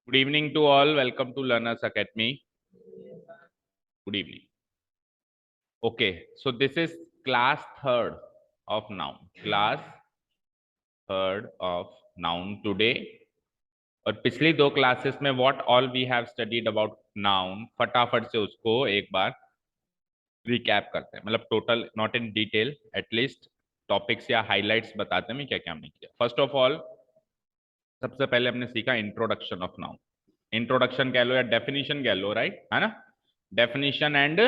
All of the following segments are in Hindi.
Good evening to all. Welcome to Learners Academy. Good evening. Okay, so this is class third of noun. Class third of noun today. और पिछली दो क्लासेस में what all we have studied about noun, फटाफट से उसको एक बार रिकैप करते हैं, मतलब total not in detail, at least topics या हाइलाइट्स बताते हैं क्या क्या हमने किया। फर्स्ट ऑफ ऑल सबसे पहले हमने सीखा इंट्रोडक्शन ऑफ नाउन। इंट्रोडक्शन कह लो या डेफिनेशन कह लो, राइट है ना। Definition and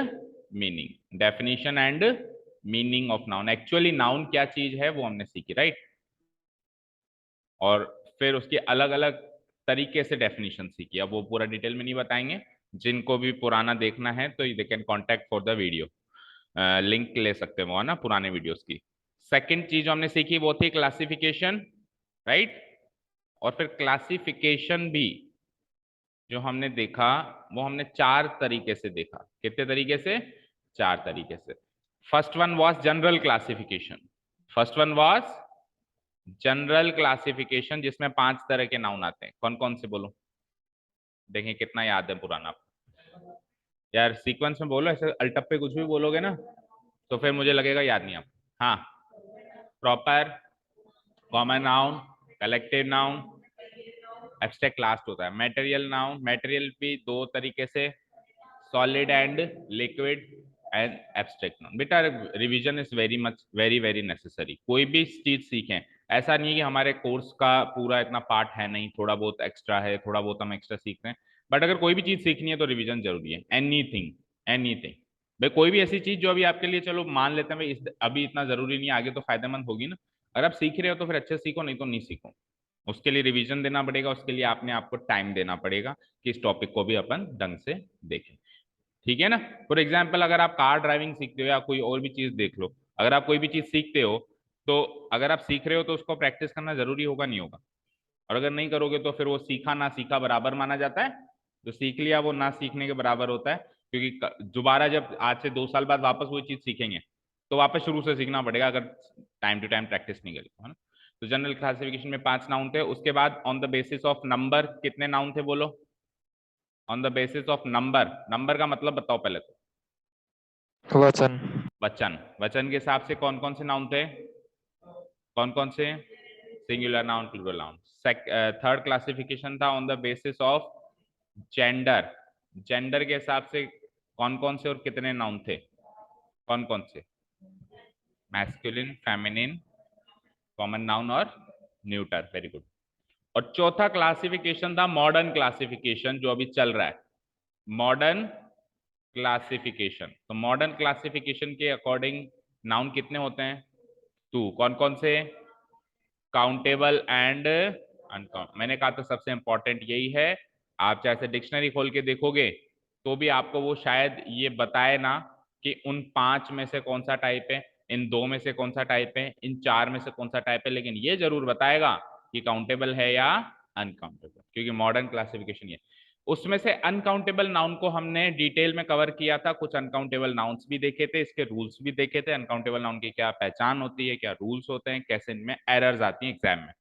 meaning, definition and meaning of noun. Actually noun क्या चीज है वो हमने सीखी, राइट। और फिर उसके अलग अलग तरीके से डेफिनेशन सीखी। अब वो पूरा डिटेल में नहीं बताएंगे, जिनको भी पुराना देखना है तो they can contact for the video, link ले सकते हो ना पुराने वीडियोस की। सेकंड चीज हमने सीखी वो थी क्लासिफिकेशन, राइट। और फिर क्लासिफिकेशन भी जो हमने देखा वो हमने चार तरीके से देखा। कितने तरीके से? चार तरीके से। First one was general classification. First one was general classification, जिसमें 5 तरह के नाउन आते हैं। कौन कौन से बोलो, देखें कितना याद है पुराना। यार सीक्वेंस में बोलो, ऐसे अल्टप पे कुछ भी बोलोगे ना तो फिर मुझे लगेगा याद नहीं आप। हाँ, proper, common noun, collective noun, abstract last होता है। मटेरियल नाउन, मटेरियल भी दो तरीके से, solid and liquid and abstract noun. बेटा revision is very much very necessary. कोई भी चीज सीखें, ऐसा नहीं है कि हमारे कोर्स का पूरा इतना पार्ट है नहीं, थोड़ा बहुत एक्स्ट्रा है, थोड़ा बहुत हम एक्स्ट्रा सीखते हैं, बट अगर कोई भी चीज सीखनी है तो रिवीजन जरूरी है। एनीथिंग, एनीथिंग भाई, कोई भी ऐसी चीज जो अभी आपके लिए, चलो मान लेते हैं भाई अभी इतना जरूरी नहीं है, आगे तो फायदेमंद होगी ना। अगर आप सीख रहे हो तो फिर अच्छे सीखो, नहीं तो नहीं सीखो। उसके लिए रिवीजन देना पड़ेगा, उसके लिए आपने आपको टाइम देना पड़ेगा कि इस टॉपिक को भी अपन ढंग से देखें, ठीक है ना। फॉर एग्जाम्पल अगर आप कार ड्राइविंग सीखते हो या कोई और भी चीज देख लो, अगर आप कोई भी चीज सीखते हो तो अगर आप सीख रहे हो तो उसको प्रैक्टिस करना जरूरी होगा, नहीं होगा? और अगर नहीं करोगे तो फिर वो सीखा ना सीखा बराबर माना जाता है। जो सीख लिया वो ना सीखने के बराबर होता है, क्योंकि दोबारा जब आज से 2 साल बाद वापस वही चीज सीखेंगे तो वापस शुरू से सीखना पड़ेगा, अगर टाइम टू टाइम प्रैक्टिस नहीं करें तो, है ना। तो जनरल क्लासिफिकेशन में 5 नाउन थे। उसके बाद on the basis of number कितने नाउन थे बोलो? On the basis of number, number का मतलब बताओ पहले तो। वचन। वचन, वचन के हिसाब से कौन कौन से नाउन थे? कौन कौन से? Singular noun, plural noun. Third classification था on the basis of gender. Gender के हिसाब से कौन कौन से और कितने नाउन थे? कौन कौन से? मैस्कुलिन, फेमिनिन, कॉमन नाउन और न्यूटर। Very good. और चौथा क्लासिफिकेशन था मॉडर्न क्लासिफिकेशन, जो अभी चल रहा है, मॉडर्न क्लासिफिकेशन। तो मॉडर्न क्लासिफिकेशन के अकॉर्डिंग नाउन कितने होते हैं? 2। कौन कौन से? Countable and uncount. मैंने कहा था सबसे इंपॉर्टेंट यही है। आप चाहे से डिक्शनरी खोल के देखोगे तो भी आपको वो शायद ये बताए ना कि उन 5 में से कौन सा टाइप है, इन 2 में से कौन सा टाइप है, इन 4 में से कौन सा टाइप है, लेकिन ये जरूर बताएगा कि काउंटेबल है या अनकाउंटेबल, क्योंकि मॉडर्न क्लासिफिकेशन ये। उसमें से अनकाउंटेबल नाउन को हमने डिटेल में कवर किया था, कुछ अनकाउंटेबल नाउन्स भी देखे थे, इसके रूल्स भी देखे थे, अनकाउंटेबल नाउन की क्या पहचान होती है, क्या रूल्स होते हैं, कैसे इनमें एरर्स आती हैं एग्जाम में।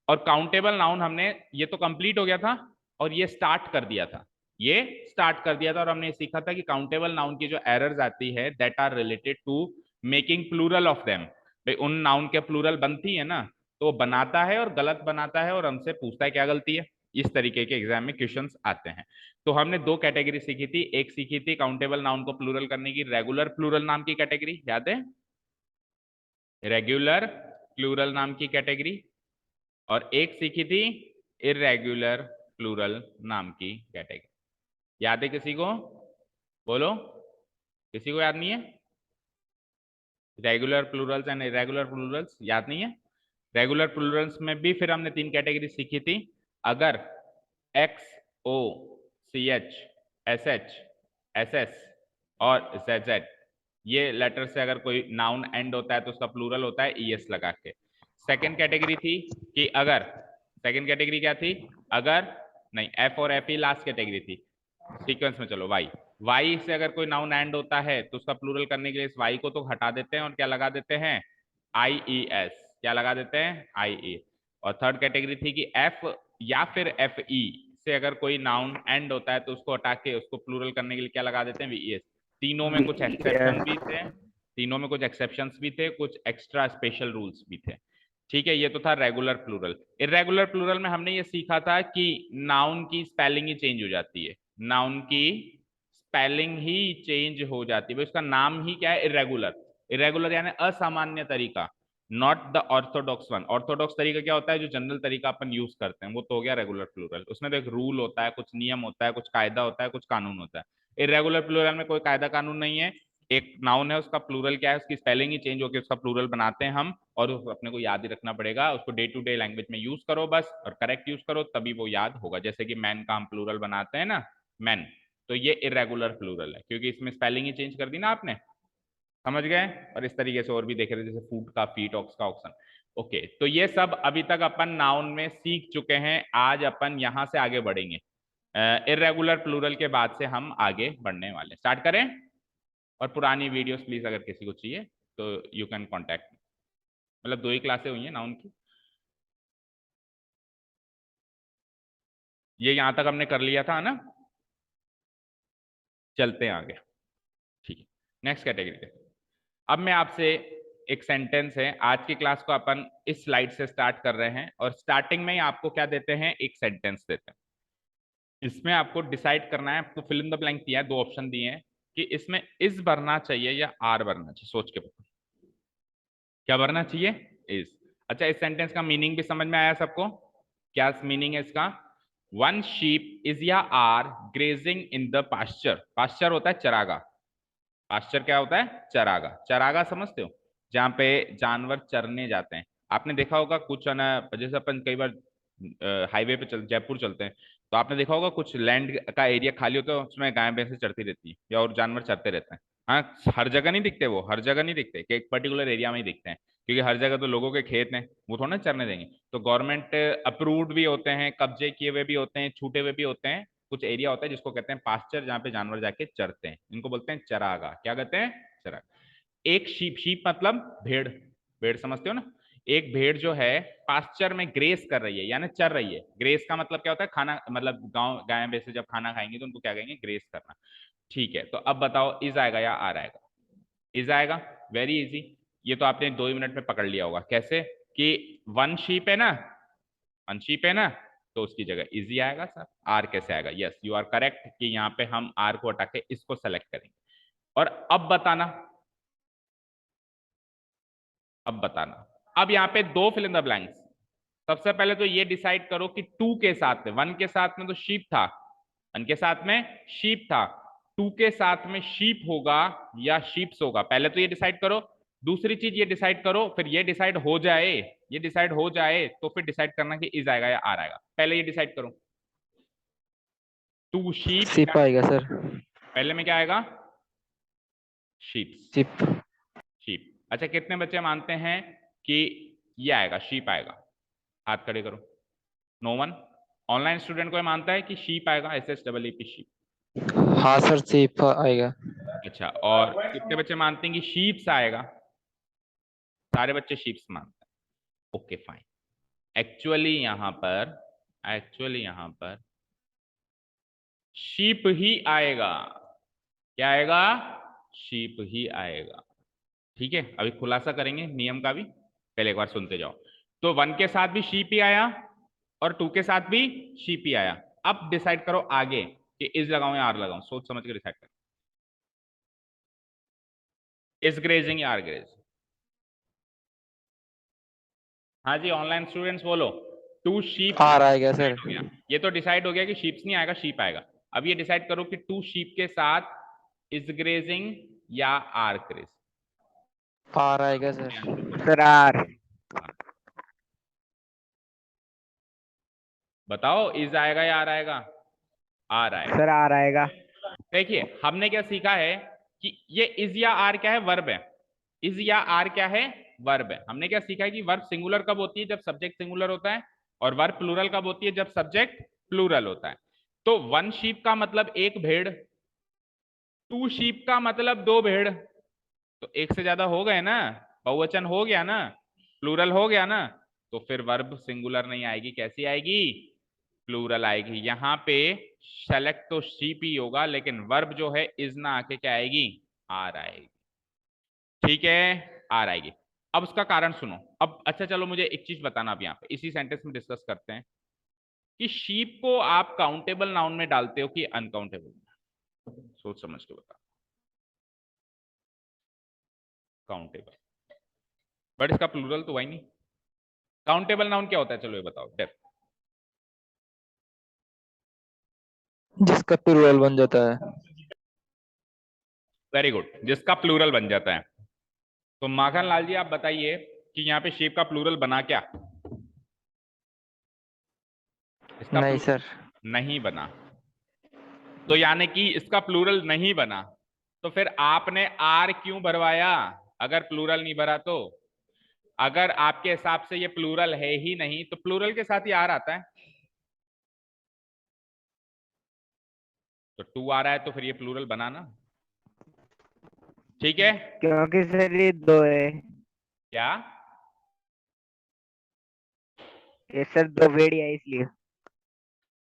और काउंटेबल नाउन हमने, ये तो कंप्लीट हो गया था और ये स्टार्ट कर दिया था, ये स्टार्ट कर दिया था। और हमने ये सीखा था कि काउंटेबल नाउन की जो एरर्स आती है that are related to making plural of them. भाई उन नाउन के प्लूरल बनती है ना, तो वो बनाता है और गलत बनाता है और हमसे पूछता है क्या गलती है। इस तरीके के एग्जाम में क्वेश्चंस आते हैं। तो हमने 2 कैटेगरी सीखी थी। एक सीखी थी काउंटेबल नाउन को प्लूरल करने की रेगुलर प्लूरल नाम की कैटेगरी, याद है? रेगुलर प्लूरल नाम की कैटेगरी। और एक सीखी थी इरेगुलर प्लूरल नाम की कैटेगरी। याद है किसी को? बोलो, किसी को याद नहीं है? Regular Plurals and irregular Plurals याद नहीं है? रेगुलर प्लूरल्स में भी फिर हमने 3 कैटेगरी सीखी थी। अगर X, O, C H, S H, S S और जेड जेड, ये लेटर से अगर कोई नाउन एंड होता है तो उसका प्लूरल होता है ईएस लगा के। सेकंड कैटेगरी थी कि अगर, सेकंड कैटेगरी क्या थी? अगर नहीं, एफ और एफ ही लास्ट कैटेगरी थी। सीक्वेंस में चलो, वाई, वाई से अगर कोई नाउन एंड होता है तो उसका प्लूरल करने के लिए इस वाई को तो हटा देते हैं और क्या लगा देते हैं? आई ई एस। क्या लगा देते हैं? आई ई। और थर्ड कैटेगरी थी कि एफ या फिर एफ ई से अगर कोई नाउन एंड होता है तो उसको हटा के उसको प्लूरल करने के लिए क्या लगा देते हैं, वीएस। तीनों में कुछ एक्सेप्शन भी थे, तीनों में कुछ एक्सेप्शंस भी थे, कुछ एक्स्ट्रा स्पेशल रूल्स भी थे। ठीक है, ये तो था रेगुलर प्लूरल। इरेगुलर प्लूरल में हमने ये सीखा था कि नाउन की स्पेलिंग ही चेंज हो जाती है, नाउन की स्पेलिंग ही चेंज हो जाती है, उसका नाम ही क्या है, इरेगुलर। इरेगुलर यानी असामान्य तरीका, not the Orthodox one. Orthodox तरीका क्या होता है, जो जनरल तरीका अपन यूज करते हैं, वो तो हो गया रेगुलर प्लूरल। उसमें तो एक रूल होता है, कुछ नियम होता है, कुछ कायदा होता है, कुछ कानून होता है। इरेगुलर प्लूरल में कोई कायदा कानून नहीं है, एक नाउन है, उसका प्लूरल क्या है, उसकी स्पेलिंग ही चेंज होकर उसका प्लूरल बनाते हैं हम, और अपने को याद ही रखना पड़ेगा, उसको डे टू डे लैंग्वेज में यूज करो बस, और करेक्ट यूज करो तभी वो याद होगा। जैसे कि मैन का हम प्लूरल बनाते हैं ना, मैन, तो ये इरेगुलर प्लूरल है क्योंकि इसमें स्पेलिंग ही चेंज कर दी ना आपने, समझ गए। और इस तरीके से और भी देख रहे थे, जैसे फूड का फीट, ऑक्स का ऑक्सन। ओके, तो ये सब अभी तक अपन नाउन में सीख चुके हैं। आज अपन यहां से आगे बढ़ेंगे, इरेगुलर प्लूरल के बाद से हम आगे बढ़ने वाले। स्टार्ट करें। और पुरानी वीडियोस प्लीज अगर किसी को चाहिए तो यू कैन कॉन्टैक्ट, मतलब 2 ही क्लासें हुई हैं नाउन की। ये यहां तक हमने कर लिया था ना, चलते हैं आगे। ठीक है, नेक्स्ट कैटेगरी। अब मैं आपसे, एक सेंटेंस है, आज की क्लास को अपन इस स्लाइड से स्टार्ट कर रहे हैं, और स्टार्टिंग में ही आपको क्या देते हैं, एक सेंटेंस देते हैं। इसमें आपको डिसाइड करना है, आपको फिल इन द ब्लैंक दिया है, 2 ऑप्शन दिए हैं कि इसमें इज भरना चाहिए या आर भरना चाहिए। सोच के बताओ क्या भरना चाहिए, इज। अच्छा, इस सेंटेंस का मीनिंग भी समझ में आया सबको, क्या मीनिंग है इसका। वन शीप इज या are grazing in the pasture. Pasture होता है चरागा, पास्चर क्या होता है, चरागा। चरागा समझते हो, जहाँ पे जानवर चरने जाते हैं। आपने देखा होगा कुछ है ना, जैसे अपन कई बार हाईवे पे जयपुर चलते हैं, तो आपने देखा होगा कुछ लैंड का एरिया खाली होता है, उसमें गाय भैंसे चढ़ती रहती है या और जानवर चरते रहते हैं। हाँ, हर जगह नहीं दिखते वो, हर जगह नहीं दिखते कि एक पर्टिकुलर एरिया में ही दिखते हैं, क्योंकि हर जगह तो लोगों के खेत हैं, वो थोड़ा ना चरने देंगे। तो गवर्नमेंट अप्रूव्ड भी होते हैं, कब्जे किए हुए भी होते हैं, छूटे हुए भी होते हैं, कुछ एरिया होता है जिसको कहते हैं पास्चर, जहाँ पे जानवर जाके चरते हैं, इनको बोलते हैं चरागा। क्या कहते हैं, चरागा। एक शीप, शीप मतलब भेड़, भेड़ समझते हो ना। एक भेड़ जो है पास्चर में ग्रेस कर रही है, यानी चर रही है। ग्रेस का मतलब क्या होता है, खाना, मतलब गांव गाय भैंसे जब खाना खाएंगे तो उनको क्या कहेंगे, ग्रेस करना। ठीक है, तो अब बताओ इज आएगा या आर आएगा। इज आएगा, वेरी इजी। ये तो आपने 2 ही मिनट में पकड़ लिया होगा। कैसे कि वन शीप है ना, वन शीप है ना, तो उसकी जगह इजी आएगा सर। आर कैसे आएगा, यस यू आर करेक्ट, कि यहाँ पे हम आर को हटा के इसको सेलेक्ट करेंगे। और अब बताना, अब बताना, अब यहाँ पे 2 फिल इन द ब्लैंक्स। सबसे पहले तो ये डिसाइड करो कि टू के साथ में, वन के साथ में तो शीप था, वन के साथ में शीप था, टू के साथ में शीप होगा या शीप्स होगा, पहले तो ये डिसाइड करो। दूसरी चीज ये डिसाइड करो, फिर ये डिसाइड हो जाए, ये डिसाइड हो जाए तो फिर डिसाइड करना कि इज आएगा या आर आएगा। पहले ये डिसाइड करो, टू शीप, सिप आएगा सर। पहले में क्या आएगा, शीप्स, सिप। शीप। अच्छा, कितने बच्चे मानते हैं कि ये आएगा, शीप आएगा, हाथ खड़े करो। No one. ऑनलाइन स्टूडेंट को मानता है कि शीप आएगा, S S double E P, sheep. हाँ सर, सिप आएगा। अच्छा, और कितने बच्चे मानते हैं कि शीप्स आएगा। सारे बच्चे शीप्स मानते हैं, ओके फाइन। एक्चुअली यहां पर, एक्चुअली यहां पर शीप ही आएगा। क्या आएगा, शीप ही आएगा। ठीक है, अभी खुलासा करेंगे नियम का भी, पहले एक बार सुनते जाओ। तो वन के साथ भी शीप ही आया और टू के साथ भी शीप ही आया। अब डिसाइड करो आगे कि इज लगाऊं या आर लगाऊं, सोच समझ के डिसाइड करो। इज ग्रेजिंग या आर ग्रेज। हाँ जी, ऑनलाइन स्टूडेंट्स बोलो। टू शीप आर आएगा सर। हो गया, ये तो डिसाइड हो गया कि शीप्स नहीं आएगा, शीप आएगा। अब ये डिसाइड करो कि टू शीप के साथ इज ग्रेजिंग या आर ग्रेज। आर आएगा सर। Sir are. बताओ इज आएगा या आर आएगा, आर आएगा। सर आर आएगा। देखिए हमने क्या सीखा है कि ये इज या आर क्या है, वर्ब है। इज या आर क्या है, वर्ब है। हमने क्या सीखा है कि वर्ब सिंगुलर कब होती है, जब सब्जेक्ट सिंगुलर होता है, और वर्ब प्लूरल कब होती है, जब सब्जेक्ट प्लूरल होता है। तो वन शीप का मतलब एक भेड़, टू शीप का मतलब 2 भेड़, तो एक से ज्यादा हो गए ना, बहुवचन हो गया ना, प्लूरल हो गया ना, तो फिर वर्ब सिंगुलर नहीं आएगी, कैसी आएगी, प्लूरल आएगी। यहाँ पे सेलेक्ट तो शीप ही होगा, लेकिन वर्ब जो है इज ना आके क्या आएगी, आर आएगी। ठीक है, आर आएगी। अब उसका कारण सुनो। अब अच्छा चलो मुझे एक चीज बताना, अब यहाँ पे इसी सेंटेंस में डिस्कस करते हैं कि शीप को आप काउंटेबल नाउन में डालते हो कि अनकाउंटेबल में, सोच समझ के बता। काउंटेबल, बट इसका प्लूरल तो वही नहीं। काउंटेबल नाउन क्या होता है, चलो ये बताओ डेफ। जिसका प्लूरल बन जाता है। वेरी गुड, जिसका प्लूरल बन जाता है। तो माखन लाल जी आप बताइए कि यहाँ पे शीप का प्लूरल बना क्या? इसका नहीं सर। नहीं बना। तो यानी कि इसका प्लूरल नहीं बना, तो फिर आपने आर क्यों भरवाया अगर प्लूरल नहीं भरा तो? अगर आपके हिसाब से ये प्लूरल है ही नहीं तो प्लूरल के साथ ही आर आता है। तो टू आ रहा है तो फिर ये प्लूरल बनाना। ठीक है, क्योंकि सर ये दो है। क्या? ये सर दो भेड़िया है इसलिए।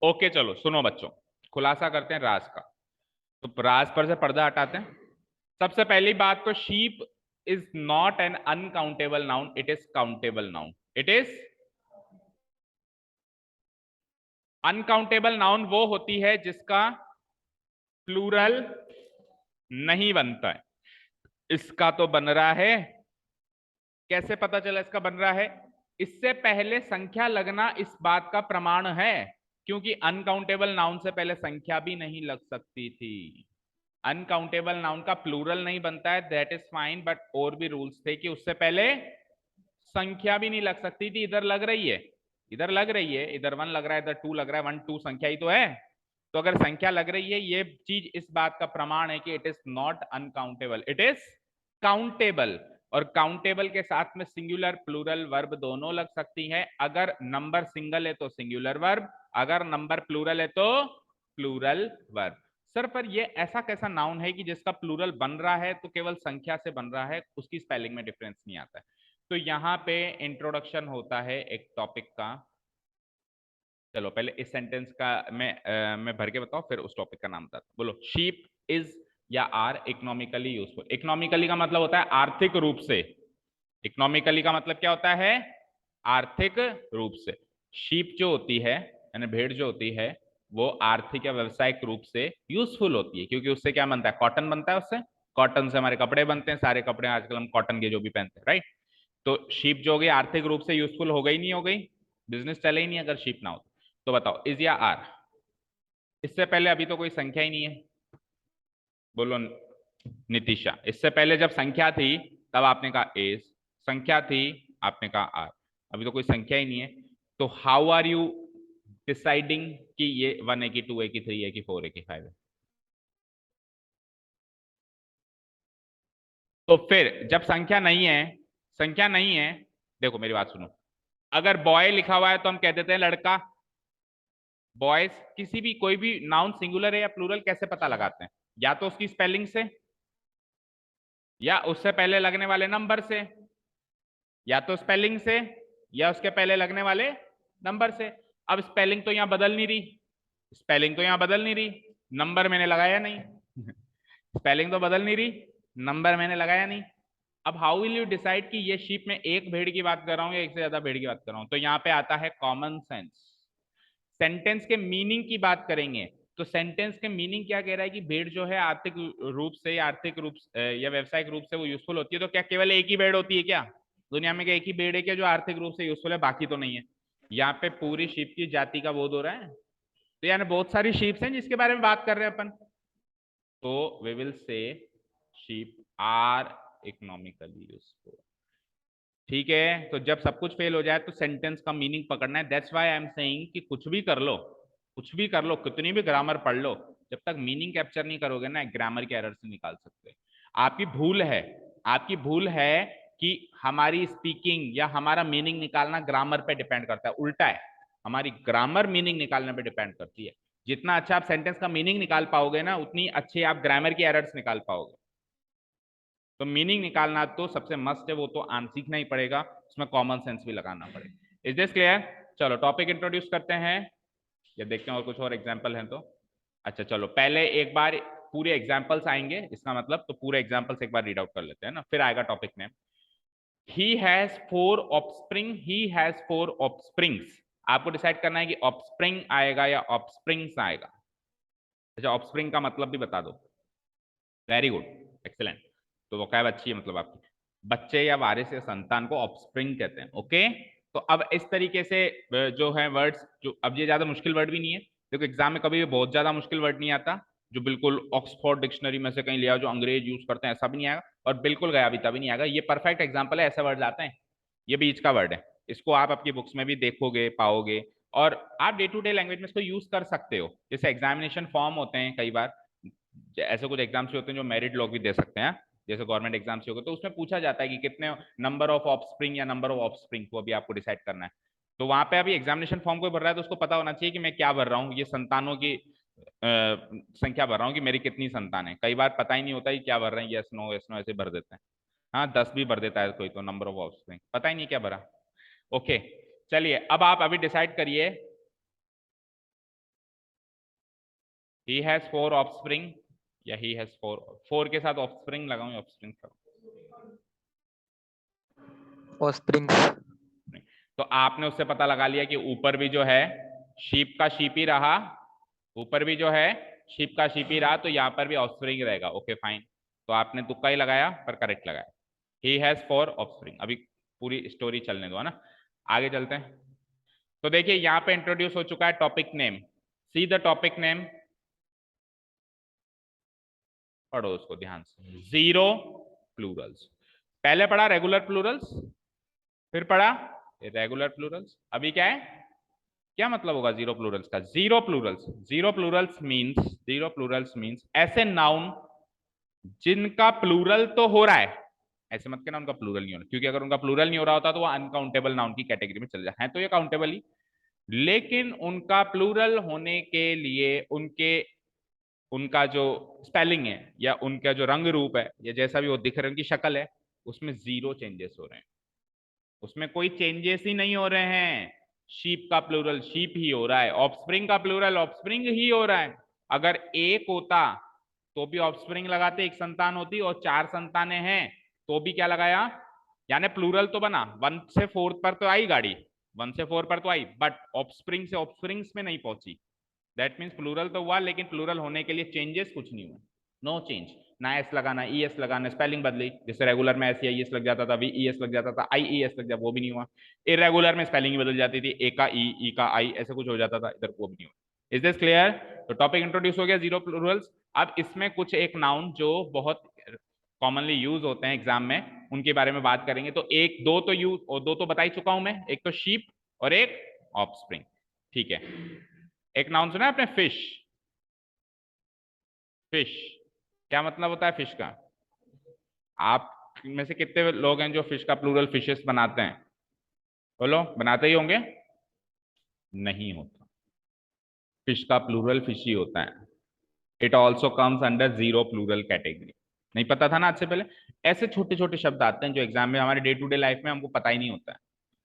ओके चलो सुनो बच्चों, खुलासा करते हैं राज का। तो राज पर से पर्दा हटाते हैं। सबसे पहली बात तो sheep is not an uncountable noun, it is countable noun. It is uncountable noun वो होती है जिसका प्लूरल नहीं बनता है। इसका तो बन रहा है। कैसे पता चला इसका बन रहा है? इससे पहले संख्या लगना इस बात का प्रमाण है, क्योंकि अनकाउंटेबल नाउन से पहले संख्या भी नहीं लग सकती थी। अनकाउंटेबल नाउन का प्लूरल नहीं बनता है, दैट इज फाइन, बट और भी रूल्स थे कि उससे पहले संख्या भी नहीं लग सकती थी। इधर लग रही है, इधर लग रही है, इधर वन लग रहा है, इधर टू लग रहा है, वन टू संख्या ही तो है। तो अगर संख्या लग रही है, ये चीज इस बात का प्रमाण है कि it is not uncountable, it is countable. और काउंटेबल के साथ में सिंगुलर प्लूरल वर्ब दोनों लग सकती है। अगर नंबर सिंगल है तो सिंगुलर वर्ब, अगर नंबर प्लूरल है तो प्लूरल वर्ब। सर पर ये ऐसा कैसा नाउन है कि जिसका प्लूरल बन रहा है तो केवल संख्या से बन रहा है, उसकी स्पेलिंग में डिफरेंस नहीं आता है? तो यहाँ पे इंट्रोडक्शन होता है एक टॉपिक का। चलो पहले इस सेंटेंस का मैं भर के बताऊं, फिर उस टॉपिक का नाम बताता। बोलो, शीप इज या आर इकोनॉमिकली यूजफुल। इकोनॉमिकली का मतलब होता है आर्थिक रूप से। इकोनॉमिकली का मतलब क्या होता है? आर्थिक रूप से। शीप जो होती है यानी भेड़ जो होती है, वो आर्थिक या व्यावसायिक रूप से यूजफुल होती है, क्योंकि उससे क्या बनता है? कॉटन बनता है। उससे कॉटन से हमारे कपड़े बनते हैं, सारे कपड़े आजकल हम कॉटन के जो भी पहनते हैं, राइट। तो शीप जो हो गई आर्थिक रूप से यूजफुल हो गई, नहीं हो गई? बिजनेस चले ही नहीं अगर शीप ना हो। तो बताओ इज या आर? इससे पहले अभी तो कोई संख्या ही नहीं है। बोलो नितिशा, इससे पहले जब संख्या थी तब आपने कहा इज, संख्या थी आपने कहा आर, अभी तो कोई संख्या ही नहीं है। तो हाउ आर यू डिसाइडिंग कि ये 1 है कि 2 है कि 3 है कि 4 है कि 5 है? तो फिर जब संख्या नहीं है, संख्या नहीं है, देखो मेरी बात सुनो, अगर बॉय लिखा हुआ है तो हम कह देते हैं लड़का। बॉयज, किसी भी कोई भी नाउन सिंगुलर है या प्लूरल कैसे पता लगाते हैं? या तो उसकी स्पेलिंग से, या उससे पहले लगने वाले नंबर से, या तो स्पेलिंग से या उसके पहले लगने वाले नंबर से। अब स्पेलिंग तो यहां बदल नहीं रही, स्पेलिंग तो यहां बदल नहीं रही, नंबर मैंने लगाया नहीं। स्पेलिंग तो बदल नहीं रही, नंबर मैंने लगाया नहीं। अब हाउ विल यू डिसाइड कि ये शीप में एक भेड़ की बात कर रहा हूं या एक से ज्यादा भेड़ की बात कर रहा हूं? तो यहाँ पे आता है कॉमन सेंस। सेंटेंस के मीनिंग की बात करेंगे तो सेंटेंस के मीनिंग क्या कह रहा है कि भेड़ जो है आर्थिक रूप से या आर्थिक रूप या व्यावसायिक रूप से वो यूजफुल होती है। तो क्या केवल एक ही भेड़ होती है क्या दुनिया में? क्या एक ही भेड़ है क्या जो आर्थिक रूप से यूजफुल है, बाकी तो नहीं है? यहाँ पे पूरी शीप की जाति का बोध हो रहा है। तो यानी बहुत सारी शीप्स हैं जिसके बारे में बात कर रहे हैं अपन। तो we will say sheep are economically useful. ठीक है, तो जब सब कुछ फेल हो जाए तो सेंटेंस का मीनिंग पकड़ना है। That's why I am saying कि कुछ भी कर लो, कुछ भी कर लो, कितनी भी ग्रामर पढ़ लो, जब तक मीनिंग कैप्चर नहीं करोगे ना, ग्रामर के एरर से निकाल सकते। आपकी भूल है, आपकी भूल है कि हमारी स्पीकिंग या हमारा मीनिंग निकालना ग्रामर पे डिपेंड करता है। उल्टा है, हमारी ग्रामर मीनिंग निकालने पे डिपेंड करती है। जितना अच्छा आप सेंटेंस का मीनिंग निकाल पाओगे ना, उतनी अच्छे आप ग्रामर की एरर्स निकाल पाओगे। तो मीनिंग निकालना तो सबसे मस्ट है, वो तो आन सीखना ही पड़ेगा, उसमें कॉमन सेंस भी लगाना पड़ेगा। Is this clear? चलो टॉपिक इंट्रोड्यूस करते हैं। या देखते हैं और कुछ और एग्जाम्पल हैं तो। अच्छा चलो पहले एक बार पूरे एग्जाम्पल्स आएंगे, इसका मतलब तो पूरे एग्जाम्पल्स एक बार रीड आउट कर लेते हैं ना, फिर आएगा topic name. He has 4 offspring, he has 4 offsprings। आपको डिसाइड करना है कि ऑफस्प्रिंग आएगा या ऑफस्प्रिंग्स आएगा। अच्छा ऑफस्प्रिंग का मतलब भी बता दो। Very good, excellent. तो वोकैब अच्छी है, मतलब आपकी बच्चे या वारिस या संतान को ऑफस्प्रिंग कहते हैं। ओके तो अब इस तरीके से जो है वर्ड्स, जो अब ये ज्यादा मुश्किल वर्ड भी नहीं है, देखो एग्जाम में कभी भी बहुत ज्यादा मुश्किल वर्ड नहीं आता जो बिल्कुल ऑक्सफोर्ड डिक्शनरी में से कहीं लिया जो अंग्रेज यूज करते हैं, ऐसा भी नहीं आएगा, और बिल्कुल गया भी तभी नहीं आएगा। ये परफेक्ट एग्जाम्पल है, ऐसे वर्ड आते हैं, ये बीच का वर्ड है, इसको आप आपकी बुक्स में भी देखोगे पाओगे, और आप डे टू डे लैंग्वेज में इसको यूज कर सकते हो। जैसे एग्जामिनेशन फॉर्म होते हैं कई बार, ऐसे कुछ एग्जाम्स होते हैं जो मेरिट लोग भी दे सकते हैं, जैसे गवर्नमेंट एग्जाम से होगा, तो उसमें पूछा जाता है कि कितने नंबर ऑफ ऑफस्प्रिंग या नंबर ऑफ ऑफस्प्रिंग को अभी आपको डिसाइड करना है। तो वहां पे अभी एग्जामिनेशन फॉर्म कोई भर रहा है तो उसको पता होना चाहिए कि मैं क्या भर रहा हूँ, ये संतानों की संख्या भर रहा हूँ कि मेरी कितनी संतान है। कई बार पता ही नहीं होता कि क्या भर रहे हैं, यस नो ऐसे भर देते हैं। हाँ 10 भी भर देता है कोई, तो नंबर ऑफ ऑफस्प्रिंग पता ही नहीं क्या भरा। ओके चलिए अब आप अभी डिसाइड करिए, ही हैज 4 ऑफस्प्रिंग या ही हैज 4 के साथ ऑफस्प्रिंग लगाऊं, ऑफस्प्रिंग ऑफस्प्रिंग्स। तो आपने उससे पता लगा लिया कि ऊपर भी जो है शीप का शीप ही रहा, ऊपर भी जो है शीप का शीप ही रहा, तो यहाँ पर भी ऑफस्प्रिंग रहेगा। ओके फाइन, तो आपने तुक्का ही लगाया पर करेक्ट लगाया। He has 4 offspring. अभी पूरी स्टोरी चलने दो है ना, आगे चलते हैं। तो देखिए यहाँ पे इंट्रोड्यूस हो चुका है topic name. See the topic name, पढ़ो उसको ध्यान से। 0 प्लूरल्स, पहले पढ़ा रेगुलर प्लूरल्स, फिर पढ़ा इरेगुलर प्लूरल्स, अभी क्या है, क्या मतलब होगा 0 प्लूरल्स का। 0 प्लूरल्स, 0 प्लूरल्स मींस ऐसे नाउन जिनका प्लूरल तो हो रहा है, ऐसे मत कहना उनका प्लूरल नहीं हो रहा, क्योंकि अगर उनका प्लूरल नहीं हो रहा होता तो वो अनकाउंटेबल नाउन की कैटेगरी में चल जाए, है तो ये काउंटेबल ही, लेकिन उनका प्लूरल होने के लिए उनका जो स्पेलिंग है या उनका जो रंग रूप है या जैसा भी वो दिख रहे हैं, उनकी शक्ल है, उसमें 0 चेंजेस हो रहे हैं, उसमें कोई चेंजेस ही नहीं हो रहे हैं। शीप का प्लूरल शीप ही हो रहा है, ऑफस्प्रिंग का प्लूरल ऑफस्प्रिंग ही हो रहा है। अगर एक होता तो भी ऑफस्प्रिंग लगाते, एक संतान होती, और 4 संतानें हैं तो भी क्या लगाया, यानी प्लूरल तो बना, 1 से 4 पर तो आई गाड़ी, 1 से 4 पर तो आई, बट ऑफस्प्रिंग से ऑफस्प्रिंग्स में नहीं पहुंची। दैट मीन्स प्लूरल तो हुआ लेकिन प्लूरल होने के लिए चेंजेस कुछ नहीं हुआ, नो चेंज। ना एस लगाना ई एस लगाना, स्पेलिंग बदली, जैसे रेगुलर में एस आई एस लग जाता था, वी ई एस लग जाता था, आई ई एस लग जाता, वो भी नहीं हुआ। इरेगुलर में स्पेलिंग बदल जाती थी, ए का ई का आई ऐसे कुछ हो जाता था, इधर वो भी नहीं हुआ। Is this clear? तो टॉपिक इंट्रोड्यूस हो गया 0 प्लूरल्स। अब इसमें कुछ एक नाउन जो बहुत कॉमनली यूज होते हैं एग्जाम में, उनके बारे में बात करेंगे। तो एक दो तो यूज, और दो तो बता ही चुका हूं मैं, एक तो शीप और एक ऑफस्प्रिंग। ठीक है, एक नाउन सुना है आपने, फिश। फिश क्या मतलब होता है फिश का? आप में से कितने लोग हैं जो फिश का प्लूरल फिशेस बनाते हैं? बोलो, बनाते ही होंगे। नहीं होता, फिश का प्लूरल फिश ही होता है। It also comes under 0 plural category. नहीं पता था ना आज से पहले? ऐसे छोटे छोटे शब्द आते हैं जो एग्जाम में हमारे डे टू डे लाइफ में हमको पता ही नहीं होता है।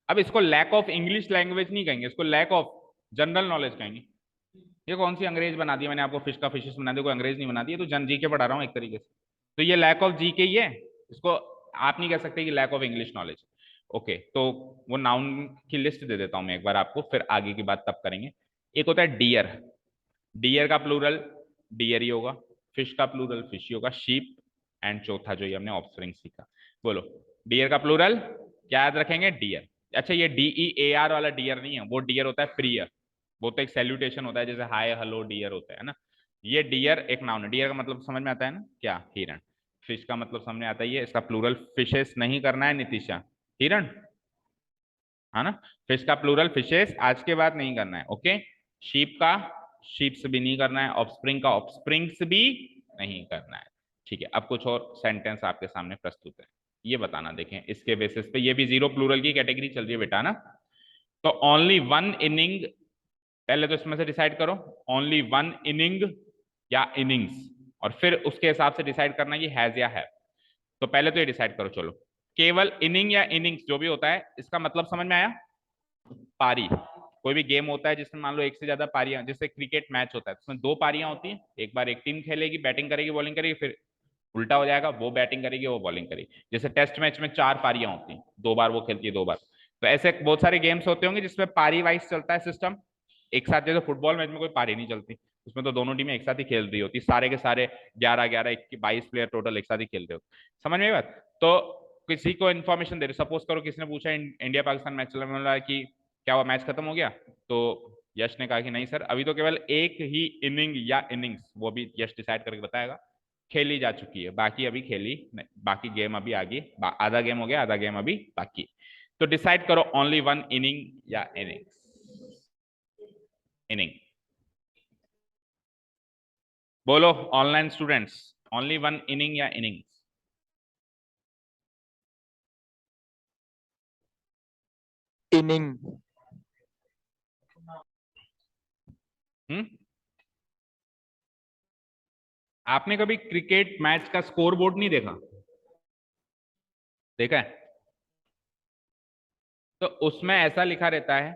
अब इसको लैक ऑफ इंग्लिश लैंग्वेज नहीं कहेंगे, इसको लैक ऑफ जनरल नॉलेज कहेंगे। ये कौन सी अंग्रेज बना दिया मैंने आपको, फिश का फिशेस बना दिया, कोई अंग्रेज नहीं बना दिया, तो जन जी के पढ़ा रहा हूँ एक तरीके से। तो ये लैक ऑफ जी के ही है, इसको आप नहीं कह सकते कि lack of English knowledge. Okay तो वो नाउन की लिस्ट दे देता हूं मैं एक बार आपको, फिर आगे की बात तब करेंगे। एक होता है डियर, डियर का प्लूरल डियर ही होगा, फिश का प्लूरल फिश ही होगा, शीप, एंड चौथा जो ये हमने ऑफस्प्रिंग सीखा। बोलो डियर का प्लूरल क्या याद रखेंगे, डियर। अच्छा ये DEAR वाला डियर नहीं है, वो डियर होता है प्रिय, वो तो एक सैल्यूटेशन होता है, जैसे हाय हेलो डियर होता है ना। ये डियर एक नाउन है, डियर का मतलब समझ में आता है ना, क्या, हिरण। फिश का मतलब समझ में आता है, इसका प्लूरल फिशेस नहीं करना है नितिशा, हिरण, है ना। फिश का प्लूरल फिशेस आज के बाद नहीं करना है। ओके, शीप का शीप्स भी नहीं करना है, ऑफस्प्रिंग का ऑफस्प्रिंग्स भी नहीं करना है। ठीक है, अब कुछ और सेंटेंस आपके सामने प्रस्तुत है, ये बताना, देखें इसके बेसिस पे, ये भी 0 प्लूरल की कैटेगरी चल रही है बेटा ना। तो ओनली 1 इनिंग, पहले तो इसमें से डिसाइड करो ओनली 1 इनिंग या इनिंग्स, और फिर उसके हिसाब से डिसाइड करना ये हैज या है। तो पहले तो ये डिसाइड करो, चलो केवल इनिंग या इनिंग्स जो भी होता है, इसका मतलब समझ में आया? पारी, कोई भी गेम होता है जिसमें मान लो एक से ज्यादा पारियां, जैसे क्रिकेट मैच होता है उसमें 2 पारियां होती हैं, एक बार एक टीम खेलेगी, बैटिंग करेगी बॉलिंग करेगी, फिर उल्टा हो जाएगा, वो बैटिंग करेगी वो बॉलिंग करेगी। जैसे टेस्ट मैच में 4 पारियां होती हैं, 2 बार वो खेलती है 2 बार। तो ऐसे बहुत सारे गेम्स होते होंगे जिसमें पारी वाइज चलता है सिस्टम एक साथ। जैसे फुटबॉल मैच में कोई पारी नहीं चलती, उसमें तो दोनों टीमें एक साथ ही खेल रही होती, सारे के सारे 11-11 22 प्लेयर टोटल एक साथ ही खेल रहे होते। समझ में बात? तो किसी को इन्फॉर्मेशन दे रहे, सपोज करो किसी ने पूछा इंडिया पाकिस्तान मैच चल रहा है कि क्या हुआ मैच खत्म हो गया, तो यश ने कहा कि नहीं सर अभी तो केवल एक ही इनिंग या इनिंग्स, वो भी यश डिसाइड करके बताएगा, खेली जा चुकी है, बाकी अभी खेली नहीं, बाकी गेम अभी आगे, आधा गेम हो गया, आधा गेम अभी बाकी। तो डिसाइड करो ओनली 1 इनिंग या इनिंग्स। इनिंग बोलो ऑनलाइन स्टूडेंट्स, ओनली 1 इनिंग या इनिंग्स? इनिंग। आपने कभी क्रिकेट मैच का स्कोर बोर्ड नहीं देखा? देखा है? तो उसमें ऐसा लिखा रहता है,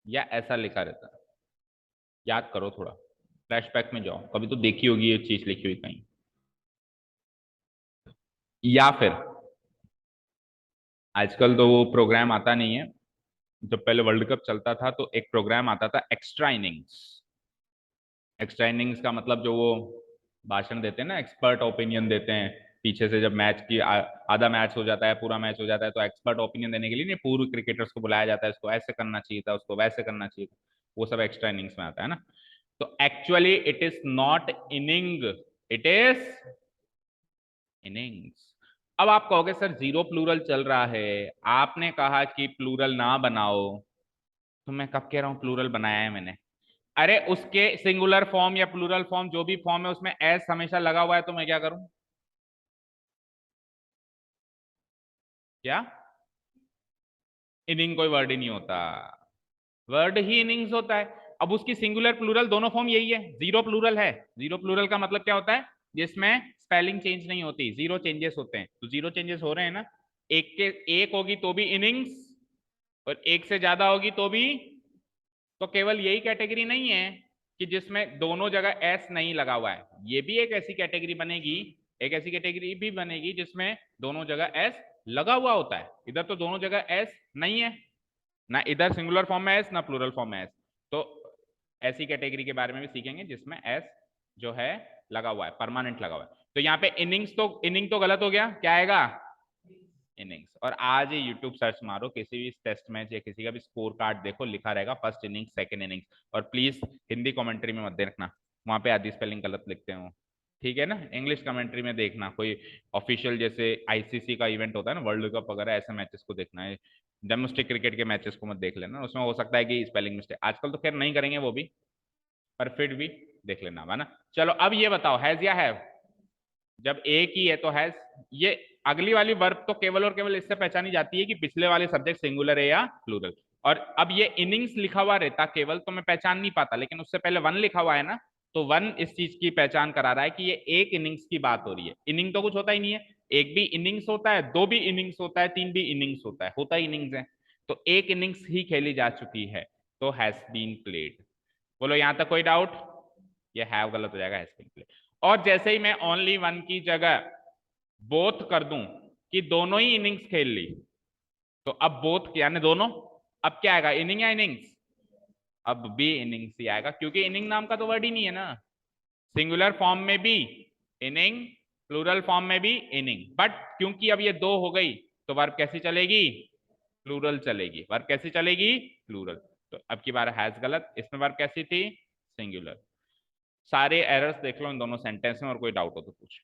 या ऐसा लिखा रहता है, याद करो थोड़ा, फ्लैशबैक में जाओ, कभी तो देखी होगी ये चीज लिखी हुई कहीं। या फिर आजकल तो वो प्रोग्राम आता नहीं है, जब पहले वर्ल्ड कप चलता था तो एक प्रोग्राम आता था एक्स्ट्रा इनिंग्स। एक्स्ट्रा इनिंग्स का मतलब जो वो भाषण देते हैं ना, एक्सपर्ट ओपिनियन देते हैं पीछे से, जब मैच की आधा मैच हो जाता है, पूरा मैच हो जाता है, तो एक्सपर्ट ओपिनियन देने के लिए नहीं पूर्व क्रिकेटर्स को बुलाया जाता है, इसको ऐसे करना चाहिए था, उसको वैसे करना चाहिए था, वो सब एक्स्ट्रा इनिंग्स में आता है ना। तो actually it is not inning, it is innings. अब आप कहोगे सर जीरो प्लूरल चल रहा है, आपने कहा कि प्लूरल ना बनाओ, तो मैं कब कह रहा हूं प्लूरल बनाया है मैंने? अरे उसके सिंगुलर फॉर्म या प्लूरल फॉर्म जो भी फॉर्म है उसमें एस हमेशा लगा हुआ है, तो मैं क्या करूं? क्या? इनिंग कोई वर्ड ही नहीं होता, वर्ड ही इनिंग्स होता है। अब उसकी सिंगुलर प्लूरल दोनों फॉर्म यही है, जीरो प्लूरल है। जीरो प्लूरल का मतलब क्या होता है? जिसमें स्पेलिंग चेंज नहीं होती, जीरो चेंजेस होते हैं। तो जीरो चेंजेस हो रहे हैं ना, एक होगी तो भी इनिंग्स, और एक से ज्यादा होगी तो भी। तो केवल यही कैटेगरी नहीं है कि जिसमें दोनों जगह एस नहीं लगा हुआ है, ये भी एक ऐसी कैटेगरी बनेगी, एक ऐसी कैटेगरी भी बनेगी जिसमें दोनों जगह एस लगा हुआ होता है। इधर तो दोनों जगह एस नहीं है, ना इधर सिंगुलर फॉर्म में एस ना प्लूरल फॉर्म में एस। तो ऐसी कैटेगरी के बारे में भी सीखेंगे जिसमें एस जो है लगा हुआ है, परमानेंट लगा हुआ है। तो यहाँ पे इनिंग्स, तो इनिंग तो गलत हो गया, क्या आएगा? इनिंग्स। और आज ही यूट्यूब सर्च मारो, किसी भी टेस्ट मैच या किसी का भी स्कोर कार्ड देखो, लिखा रहेगा फर्स्ट इनिंग्स सेकंड इनिंग्स। और प्लीज हिंदी कमेंट्री में मत देखना, वहां पे आधी स्पेलिंग गलत लिखते हो, ठीक है ना? इंग्लिश कमेंट्री में देखना, कोई ऑफिशियल जैसे आईसीसी का इवेंट होता है ना, वर्ल्ड कप वगैरह, ऐसे मैचेस को देखना है। डोमेस्टिक क्रिकेट के मैचेस को मत देख लेना, उसमें हो सकता है कि स्पेलिंग मिस्टेक, आजकल तो खैर नहीं करेंगे वो भी, पर फिर भी देख लेना है ना। चलो अब ये बताओ, हैज या हैव? जब एक ही है तो हैज। ये अगली वाली वर्ब तो केवल और केवल इससे पहचानी जाती है कि पिछले वाले सब्जेक्ट सिंगुलर है या प्लूरल। और अब ये इनिंग्स लिखा हुआ रहता केवल तो मैं पहचान नहीं पाता, लेकिन उससे पहले वन लिखा हुआ है ना, तो वन इस चीज की पहचान करा रहा है कि ये एक इनिंग्स की बात हो रही है। इनिंग तो कुछ होता ही नहीं है, एक भी इनिंग्स होता है, दो भी इनिंग्स होता है, तीन भी इनिंग्स होता है, होता ही इनिंग्स है। तो एक इनिंग्स ही खेली जा चुकी है, तो हैज बीन प्लेड। बोलो यहां तक कोई डाउट? ये हैव गलत हो जाएगा, हैज बीन प्लेड। और जैसे ही मैं ओनली वन की जगह बोथ कर दूं कि दोनों ही इनिंग्स खेल ली, तो अब बोथ यानी दोनों, अब क्या आएगा? इनिंग या इनिंग्स? अब भी इनिंग्स ही आएगा, क्योंकि इनिंग नाम का तो वर्ड ही नहीं है ना। सिंगुलर फॉर्म में भी इनिंग, प्लूरल फॉर्म में भी इनिंग, बट क्योंकि अब ये दो हो गई तो वर्ब कैसी चलेगी? प्लूरल चलेगी। वर्ब कैसी चलेगी? प्लूरल। तो अब की बार हैज गलत, इसमें वर्ब कैसी थी? सिंगुलर। सारे एरर्स देख लो इन दोनों सेंटेंस में, और कोई डाउट हो तो पूछ।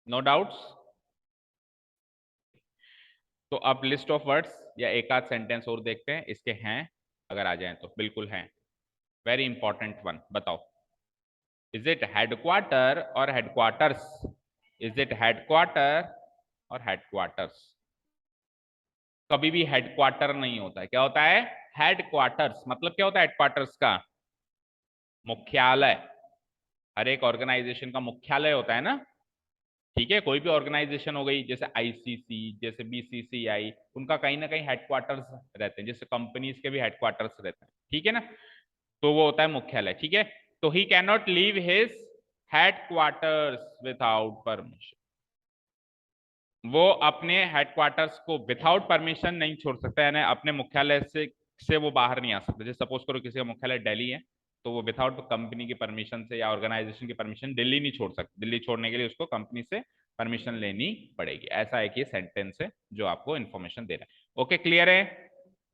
No doubts? तो अब लिस्ट ऑफ वर्ड्स या एक आध सेंटेंस और देखते हैं इसके हैं, अगर आ जाए तो बिल्कुल हैं। वेरी इंपॉर्टेंट वन, बताओ, इज इट हेडक्वार्टर और हेडक्वार्टर्स? इज इट हेडक्वार्टर और हेडक्वार्टर्स? कभी भी हेडक्वार्टर नहीं होता है, क्या होता है? हेडक्वार्टर्स। मतलब क्या होता है हेडक्वार्टर्स का? मुख्यालय। हर एक ऑर्गेनाइजेशन का मुख्यालय होता है ना, ठीक है, कोई भी ऑर्गेनाइजेशन हो गई जैसे आईसीसी, जैसे बीसीसीआई, उनका कहीं ना कहीं हेडक्वार्टर्स रहते हैं, जैसे कंपनीज के भी हेडक्वार्टर्स रहते हैं, ठीक है ना, तो वो होता है मुख्यालय। ठीक है, तो he can not leave his headquarters without permission, वो अपने हेडक्वार्टर्स को विदाउट परमिशन नहीं छोड़ सकता, यानी अपने मुख्यालय से वो बाहर नहीं आ सकते। जैसे सपोज करो किसी का मुख्यालय दिल्ली है, तो वो विदाउट कंपनी की परमिशन से या ऑर्गेनाइजेशन की परमिशन दिल्ली नहीं छोड़ सकते, दिल्ली छोड़ने के लिए उसको कंपनी से परमिशन लेनी पड़ेगी। ऐसा एक ये सेंटेंस है जो आपको इन्फॉर्मेशन दे रहा है। ओके, क्लियर है?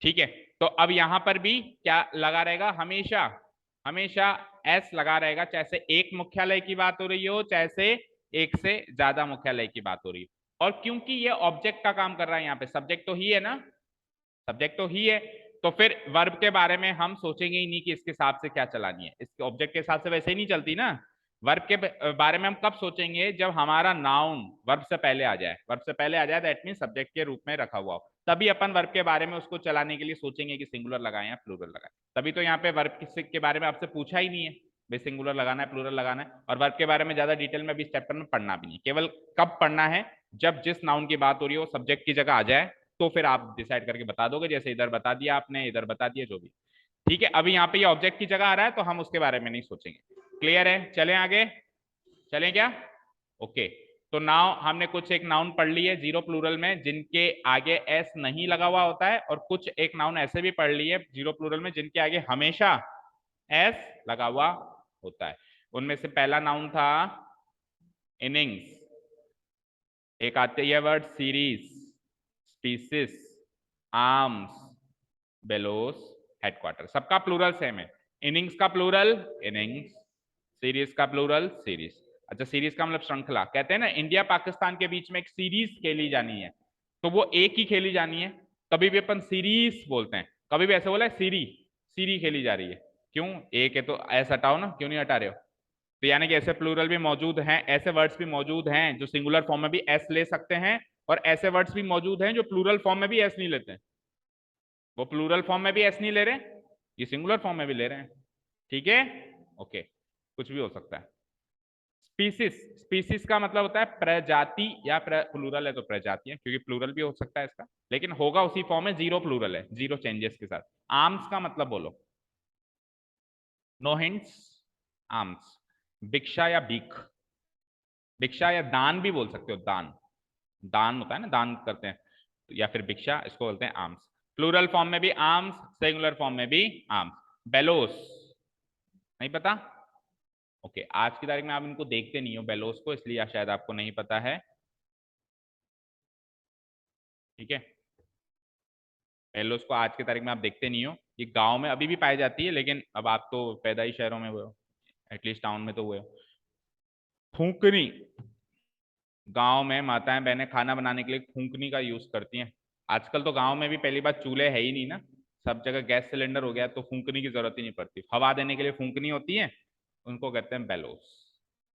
ठीक है, तो अब यहां पर भी क्या लगा रहेगा, हमेशा हमेशा एस लगा रहेगा, चाहे से एक मुख्यालय की बात हो रही हो, चाहे से एक से ज्यादा मुख्यालय की बात हो रही हो। और क्योंकि ये ऑब्जेक्ट का काम कर रहा है, यहाँ पे सब्जेक्ट तो ही है ना, सब्जेक्ट तो ही है, तो फिर वर्ब के बारे में हम सोचेंगे ही नहीं कि इसके हिसाब से क्या चलानी है, इसके ऑब्जेक्ट के हिसाब से वैसे ही नहीं चलती ना। वर्ब के बारे में हम कब सोचेंगे, जब हमारा नाउन वर्ब से पहले आ जाए, वर्ब से पहले आ जाए दैट मीन सब्जेक्ट के रूप में रखा हुआ हो, तभी अपन वर्ब के बारे में उसको चलाने के लिए सोचेंगे कि सिंगुलर लगाएं या प्लूरल लगाएं। तभी तो यहाँ पे वर्ब के बारे में आपसे पूछा ही नहीं है, भाई सिंगुलर लगाना है प्लूरल लगाना है, और वर्ब के बारे में ज्यादा डिटेल में भी इस चैप्टर में पढ़ना भी नहीं, केवल कब पढ़ना है, जब जिस नाउन की बात हो रही हो सब्जेक्ट की जगह आ जाए, तो फिर आप डिसाइड करके बता दोगे, जैसे इधर बता दिया आपने, इधर बता दिया, जो भी। ठीक है, अभी यहाँ पे ये ऑब्जेक्ट की जगह आ रहा है तो हम उसके बारे में नहीं सोचेंगे। क्लियर है? चलें आगे, चलें क्या? ओके, तो नाउ हमने कुछ एक नाउन पढ़ ली है जीरो प्लूरल में जिनके आगे एस नहीं लगा हुआ होता है, और कुछ एक नाउन ऐसे भी पढ़ ली है जीरो प्लूरल में जिनके आगे हमेशा एस लगा हुआ होता है। उनमें से पहला नाउन था इनिंग्स, एक आते है word series, species, arms, bellows, headquarter, सबका प्लूरल सेम है। इनिंग्स का प्लूरल इनिंग्स, सीरीज का प्लूरल सीरीज। अच्छा, सीरीज का मतलब श्रृंखला, कहते हैं ना इंडिया पाकिस्तान के बीच में एक सीरीज खेली जानी है, तो वो एक ही खेली जानी है, कभी भी अपन सीरीज बोलते हैं, कभी भी ऐसे बोला है सीरी, सीरी खेली जा रही है, क्यों? एक है तो एस हटाओ ना, क्यों नहीं हटा रहे हो? तो यानी कि ऐसे प्लूरल भी मौजूद हैं, ऐसे वर्ड्स भी मौजूद हैं जो सिंगुलर फॉर्म में भी एस ले सकते हैं, और ऐसे वर्ड्स भी मौजूद हैं जो प्लूरल फॉर्म में भी एस नहीं लेते हैं। वो प्लूरल फॉर्म में भी एस नहीं ले रहे, ये सिंगुलर फॉर्म में भी ले रहे हैं। ठीक है, ओके, कुछ भी हो सकता है। स्पीसीज, स्पीसीज का मतलब होता है प्रजाति, या प्लूरल है तो प्रजाति है, क्योंकि प्लूरल भी हो सकता है इसका, लेकिन होगा उसी फॉर्म में, जीरो प्लूरल है, जीरो चेंजेस के साथ। आर्म्स का मतलब बोलो, नो हिंट्स, आर्म्स। भिक्षा या भीख, भिक्षा या दान भी बोल सकते हो, दान, दान होता है ना, दान करते हैं, या फिर भिक्षा, इसको बोलते हैं आर्म्स। प्लूरल फॉर्म में भी आर्म्स, सिंगुलर फॉर्म में भी आर्म्स। बेलोस, नहीं पता? ओके, आज की तारीख में आप इनको देखते नहीं हो बेलोस को, इसलिए शायद आपको नहीं पता है। ठीक है, बेलोस को आज की तारीख में आप देखते नहीं हो, ये गांव में अभी भी पाई जाती है, लेकिन अब आप तो पैदा ही शहरों में हुए हो, एटलीस्ट टाउन में तो हुए हो। फूंकनी, गांव में माताएं बहनें खाना बनाने के लिए फूंकनी का यूज करती हैं। आजकल तो गांव में भी पहली बात चूल्हे है ही नहीं ना, सब जगह गैस सिलेंडर हो गया, तो फूंकनी की जरूरत ही नहीं पड़ती, हवा देने के लिए फूंकनी होती है, उनको कहते हैं बेलोस।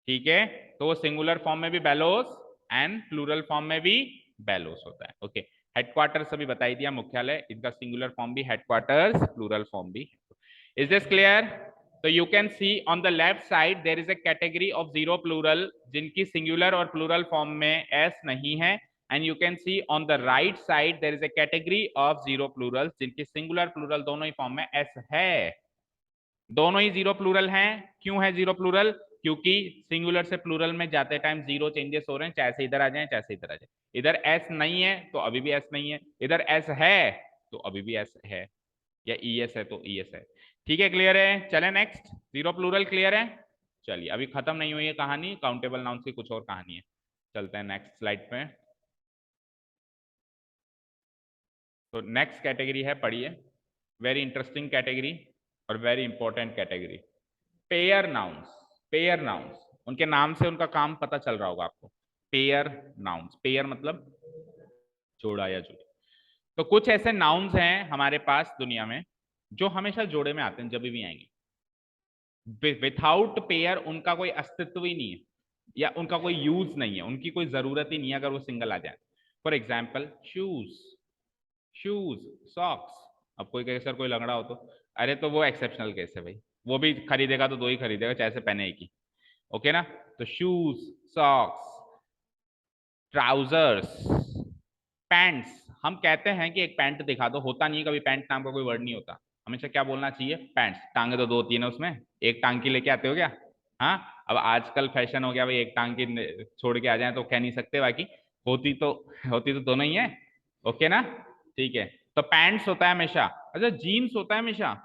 ठीक है, तो सिंगुलर फॉर्म में भी बेलोस एंड प्लूरल फॉर्म में भी बेलोस होता है। ओके, हेडक्वार्टर्स अभी बता ही दिया, मुख्यालय, इनका सिंगुलर फॉर्म भी हेडक्वार्टर्स, प्लूरल फॉर्म भी। Is this clear? तो you can see on the left side there is a category of zero plural जिनकी सिंगुलर और प्लूरल फॉर्म में एस नहीं है, and you can see on the right side there is a category of zero plural जिनकी सिंगुलर प्लूरल दोनों ही फॉर्म में एस है। दोनों ही जीरो प्लूरल हैं। क्यों है जीरो प्लूरल? क्योंकि सिंगुलर से प्लूरल में जाते टाइम जीरो चेंजेस हो रहे हैं, चाहे से इधर आ जाए चाहे से इधर आ जाए। इधर एस नहीं है तो अभी भी एस नहीं है, इधर एस है तो अभी भी एस है, या ई एस है तो ई एस है। ठीक है, क्लियर है? चले नेक्स्ट, जीरो प्लूरल क्लियर है? चलिए, अभी खत्म नहीं हुई है कहानी, काउंटेबल नाउन्स की कुछ और कहानी है। चलते हैं नेक्स्ट स्लाइड पे। तो नेक्स्ट कैटेगरी है, पढ़िए, वेरी इंटरेस्टिंग कैटेगरी और very important category, pair nouns. Pair nouns, उनके नाम से उनका काम पता चल रहा होगा आपको। पेयर नाउन्स, पेयर मतलब जोड़ा या जुड़ी। तो कुछ ऐसे नाउन्स हैं हमारे पास दुनिया में जो हमेशा जोड़े में आते हैं, जब भी आएंगे। विथआउट पेयर उनका कोई अस्तित्व ही नहीं है, या उनका कोई यूज नहीं है, उनकी कोई जरूरत ही नहीं है अगर वो सिंगल आ जाए। For example shoes, shoes, socks. अब कोई कहे सर कोई लंगड़ा हो तो, अरे तो वो एक्सेप्शनल केस है भाई, वो भी खरीदेगा तो दो ही खरीदेगा, चाहे से पहने एक ही। ओके ना? तो शूज, सॉक्स, ट्राउजर्स, पैंट्स। हम कहते हैं कि एक पैंट दिखा दो, होता नहीं है कभी पैंट नाम का कोई वर्ड नहीं होता, हमेशा क्या बोलना चाहिए? पैंट्स। टांगे तो दो तीन है उसमें, एक टांग की लेके आते हो क्या? हाँ, अब आजकल फैशन हो गया भाई, एक टांग की छोड़ के आ जाए तो कह नहीं सकते, बाकी होती तो दोनों ही है। ओके ना? ठीक है, तो पैंट्स होता है हमेशा। अच्छा, जीन्स होता है हमेशा,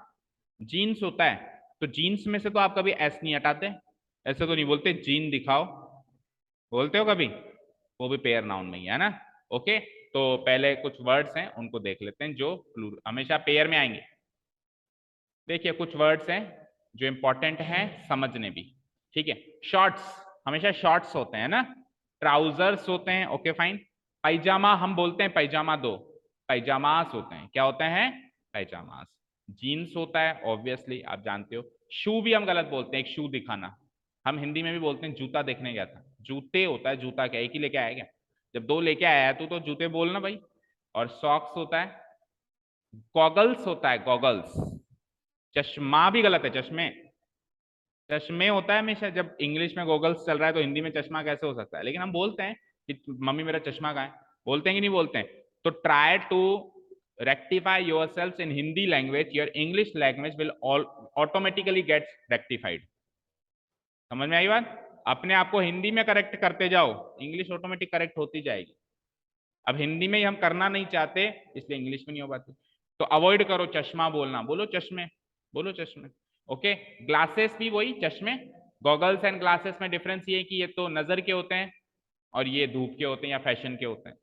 जीन्स होता है। तो जीन्स में से तो आप कभी एस नहीं हटाते, ऐसे तो नहीं बोलते जीन दिखाओ, बोलते हो कभी? वो भी पेयर नाउन में ही है ना। ओके, तो पहले कुछ वर्ड्स हैं उनको देख लेते हैं जो हमेशा पेयर में आएंगे। देखिए कुछ वर्ड्स हैं जो इंपॉर्टेंट हैं समझने भी। ठीक है, शॉर्ट्स, हमेशा शॉर्ट्स होते हैं ना। ट्राउजर्स होते हैं, ओके फाइन। पैजामा हम बोलते हैं पैजामा दो, पैजामास होते हैं, क्या होते हैं? पैजामास। जीन्स होता है ऑब्वियसली, आप जानते हो। शू भी हम गलत बोलते हैं, एक शू दिखाना। हम हिंदी में भी बोलते हैं जूता देखने गया था, जूते होता है, जूता क्या एक ही लेके आया क्या? जब दो लेके आया है तो जूते बोलना भाई। और सॉक्स होता है, गॉगल्स होता है, गॉगल्स। चश्मा भी गलत है, चश्मे, चश्मे होता है हमेशा। जब इंग्लिश में गॉगल्स चल रहा है तो हिंदी में चश्मा कैसे हो सकता है? लेकिन हम बोलते हैं कि मम्मी मेरा चश्मा कहाँ है, बोलते हैं कि नहीं बोलते हैं? तो try to rectify yourself in Hindi language, your English language will automatically get rectified. समझ में आई बात? अपने आप को हिंदी में करेक्ट करते जाओ, इंग्लिश ऑटोमेटिक करेक्ट होती जाएगी। अब हिंदी में ही हम करना नहीं चाहते, इसलिए इंग्लिश में नहीं हो पाती। तो अवॉइड करो चश्मा बोलना, बोलो चश्मे, बोलो चश्मे। ओके, ग्लासेस भी वही चश्मे। गॉगल्स एंड ग्लासेस में डिफरेंस ये है कि ये तो नजर के होते हैं और ये धूप के होते हैं या फैशन के होते हैं।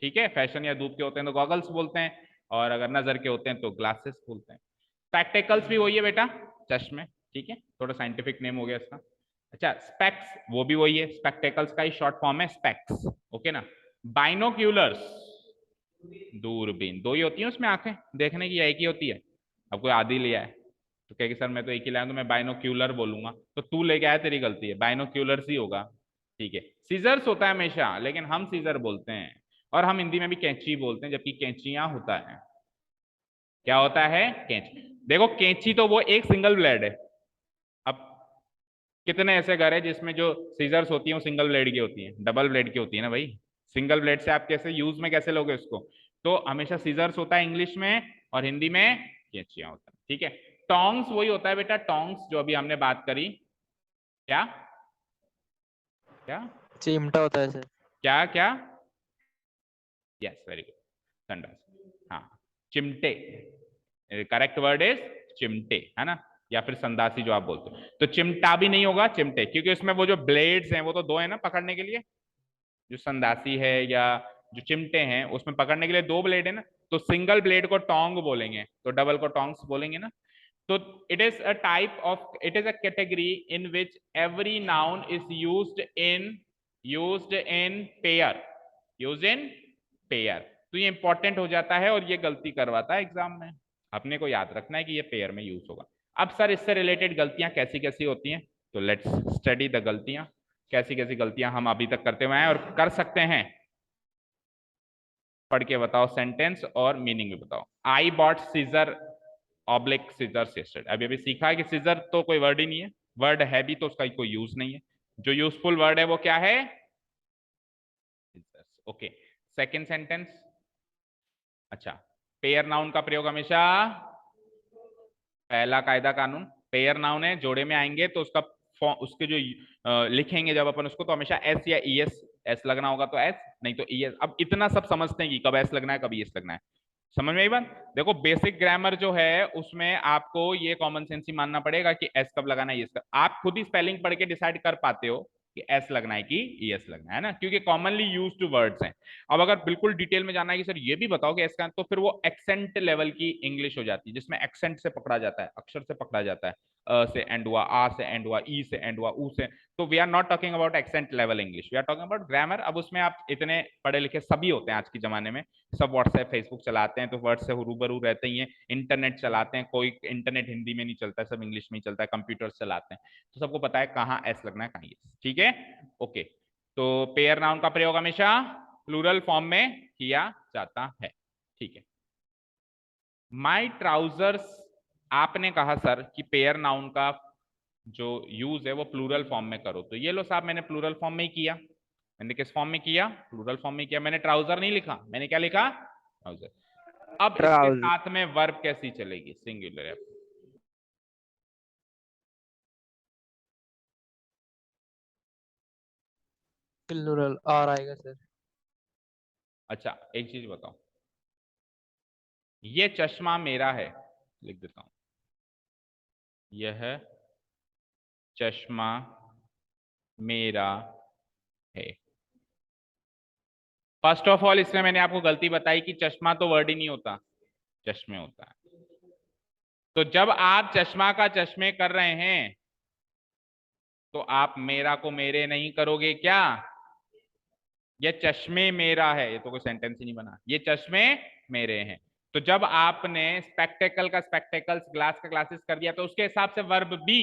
ठीक है, फैशन या धूप के होते हैं तो गॉगल्स बोलते हैं, और अगर नजर के होते हैं तो ग्लासेस बोलते हैं। स्पेक्टेकल्स भी वही है बेटा, चश्मे। ठीक है, थोड़ा साइंटिफिक नेम हो गया इसका। अच्छा, स्पेक्स वो भी वही है, स्पेक्टेकल्स का ही शॉर्ट फॉर्म है स्पेक्स। ओके ना? बाइनोक्यूलर्स, दूरबीन, दो ही होती है उसमें आंखें देखने की, एक ही होती है? अब कोई आधी लिया है तो कहेगी सर मैं तो एक ही लाया तो मैं बाइनोक्यूलर बोलूंगा, तो तू लेके आया तेरी गलती है, बाइनोक्यूलर्स ही होगा। ठीक है, सीजर्स होता है हमेशा, लेकिन हम सीजर बोलते हैं। और हम हिंदी में भी कैंची बोलते हैं, जबकि कैंचियां होता है। क्या होता है? कैंची। देखो कैंची तो वो एक सिंगल ब्लेड है। अब कितने ऐसे घर है जिसमें जो सीजर्स होती हैं वो सिंगल ब्लेड की होती है, डबल ब्लेड की होती है ना भाई। सिंगल ब्लेड से आप कैसे यूज में कैसे लोगे उसको? तो हमेशा सीजर्स होता है इंग्लिश में, और हिंदी में कैंचियां होता है। ठीक है, टोंग्स वही होता है बेटा, टोंग्स जो अभी हमने बात करी। क्या क्या चिमटा होता है सर। क्या क्या? यस, वेरी गुड, संडास। हाँ, चिमटे, करेक्ट वर्ड इज चिमटे, है ना? या फिर संदासी जो आप बोलते हो। तो चिमटा भी नहीं होगा, चिमटे, क्योंकि उसमें वो जो ब्लेड्स हैं वो तो दो है ना पकड़ने के लिए। जो संदासी है या जो चिमटे हैं उसमें पकड़ने के लिए दो ब्लेड है ना, तो सिंगल ब्लेड को टोंग बोलेंगे, तो डबल को टोंग्स बोलेंगे ना। तो it is a type of, it is a category in which every noun is used in pair, use in pair. तो ये इंपॉर्टेंट हो जाता है और ये गलती करवाता है एग्जाम में। अपने को याद रखना है कि ये पेयर में यूज होगा। अब सर इससे रिलेटेड गलतियां कैसी कैसी होती हैं, तो लेट्स स्टडी द गलतियां। कैसी कैसी गलतियां हम अभी तक करते हुए हैं और कर सकते हैं, पढ़ के बताओ सेंटेंस और मीनिंग भी बताओ। I bought scissor oblique scissor yesterday. अभी अभी सीखा है कि सीजर तो कोई वर्ड ही नहीं है, वर्ड है भी तो उसका कोई यूज नहीं है। जो यूजफुल वर्ड है वो क्या है? Okay, second sentence. अच्छा, पेयर नाउन का प्रयोग हमेशा, पहला कायदा कानून, पेयर नाउन है जोड़े में आएंगे तो उसका उसके जो लिखेंगे जब अपन उसको, तो हमेशा एस या ई एस, एस लगना होगा तो एस, नहीं तो ई एस। अब इतना सब समझते हैं कि कब एस लगना है कब ई एस लगना है। समझ में आई बात? देखो बेसिक ग्रामर जो है उसमें आपको ये कॉमन सेंस ही मानना पड़ेगा कि एस कब लगाना है, आप खुद ही स्पेलिंग पढ़ के डिसाइड कर पाते हो कि एस लगना है कि ई एस लगना है ना, क्योंकि कॉमनली यूज्ड वर्ड्स हैं। अब अगर बिल्कुल डिटेल में जाना है कि सर ये भी बताओ कि एस का, तो फिर वो एक्सेंट लेवल की इंग्लिश हो जाती है, जिसमें एक्सेंट से पकड़ा जाता है, अक्षर से पकड़ा जाता है। अ से एंड हुआ, आ से एंड हुआ, ई से एंड हुआ, ऊ से। तो we are not talking about accent level English, we are talking about grammar. अब उसमें आप इतने पढ़े लिखे सभी होते हैं आज के जमाने में, सब व्हाट्सएप फेसबुक चलाते हैं तो वर्ड से रूबरू रहते ही हैं, इंटरनेट चलाते हैं, कोई इंटरनेट हिंदी में नहीं चलता है, सब इंग्लिश में ही चलता है, कंप्यूटर चलाते हैं, तो सबको पता है कहाँ एस लगना है कहाँ एस। ठीक है, ओके। तो पेयर नाउन का प्रयोग हमेशा प्लूरल फॉर्म में किया जाता है। ठीक है, माई ट्राउजर्स, आपने कहा सर कि पेयर नाउन का जो यूज है वो प्लूरल फॉर्म में करो, तो ये लो साहब मैंने प्लूरल फॉर्म में ही किया। मैंने किस फॉर्म में किया? प्लूरल फॉर्म में किया। मैंने ट्राउजर नहीं लिखा, मैंने क्या लिखा? ट्राउजर। अब इसके ट्राउजर साथ में वर्ब कैसी चलेगी? सिंगुलर है। प्लूरल आर आएगा सर। अच्छा एक चीज बताओ, ये चश्मा मेरा है, लिख देता हूं, यह चश्मा मेरा है। फर्स्ट ऑफ ऑल इसमें मैंने आपको गलती बताई कि चश्मा तो वर्ड ही नहीं होता, चश्मे होता है। तो जब आप चश्मा का चश्मे कर रहे हैं तो आप मेरा को मेरे नहीं करोगे क्या? ये चश्मे मेरा है, ये तो कोई सेंटेंस ही नहीं बना, ये चश्मे मेरे हैं। तो जब आपने स्पेक्टेकल का स्पेक्टेकल्स, ग्लास का ग्लासेस कर दिया तो उसके हिसाब से वर्ब भी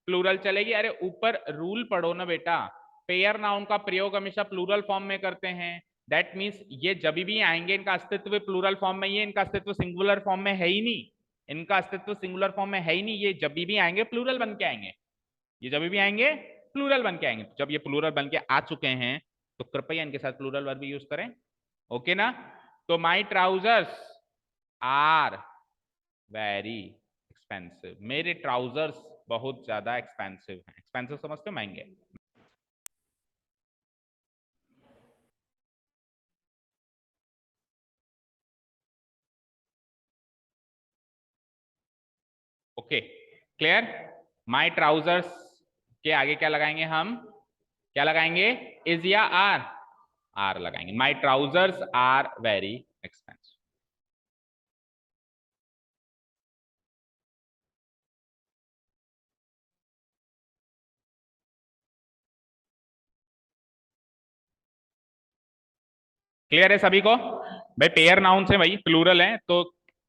प्लूरल चलेगी। अरे ऊपर रूल पढ़ो ना बेटा, पेयर नाउन का प्रयोग हमेशा प्लूरल फॉर्म में करते हैं। दैट मीन्स ये जब भी आएंगे इनका अस्तित्व प्लूरल फॉर्म में ही है, इनका अस्तित्व सिंगुलर फॉर्म में है ही नहीं, इनका अस्तित्व सिंगुलर फॉर्म में है ही नहीं। ये जब भी आएंगे प्लूरल बन के आएंगे, ये जब भी आएंगे प्लूरल बन के आएंगे। जब ये प्लूरल बन के आ चुके हैं तो कृपया इनके साथ प्लूरल वर्ब यूज करें। ओके ना? तो माई ट्राउजर्स आर वेरी एक्सपेंसिव, मेरे ट्राउजर्स बहुत ज्यादा एक्सपेंसिव हैं। एक्सपेंसिव समझते हो? महंगे। Okay clear? माई ट्राउजर्स के आगे क्या लगाएंगे हम? क्या लगाएंगे? इज या आर? आर लगाएंगे। My trousers are very expensive. Clear है सभी को? भाई पेयर नाउन से भाई प्लूरल है तो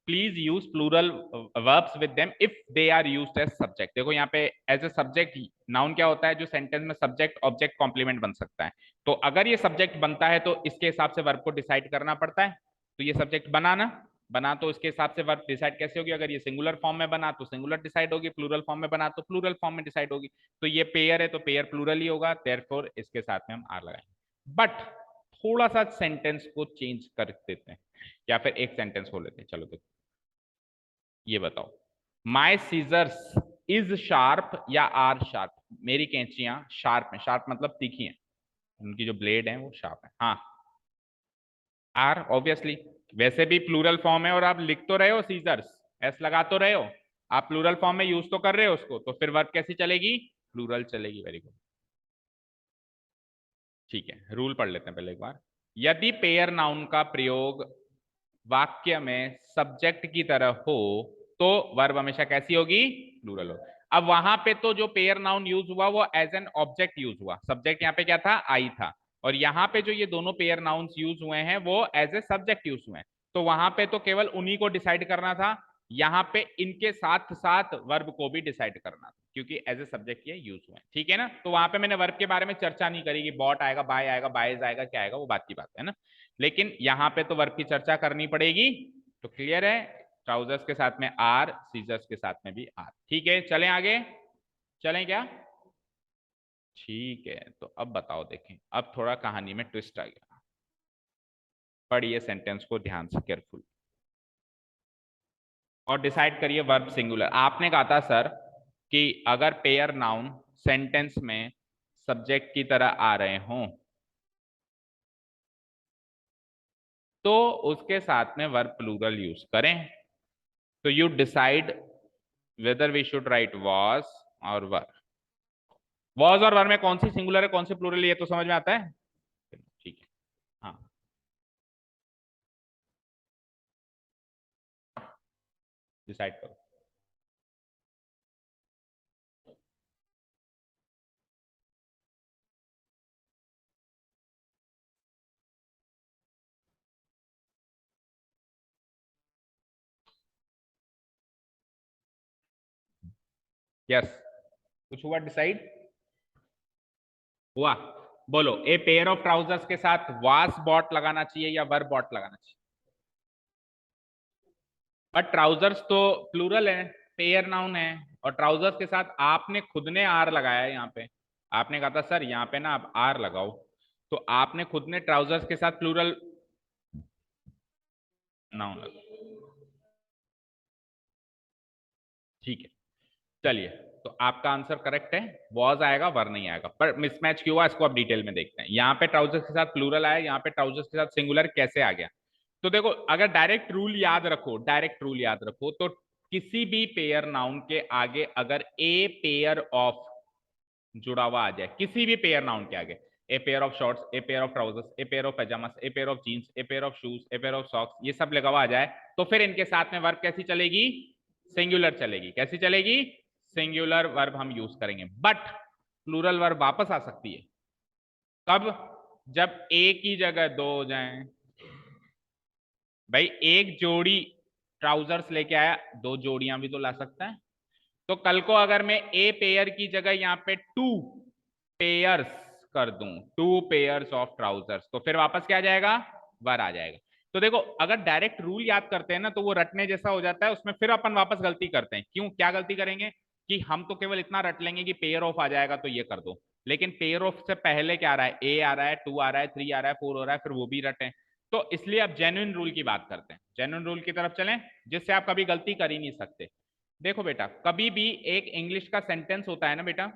please use plural verbs with them if they are used as subject. देखो यहाँ पे एज ए सब्जेक्ट नाउन क्या होता है? जो सेंटेंस में सब्जेक्ट ऑब्जेक्ट कॉम्प्लीमेंट बन सकता है। तो अगर ये सब्जेक्ट बनता है तो इसके हिसाब से वर्ब को डिसाइड करना पड़ता है। तो ये सब्जेक्ट बना तो इसके हिसाब से वर्ब डिसाइड कैसे होगी? अगर ये सिंगुलर फॉर्म में बना तो सिंगुलर डिसाइड होगी, प्लूरल फॉर्म में बना तो प्लूरल फॉर्म में डिसाइड होगी। तो ये पेयर है तो पेयर प्लूरल ही होगा, देयरफॉर इसके साथ में हम आर लगाएंगे। बट थोड़ा सा सेंटेंस को चेंज कर देते हैं या फिर एक सेंटेंस हो लेते हैं। चलो देखो, ये बताओ, माई सीजर्स इज शार्प या आर शार्प? मेरी कैंचियां शार्प है। शार्प मतलब तीखी हैं, उनकी जो ब्लेड है वो शार्प है। हाँ आर ऑब्वियसली, वैसे भी प्लूरल फॉर्म है और आप लिख तो रहे हो सीजर्स, एस लगा तो रहे हो, आप प्लूरल फॉर्म में यूज तो कर रहे हो उसको, तो फिर वर्ब कैसी चलेगी? प्लूरल चलेगी। वेरी गुड, ठीक है। रूल पढ़ लेते हैं पहले एक बार। यदि पेयर नाउन का प्रयोग वाक्य में सब्जेक्ट की तरह हो तो वर्ब हमेशा कैसी होगी? प्लूरल हो। अब वहां पे तो जो पेयर नाउन यूज हुआ वो एज एन ऑब्जेक्ट यूज हुआ, सब्जेक्ट यहाँ पे क्या था? आई था। और यहाँ पे जो ये दोनों पेयर नाउन्स यूज हुए हैं वो एज ए सब्जेक्ट यूज हुए हैं। तो वहां पे तो केवल उन्हीं को डिसाइड करना था, यहाँ पे इनके साथ साथ वर्ब को भी डिसाइड करना था क्योंकि एज ए सब्जेक्ट ये यूज हुए हैं। ठीक है ना? तो वहां पे मैंने वर्ब के बारे में चर्चा नहीं करी कि बॉट आएगा, बाय आएगा, बायज आएगा, क्या आएगा, वो बात की बात है ना। लेकिन यहाँ पे तो वर्ब की चर्चा करनी पड़ेगी। तो क्लियर है? ट्राउजर्स के साथ में आर, सीजर्स के साथ में भी आर। ठीक है, चलें आगे? चलें क्या? ठीक है, तो अब बताओ, देखें अब थोड़ा कहानी में ट्विस्ट आ गया। पढ़िए सेंटेंस को ध्यान से, केयरफुल, और डिसाइड करिए वर्ब सिंगुलर। आपने कहा था सर कि अगर पेयर नाउन सेंटेंस में सब्जेक्ट की तरह आ रहे हों तो उसके साथ में वर्ब प्लूरल यूज करें। तो you decide whether we should write was और वर। वॉज और वर में कौन सी सिंगुलर है कौन सी प्लूरल, ये तो समझ में आता है? ठीक है, हाँ डिसाइड करो। यस, कुछ हुआ डिसाइड? हुआ? बोलो, ए पेयर ऑफ ट्राउजर्स के साथ वास बॉट लगाना चाहिए या वर बॉट लगाना चाहिए? बट ट्राउजर्स तो प्लूरल है, पेयर नाउन है, और ट्राउजर्स के साथ आपने खुद ने आर लगाया है। यहाँ पे आपने कहा था सर यहाँ पे ना आप आर लगाओ, तो आपने खुद ने ट्राउजर्स के साथ प्लूरल नाउन लगा, ठीक है। चलिए, तो आपका आंसर करेक्ट है, वॉज आएगा, वर नहीं आएगा। पर मिसमैच क्यों हुआ इसको आप डिटेल में देखते हैं। यहाँ पे ट्राउजर्स के साथ प्लूरल आया, यहाँ पे ट्राउजर्स के साथ सिंगुलर कैसे आ गया। तो देखो, अगर डायरेक्ट रूल याद रखो, डायरेक्ट रूल याद रखो, तो किसी भी पेयर नाउन के आगे अगर ए पेयर ऑफ जुड़ा हुआ आ जाए, किसी भी पेयर नाउन के आगे, a pair of shorts, a pair of trousers, a pair of pyjamas, a pair of jeans, a pair of shoes, a pair of socks, ये सब लगा हुआ आ जाए, तो फिर इनके साथ में वर्ब कैसी चलेगी, सिंगुलर चलेगी। कैसी चलेगी, सिंगुलर वर्ब हम यूज करेंगे। बट प्लूरल वर्ब वापस आ सकती है कब, जब एक ही जगह दो हो जाए। भाई एक जोड़ी ट्राउजर्स लेके आया, दो जोड़ियां भी तो ला सकता है। तो कल को अगर मैं ए पेयर की जगह यहाँ पे टू पेयर्स कर दूं, टू पेयर्स ऑफ ट्राउजर्स, तो फिर वापस क्या आ जाएगा, वर आ जाएगा। तो देखो, अगर डायरेक्ट रूल याद करते हैं ना, तो वो रटने जैसा हो जाता है, उसमें फिर अपन वापस गलती करते हैं। क्यों, क्या गलती करेंगे कि हम तो केवल इतना रट लेंगे कि पेयर ऑफ आ जाएगा तो ये कर दो, लेकिन पेयर ऑफ से पहले क्या आ रहा है, ए आ रहा है, टू आ रहा है, थ्री आ रहा है, फोर हो रहा है, फिर वो भी रटें। तो इसलिए अब जेन्युइन रूल की बात करते हैं, जेन्युइन रूल की तरफ चलें, जिससे आप कभी गलती कर ही नहीं सकते। देखो बेटा, कभी भी एक इंग्लिश का सेंटेंस होता है ना बेटा,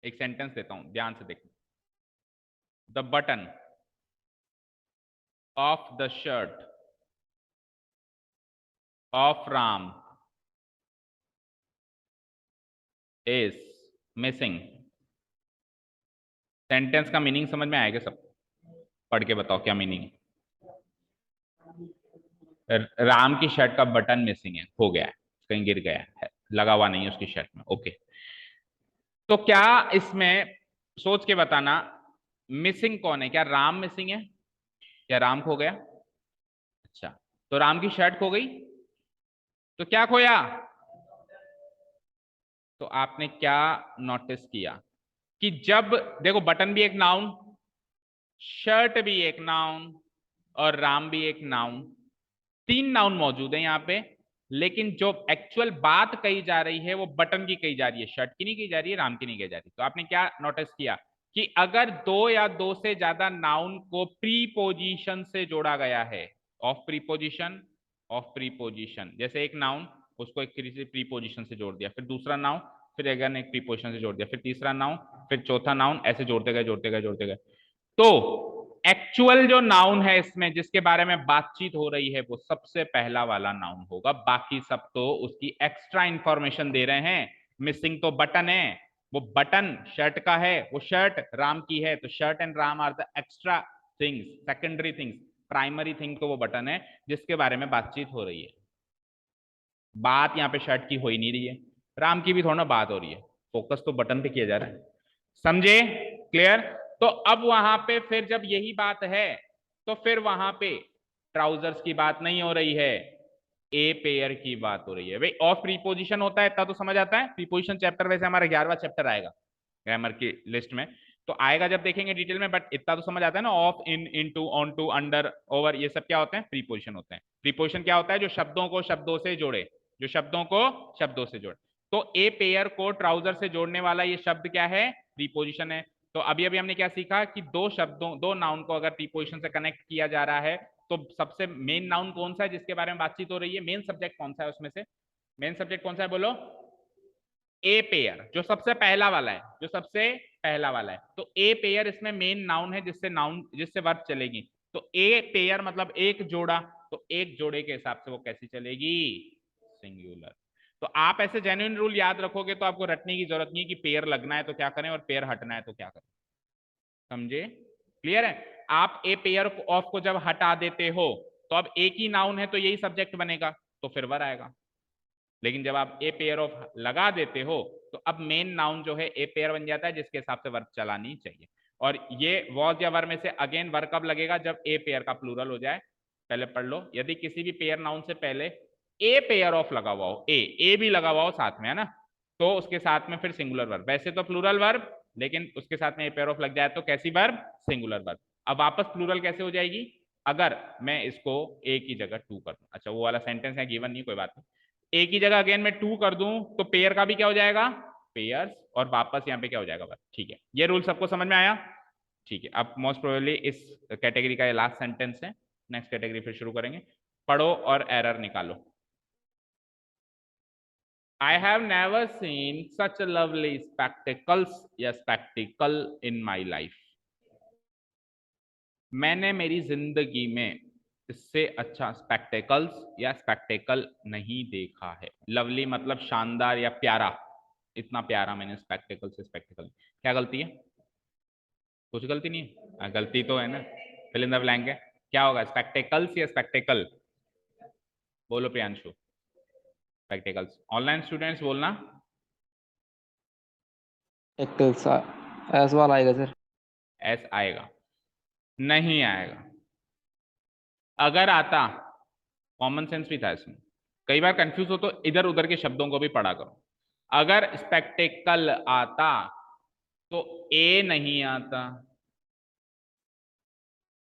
एक सेंटेंस देता हूं, ध्यान से देखो। The button of the shirt of Ram is missing. Sentence का मीनिंग समझ में आएगा सब, पढ़ के बताओ क्या मीनिंग है। राम की शर्ट का बटन मिसिंग है, खो गया है, कहीं गिर गया है, लगा हुआ नहीं है उसकी शर्ट में। ओके, तो क्या इसमें सोच के बताना, मिसिंग कौन है, क्या राम मिसिंग है, क्या राम खो गया। अच्छा, तो राम की शर्ट खो गई, तो क्या खोया, तो आपने क्या नोटिस किया कि जब देखो, बटन भी एक नाउन, शर्ट भी एक नाउन, और राम भी एक नाउन, तीन नाउन मौजूद है यहाँ पे, लेकिन जो एक्चुअल बात कही जा रही है वो बटन की कही जा रही है, शर्ट की नहीं कही जा रही है, राम की नहीं कही जा रही। तो आपने क्या नोटिस किया कि अगर दो या दो से ज्यादा नाउन को प्रीपोजिशन से जोड़ा गया है, ऑफ प्रीपोजिशन, ऑफ प्रीपोजिशन, जैसे एक नाउन उसको एक प्रीपोजिशन से जोड़ दिया, फिर दूसरा नाउन, फिर अगेन एक प्रीपोजिशन से जोड़ दिया, फिर तीसरा नाउन, फिर चौथा नाउन, ऐसे जोड़ते गए जोड़ते गए जोड़ते गए। तो एक्चुअल जो नाउन है इसमें जिसके बारे में बातचीत हो रही है वो सबसे पहला वाला नाउन होगा, बाकी सब तो उसकी एक्स्ट्रा इंफॉर्मेशन दे रहे हैं। मिसिंग तो बटन है, वो बटन शर्ट का है, वो शर्ट राम की है, तो shirt and Ram are the extra things, secondary things. Primary thing तो वो बटन है जिसके बारे में बातचीत हो रही है। बात यहाँ पे शर्ट की हो ही नहीं रही है, राम की भी थोड़ा बात हो रही है, फोकस तो बटन पे किया जा रहा है। समझे, क्लियर। तो अब वहां पे फिर जब यही बात है, तो फिर वहां पे ट्राउजर्स की बात नहीं हो रही है, ए पेयर की बात हो रही है। भाई ऑफ प्रीपोजिशन होता है इतना तो समझ आता है, प्रीपोजिशन चैप्टर वैसे हमारा 11वां चैप्टर आएगा ग्रामर की लिस्ट में, तो आएगा जब देखेंगे डिटेल में, बट इतना तो समझ आता है ना, of, in, into, onto, under, over, ये सब क्या होते हैं, प्रीपोजिशन होते हैं। प्रीपोजिशन क्या होता है, जो शब्दों को शब्दों से जोड़े, जो शब्दों को शब्दों से जोड़े। तो ए पेयर को ट्राउजर से जोड़ने वाला ये शब्द क्या है, प्रीपोजिशन है। तो अभी अभी हमने क्या सीखा कि दो शब्दों, दो नाउन को अगर प्रीपोजिशन से कनेक्ट किया जा रहा है, तो सबसे मेन नाउन कौन सा है जिसके बारे में बातचीत हो रही है, मेन सब्जेक्ट कौन सा है उसमें से, मेन सब्जेक्ट कौन सा है बोलो, ए पेयर, जो सबसे पहला वाला है, जो सबसे पहला वाला है। तो ए पेयर इसमें मेन नाउन है जिससे वर्ब चलेगी। तो ए पेयर मतलब एक जोड़ा, तो एक जोड़े के हिसाब से वो कैसी चलेगी, सिंगुलर। तो आप ऐसे जेन्युइन रूल याद रखोगे तो आपको रटने की जरूरत नहीं है कि पेयर लगना है तो क्या करें और पेयर हटना है तो क्या करें। समझे, क्लियर है। आप ए पेयर ऑफ को जब हटा देते हो तो अब एक ही नाउन है तो यही सब्जेक्ट बनेगा, तो फिर वर आएगा। लेकिन जब आप ए पेयर ऑफ लगा देते हो तो अब मेन नाउन जो है ए पेयर बन जाता है, जिसके हिसाब से वर्ब चलानी चाहिए। और ये वॉज या वर में से अगेन वर्ब कब लगेगा, जब ए पेयर का प्लूरल हो जाए। पहले पढ़ लो, यदि किसी भी पेयर नाउन से पहले ए पेयर ऑफ लगा हुआ हो, ए भी लगा हुआ हो साथ में, है ना, तो उसके साथ में फिर सिंगुलर वर्ब, वैसे तो प्लूरल वर्ब, लेकिन उसके साथ में ए पेयर ऑफ लग जाए तो कैसी वर्ब, सिंगुलर वर्ब। अब वापस प्लूरल कैसे हो जाएगी, अगर मैं इसको ए की जगह टू कर दूं, अच्छा वो वाला सेंटेंस है गिवन नहीं, कोई बात नहीं, ए की जगह अगेन मैं टू कर दूं तो पेयर का भी क्या हो जाएगा, पेयर्स और वापस यहाँ पे क्या हो जाएगा वर्ब। ठीक है, ये रूल सबको समझ में आया? ठीक है, अब मोस्ट प्रोबेबली इस कैटेगरी का ये लास्ट सेंटेंस है, नेक्स्ट कैटेगरी फिर शुरू करेंगे। पढ़ो और एरर निकालो। I have never seen such lovely spectacles या spectacle in my life. मैंने मेरी जिंदगी में इससे अच्छा स्पेक्टेकल्स या स्पेक्टेकल नहीं देखा है। लवली मतलब शानदार या प्यारा, इतना प्यारा मैंने स्पेक्टेकल से स्पेक्टेकल। क्या गलती है? कुछ गलती नहीं है? गलती तो है ना, फिल इन द ब्लैंक है। क्या होगा, स्पेक्टेकल्स या स्पेक्टेकल? बोलो प्रियांशु। स्पेक्टेकल्स। ऑनलाइन स्टूडेंट्स बोलना। एक्टल्स एस वाला आएगा सर। एस आएगा? नहीं आएगा। अगर आता, कॉमन सेंस भी था इसमें, कई बार कंफ्यूज हो तो इधर उधर के शब्दों को भी पढ़ा करो। अगर स्पेक्टेकल आता तो ए नहीं आता।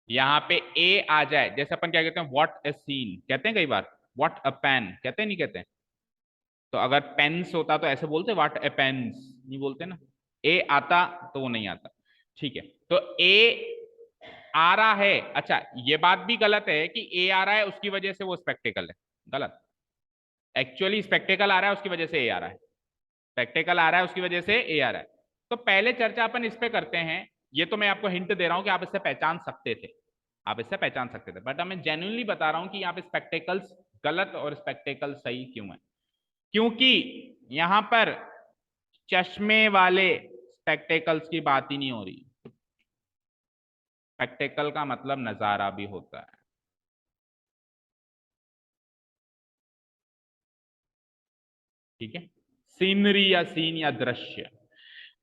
यहां पे ए आ जाए, जैसे अपन क्या कहते हैं, व्हाट ए सीन कहते हैं कई बार, व्हाट अ पेन कहते हैं, नहीं कहते? तो अगर पेन्स होता तो ऐसे बोलते, व्हाट ए पेन्स, नहीं बोलते ना। ए आता तो वो नहीं आता। ठीक है, तो ए आ रहा है। अच्छा, ये बात भी गलत है कि ए आ रहा है उसकी वजह से वो स्पेक्टेकल है, गलत। एक्चुअली स्पेक्टेकल आ रहा है उसकी वजह से ए आ रहा है, स्पेक्टेकल आ रहा है उसकी वजह से ए आ रहा है। तो पहले चर्चा अपन इस पे करते हैं। ये तो मैं आपको हिंट दे रहा हूं कि आप इससे पहचान सकते थे, आप इससे पहचान सकते थे, बट मैं जेन्युइनली बता रहा हूं कि यहाँ पे स्पेक्टेकल्स गलत और स्पेक्टेकल सही क्यों है। क्योंकि यहां पर चश्मे वाले स्पेक्टेकल्स की बात ही नहीं हो रही। स्पेक्टेकल का मतलब नजारा भी होता है। ठीक है, सीनरी या सीन या दृश्य।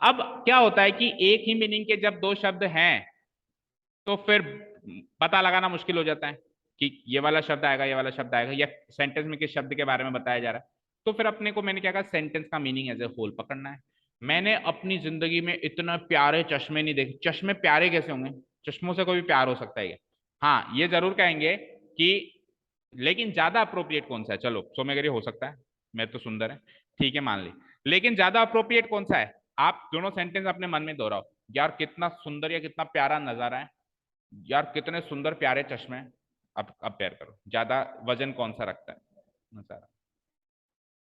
अब क्या होता है कि एक ही मीनिंग के जब दो शब्द हैं तो फिर पता लगाना मुश्किल हो जाता है कि ये वाला शब्द आएगा, ये वाला शब्द आएगा, या सेंटेंस में किस शब्द के बारे में बताया जा रहा है। तो फिर अपने को, मैंने क्या कहा, सेंटेंस का मीनिंग एज ए होल पकड़ना है। मैंने अपनी जिंदगी में इतना प्यारे चश्मे नहीं देखे। चश्मे प्यारे कैसे होंगे? चश्मों से कोई प्यार हो सकता है क्या? हाँ, ये जरूर कहेंगे कि, लेकिन ज्यादा अप्रोप्रिएट कौन सा है? चलो, सोमेगरी हो सकता है, मैं तो सुंदर है, ठीक है मान ली, लेकिन ज्यादा अप्रोप्रिएट कौन सा है? आप दोनों सेंटेंस अपने मन में दोहराओ। यार कितना सुंदर या कितना प्यारा नजारा है, यार कितने सुंदर प्यारे चश्मे हैं। अब पेयर करो, ज्यादा वजन कौन सा रखता है नजारा?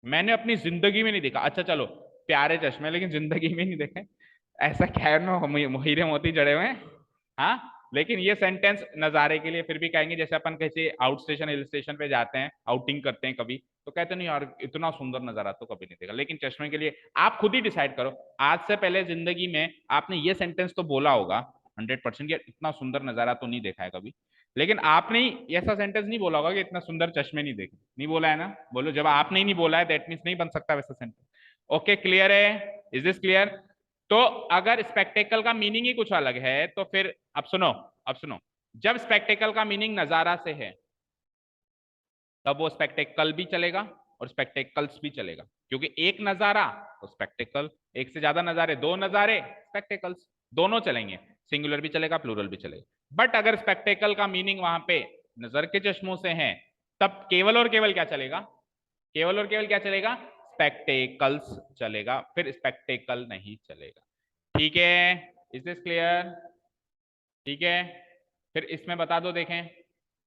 मैंने अपनी जिंदगी में नहीं देखा। अच्छा चलो, प्यारे चश्मे लेकिन जिंदगी में नहीं देखे, ऐसा क्या है ना, हीरे मोती जड़े हुए हैं। हाँ, लेकिन ये सेंटेंस नजारे के लिए फिर भी कहेंगे। जैसे अपन कैसे आउट स्टेशन, हिल स्टेशन पे जाते हैं, आउटिंग करते हैं कभी, तो कहते नहीं यार इतना सुंदर नजारा तो कभी नहीं देखा। लेकिन चश्मे के लिए आप खुद ही डिसाइड करो। आज से पहले जिंदगी में आपने ये सेंटेंस तो बोला होगा 100%, इतना सुंदर नजारा तो नहीं देखा है कभी, लेकिन आपने ऐसा सेंटेंस नहीं बोला होगा कि इतना सुंदर चश्मे नहीं देखे। नहीं बोला है ना? बोलो, जब आपने ही नहीं बोला है दैट मीन्स नहीं बन सकता वैसा सेंटेंस। ओके, क्लियर है? Is this clear? तो अगर स्पेक्टेकल का मीनिंग ही कुछ अलग है तो फिर अब सुनो, अब सुनो, जब स्पेक्टेकल का मीनिंग नजारा से है तब वो स्पेक्टेकल भी चलेगा और स्पेक्टेकल्स भी चलेगा, क्योंकि एक नजारा तो स्पेक्टेकल, एक से ज्यादा नजारे, दो नजारे स्पेक्टेकल्स, दोनों चलेंगे, सिंगुलर भी चलेगा प्लूरल भी चलेगा। बट अगर स्पेक्टेकल का मीनिंग वहां पे नजर के चश्मों से है तब केवल और केवल क्या चलेगा? केवल और केवल क्या चलेगा? स्पेक्टेकल्स चलेगा, फिर स्पेक्टेकल नहीं चलेगा। ठीक है, इज दिस क्लियर? ठीक है, फिर इसमें बता दो, देखें।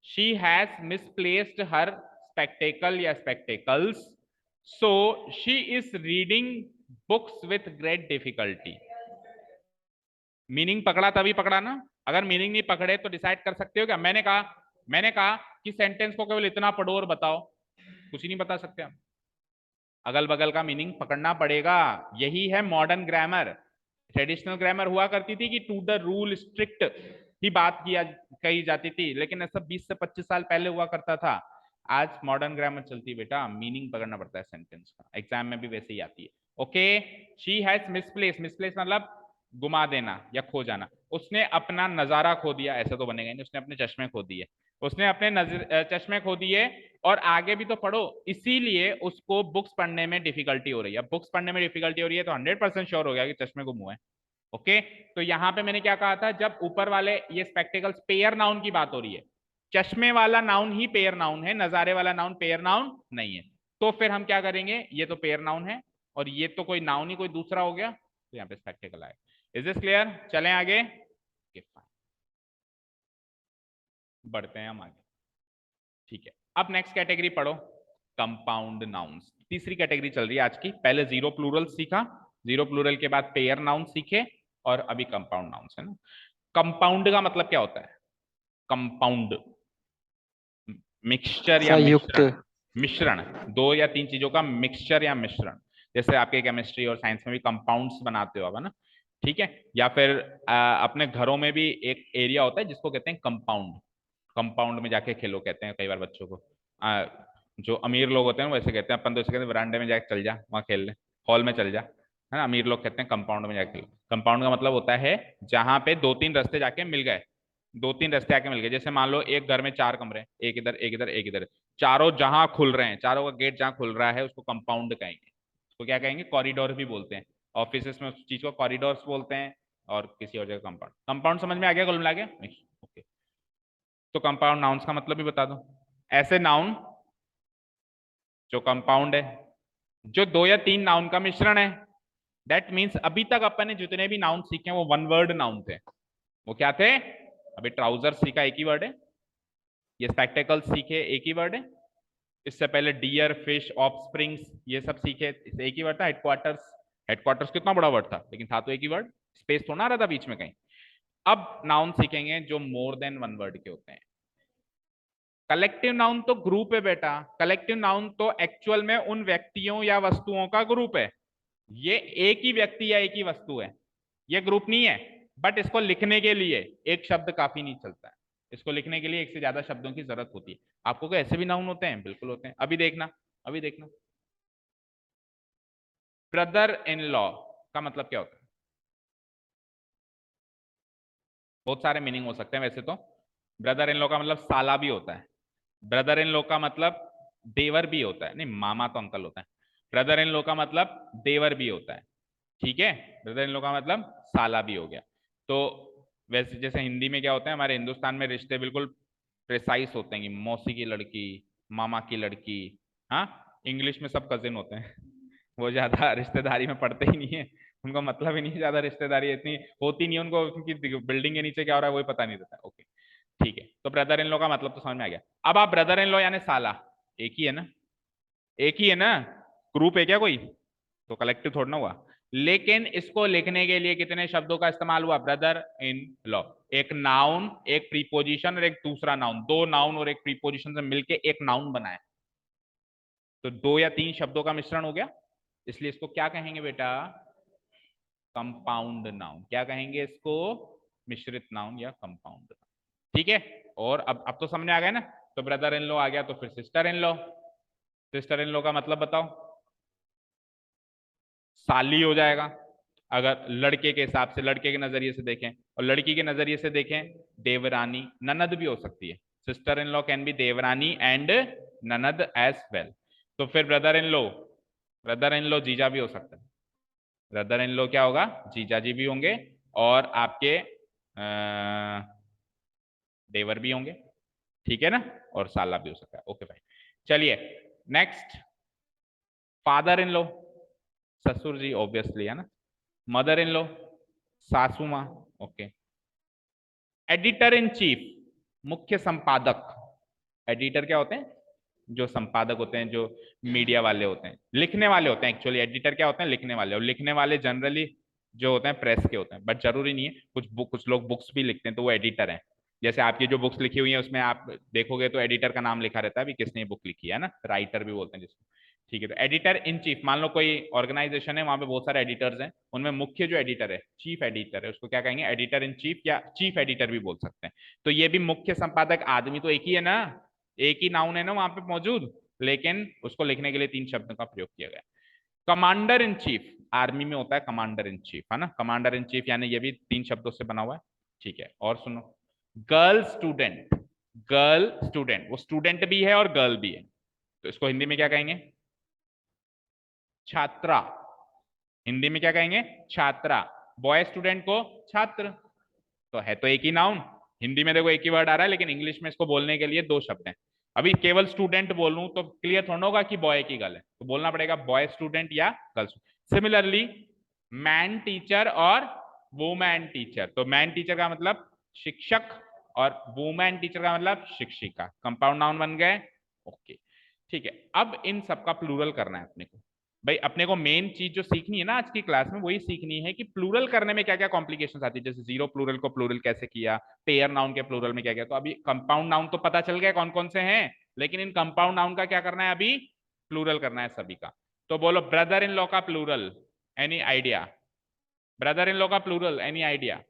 She has misplaced her spectacle या spectacles, so she is reading books with great difficulty. Meaning पकड़ा तभी पकड़ा ना, अगर मीनिंग नहीं पकड़े तो डिसाइड कर सकते हो क्या? मैंने कहा कि सेंटेंस को केवल इतना पढ़ो और बताओ, कुछ ही नहीं बता सकते हम। अगल बगल का मीनिंग पकड़ना पड़ेगा, यही है मॉडर्न ग्रामर। ट्रेडिशनल ग्रामर हुआ करती थी कि टू द रूल स्ट्रिक्ट ही बात किया कही जाती थी, लेकिन ऐसा 20 से 25 साल पहले हुआ करता था। आज मॉडर्न ग्रामर चलती है बेटा, मीनिंग पकड़ना पड़ता है सेंटेंस का, एग्जाम में भी वैसे ही आती है। Okay, she has misplace, misplace मतलब गुमा देना या खो जाना। उसने अपना नजारा खो दिया, ऐसा तो बनेगा नहीं, उसने अपने चश्मे खो दिए, उसने अपने चश्मे खो दिए। और आगे भी तो पढ़ो, इसीलिए उसको बुक्स पढ़ने में डिफिकल्टी हो रही है। बुक्स पढ़ने में डिफिकल्टी हो रही है तो 100% श्योर हो गया कि चश्मे गुम हुए। ओके, तो यहां पे मैंने क्या कहा था, जब ऊपर वाले ये स्पेक्टेकल्स पेयर नाउन की बात हो रही है, चश्मे वाला नाउन ही पेयर नाउन है, नजारे वाला नाउन पेयर नाउन नहीं है। तो फिर हम क्या करेंगे, ये तो पेयर नाउन है, और ये तो कोई नाउन ही कोई दूसरा हो गया, तो यहाँ पे स्पेक्टेकल आएगा। Is this clear? चलें आगे, बढ़ते हैं हम आगे। ठीक है, अब नेक्स्ट कैटेगरी पढ़ो, कंपाउंड नाउन्स। तीसरी कैटेगरी चल रही है आज की। पहले जीरो प्लूरल सीखा, जीरो प्लूरल के बाद पेयर नाउन सीखे, और अभी कंपाउंड नाउन्स है ना। कंपाउंड का मतलब क्या होता है? कंपाउंड मिक्सचर या संयुक्त। मिश्रण, मिश्रण दो या तीन चीजों का मिक्सचर या मिश्रण। जैसे आपके केमिस्ट्री और साइंस में भी कंपाउंड्स बनाते हो ना, ठीक है। या फिर अपने घरों में भी एक एरिया होता है जिसको कहते हैं कंपाउंड। कंपाउंड में जाके खेलो कहते हैं कई बार बच्चों को। जो अमीर लोग होते हैं वैसे कहते हैं, अपन तो ऐसे कहते हैं वरांडे में जाके चल जा, वहां खेल ले, हॉल में चल जा, है ना। अमीर लोग कहते हैं कंपाउंड में जाके खेलो। कंपाउंड का मतलब होता है जहां पे दो तीन रास्ते जाके मिल गए, दो तीन रास्ते आके मिल गए। जैसे मान लो एक घर में चार कमरे, एक इधर एक इधर एक इधर, चारों जहां खुल रहे हैं, चारों का गेट जहां खुल रहा है उसको कंपाउंड कहेंगे। उसको क्या कहेंगे? कॉरिडोर भी बोलते हैं। ऑफिस में उस चीज को कॉरिडोर्स बोलते हैं, और किसी और जगह कंपाउंड। कंपाउंड समझ में आ गया? कुल मिला के ओके। तो कंपाउंड नाउन्स का मतलब भी बता दो। ऐसे नाउन जो कंपाउंड है, जो दो या तीन नाउन का मिश्रण है। दैट मीन्स अभी तक अपन ने जितने भी नाउन सीखे वो वन वर्ड नाउन थे। वो क्या थे? अभी ट्राउजर सीखा, एक ही वर्ड है। ये स्पेक्टेकल सीखे, एक ही वर्ड है। इससे पहले डियर, फिश, ऑफस्प्रिंग्स, ये सब सीखे, इसे एक ही वर्ड था। हेडक्वार्टर्स, हेडक्वार्टर्स कितना बड़ा वर्ड था, लेकिन था तो एक ही वर्ड, स्पेस थोड़ा आ रहा था बीच में कहीं। अब नाउन सीखेंगे जो मोर देन वन वर्ड के होते हैं। कलेक्टिव नाउन तो ग्रुप है बेटा, कलेक्टिव नाउन तो एक्चुअल में उन व्यक्तियों या वस्तुओं का ग्रुप है। ये एक ही व्यक्ति या एक ही वस्तु है, ये ग्रुप नहीं है। बट इसको लिखने के लिए एक शब्द काफी नहीं चलता है, इसको लिखने के लिए एक से ज्यादा शब्दों की जरूरत होती है। आपको क्या ऐसे भी नाउन होते हैं? बिल्कुल होते हैं। अभी देखना, अभी देखना, ब्रदर इन लॉ का मतलब क्या होता है? बहुत सारे मीनिंग हो सकते हैं वैसे तो। ब्रदर इन लॉ का मतलब साला भी होता है, ब्रदर इन लॉ का मतलब देवर भी होता है, नहीं मामा तो अंकल होता है। ब्रदर इन लॉ का मतलब देवर भी होता है, ठीक है। ब्रदर इन लॉ का मतलब साला भी हो गया। तो वैसे जैसे हिंदी में क्या होता है, हमारे हिंदुस्तान में रिश्ते बिल्कुल प्रिसाइज होते हैं कि मौसी की लड़की, मामा की लड़की। हाँ, इंग्लिश में सब कजिन होते हैं वो ज्यादा रिश्तेदारी में पड़ते ही नहीं है, उनका मतलब ही नहीं ज्यादा रिश्तेदारी इतनी होती नहीं है उनको, उनकी बिल्डिंग के नीचे क्या हो रहा है वही पता नहीं रहता। ओके ठीक है, तो ब्रदर इन लॉ का मतलब तो समझ में आ गया। अब आप ब्रदर इन लॉ यानी साला, एक ही है ना, एक ही है ना, ग्रुप है क्या कोई? तो कलेक्टिव थोड़ा ना हुआ। लेकिन इसको लिखने के लिए कितने शब्दों का इस्तेमाल हुआ? Brother in law. एक नाउन, एक प्रीपोजिशन और एक दूसरा नाउन, दो नाउन और एक प्रीपोजिशन से मिलके एक नाउन बनाए, तो दो या तीन शब्दों का मिश्रण हो गया। इसलिए इसको क्या कहेंगे बेटा? Compound noun. क्या कहेंगे इसको? मिश्रित नाउन या कंपाउंड नाउन, ठीक है। और अब तो समझ में आ गया ना। तो ब्रदर इन लॉ आ गया, तो फिर sister in law. Sister in law का मतलब बताओ? साली हो जाएगा अगर लड़के के हिसाब से, लड़के के नजरिए से देखें, और लड़की के नजरिए से देखें देवरानी, ननद भी हो सकती है। Sister in law can be देवरानी एंड ननद एज वेल। तो फिर brother in law, brother in law जीजा भी हो सकता है। ब्रदर इन लॉ क्या होगा? जीजा जी भी होंगे, और आपके देवर भी होंगे, ठीक है ना, और साला भी हो सकता है। ओके भाई, चलिए नेक्स्ट। फादर इन लॉ, ससुर जी ऑब्वियसली, है ना। मदर इन लॉ, सासू माँ, ओके। एडिटर इन चीफ, मुख्य संपादक। एडिटर क्या होते हैं? जो संपादक होते हैं, जो मीडिया वाले होते हैं, लिखने वाले होते हैं। एक्चुअली एडिटर क्या होते हैं? लिखने वाले। और लिखने वाले जनरली जो होते हैं प्रेस के होते हैं, बट जरूरी नहीं है, कुछ लोग बुक्स भी लिखते हैं तो वो एडिटर हैं। जैसे आपकी जो बुक्स लिखी हुई है उसमें आप देखोगे तो एडिटर का नाम लिखा रहता है, अभी किसने बुक लिखी है ना, राइटर भी बोलते हैं जिसको, ठीक है। तो एडिटर इन चीफ, मान लो कोई ऑर्गेनाइजेशन है, वहां पे बहुत सारे एडिटर्स हैं, उनमें मुख्य जो एडिटर है, चीफ एडिटर है, उसको क्या कहेंगे? एडिटर इन चीफ या चीफ एडिटर भी बोल सकते हैं। तो ये भी मुख्य संपादक, आदमी तो एक ही है ना, एक ही नाउन है ना वहां पे मौजूद, लेकिन उसको लिखने के लिए तीन शब्दों का प्रयोग किया गया। कमांडर इन चीफ, आर्मी में होता है कमांडर इन चीफ, है ना। कमांडर इन चीफ यानी ये भी तीन शब्दों से बना हुआ है, ठीक है। और सुनो, गर्ल स्टूडेंट, गर्ल स्टूडेंट, वो स्टूडेंट भी है और गर्ल भी है, तो इसको हिंदी में क्या कहेंगे? छात्रा। हिंदी में क्या कहेंगे? छात्रा। बॉय स्टूडेंट को छात्र, तो है तो एक ही नाउन। हिंदी में देखो एक ही वर्ड आ रहा है, लेकिन इंग्लिश में इसको बोलने के लिए दो शब्द हैं। अभी केवल स्टूडेंट बोलूं तो क्लियर थोड़ा होगा कि बॉय की गर्ल है, तो बोलना पड़ेगा बॉय स्टूडेंट या गर्ल। सिमिलरली मैन टीचर और वुमेन टीचर, तो मैन टीचर का मतलब शिक्षक और वुमेन टीचर का मतलब शिक्षिका, कंपाउंड नाउन बन गए। ओके ठीक है, अब इन सबका प्लूरल करना है अपने को। भाई अपने को मेन चीज जो सीखनी है ना आज की क्लास में, वही सीखनी है कि प्लूरल करने में क्या क्या कॉम्प्लिकेशंस आती है, जैसे जीरो प्लूरल को प्लूरल कैसे किया, पेयर नाउन के प्लूरल में क्या क्या। तो अभी कंपाउंड नाउन तो पता चल गया कौन कौन से हैं, लेकिन इन कंपाउंड नाउन का क्या करना है, अभी प्लूरल करना है सभी का। तो बोलो ब्रदर इन लॉ का plural, any idea? Brother in law का प्लूरल एनी आइडिया?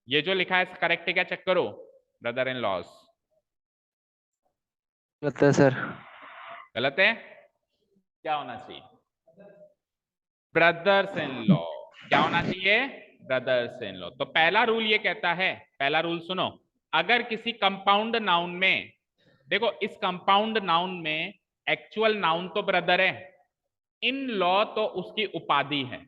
ये जो लिखा है करेक्ट है क्या, चेक करो। ब्रदर इन लॉज लगता है सर। गलत है, क्या होना चाहिए? Brothers in law. क्या होना चाहिए? Brothers in law. तो पहला रूल ये कहता है, पहला रूल सुनो, अगर किसी कंपाउंड नाउन में, देखो इस कंपाउंड नाउन में एक्चुअल नाउन तो ब्रदर है, इन लॉ तो उसकी उपाधि है,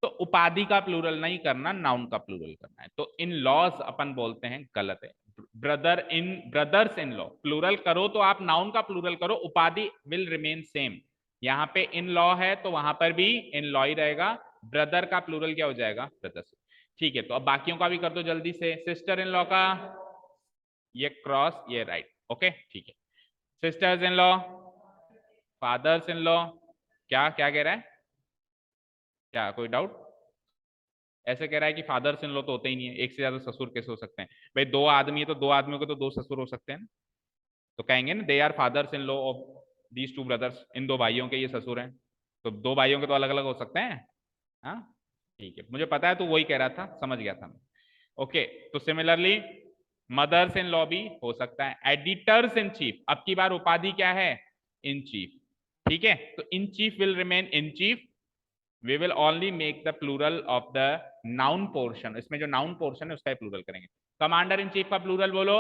तो उपाधि का प्लूरल नहीं करना, नाउन का प्लूरल करना है। तो इन लॉज अपन बोलते हैं, गलत है। Brother in, brothers in law plural करो तो आप नाउन का प्लूरल करो, उपाधि विल रिमेन सेम। यहाँ पे इन लॉ है तो वहां पर भी इन लॉ ही रहेगा, ब्रदर का प्लूरल क्या हो जाएगा, ब्रदर्स। ठीक है, तो अब बाकियों का भी कर दो जल्दी से। सिस्टर इन लॉ का ये क्रॉस, ये राइट, ओके ठीक है। Sisters in law, fathers in law, क्या क्या कह रहा है, क्या कोई डाउट? ऐसे कह रहा है कि फादर्स इन लॉ तो होते ही नहीं है, एक से ज्यादा ससुर कैसे हो सकते हैं? भाई दो आदमी है तो दो आदमियों के तो दो ससुर हो सकते हैं ना, तो कहेंगे ना they are fathers in law of these two brothers, इन दो भाइयों के ये ससुर हैं, तो दो भाइयों के तो अलग अलग हो सकते हैं। हाँ ठीक है, मुझे पता है तो वही कह रहा था, समझ गया था मैं। ओके, तो सिमिलरली मदर्स इन लॉ भी हो सकता है। एडिटर्स इन चीफ, अब की बार उपाधि क्या है, इन चीफ, ठीक है, तो in chief will remain in chief, we will only make the plural of the noun portion, इसमें जो नाउन पोर्शन है उसका प्लूरल करेंगे। कमांडर इन चीफ का प्लूरल बोलो।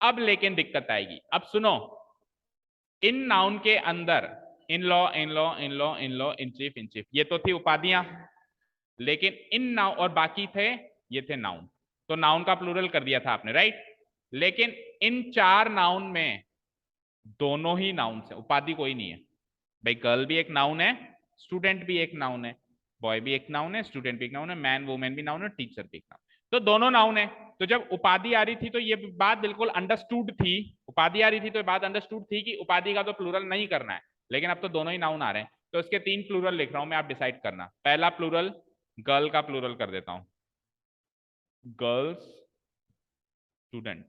अब लेकिन दिक्कत आएगी, अब सुनो, इन नाउन के अंदर in law in law in law in law in chief ये तो थी उपाधियां, लेकिन इन नाउन और बाकी थे, ये थे नाउन, तो नाउन का प्लूरल कर दिया था आपने, राइट। लेकिन इन चार नाउन में दोनों ही नाउन है, उपाधि कोई नहीं है। भाई गर्ल भी एक नाउन है, स्टूडेंट भी एक नाउन है, बॉय भी एक नाउन है, स्टूडेंट भी एक नाउन है, मैन वुमेन भी नाउन है, टीचर भी एक नाउन, तो दोनों नाउन है। तो जब उपाधि आ रही थी तो ये बात बिल्कुल अंडरस्टूड थी, उपाधि आ रही थी तो बात अंडरस्टूड थी कि उपाधि का तो प्लूरल नहीं करना है, लेकिन अब तो दोनों ही नाउन आ रहे हैं, तो इसके तीन प्लूरल लिख रहा हूं मैं, आप डिसाइड करना। पहला प्लूरल गर्ल का प्लूरल कर देता हूं, गर्ल्स स्टूडेंट।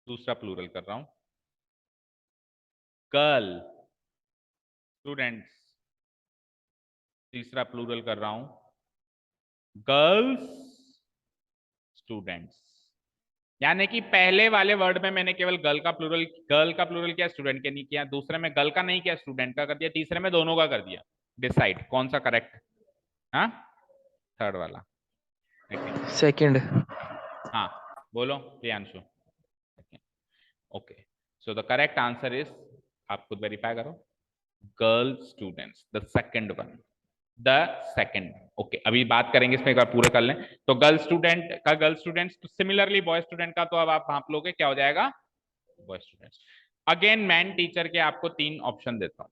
दूसरा प्लूरल कर रहा हूं, गर्ल स्टूडेंट्स। तीसरा प्लूरल कर रहा हूं, गर्ल्स स्टूडेंट्स। यानी कि पहले वाले वर्ड में मैंने केवल गर्ल का प्लूरल किया, स्टूडेंट के नहीं किया, दूसरे में गर्ल का नहीं किया, स्टूडेंट का कर दिया, तीसरे में दोनों का कर दिया। डिसाइड कौन सा करेक्ट? हाँ थर्ड वाला, सेकंड। हाँ बोलो Priyanshu. Okay, so the correct answer is, आप खुद वेरीफाई करो, girl students, the second one, the second. Okay, अभी बात करेंगे इसमें, एक बार पूरे कर लें। तो गर्ल स्टूडेंट का गर्ल स्टूडेंट्स, तो सिमिलरली बॉय स्टूडेंट का तो अब आप भाप लोगे, क्या हो जाएगा, boy students. Again man teacher के आपको तीन ऑप्शन देता हूं।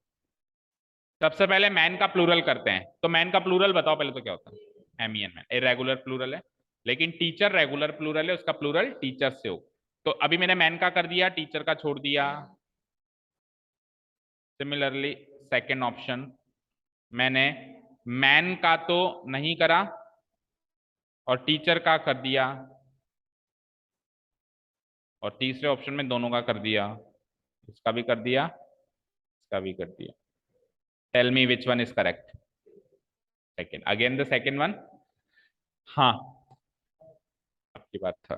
सबसे पहले मैन का प्लूरल करते हैं, तो मैन का प्लूरल बताओ पहले तो क्या होता है, एमियन मैन, इरेगुलर प्लूरल है, लेकिन टीचर रेगुलर प्लूरल है, उसका प्लूरल टीचर से हो। तो अभी मैंने मैन का कर दिया, टीचर का छोड़ दिया। सिमिलरली सेकेंड ऑप्शन मैंने मैन का तो नहीं करा और टीचर का कर दिया, और तीसरे ऑप्शन में दोनों का कर दिया, इसका भी कर दिया, इसका भी कर दिया। Tell me which one is correct? Second, again the second one. हाँ आपकी बात था,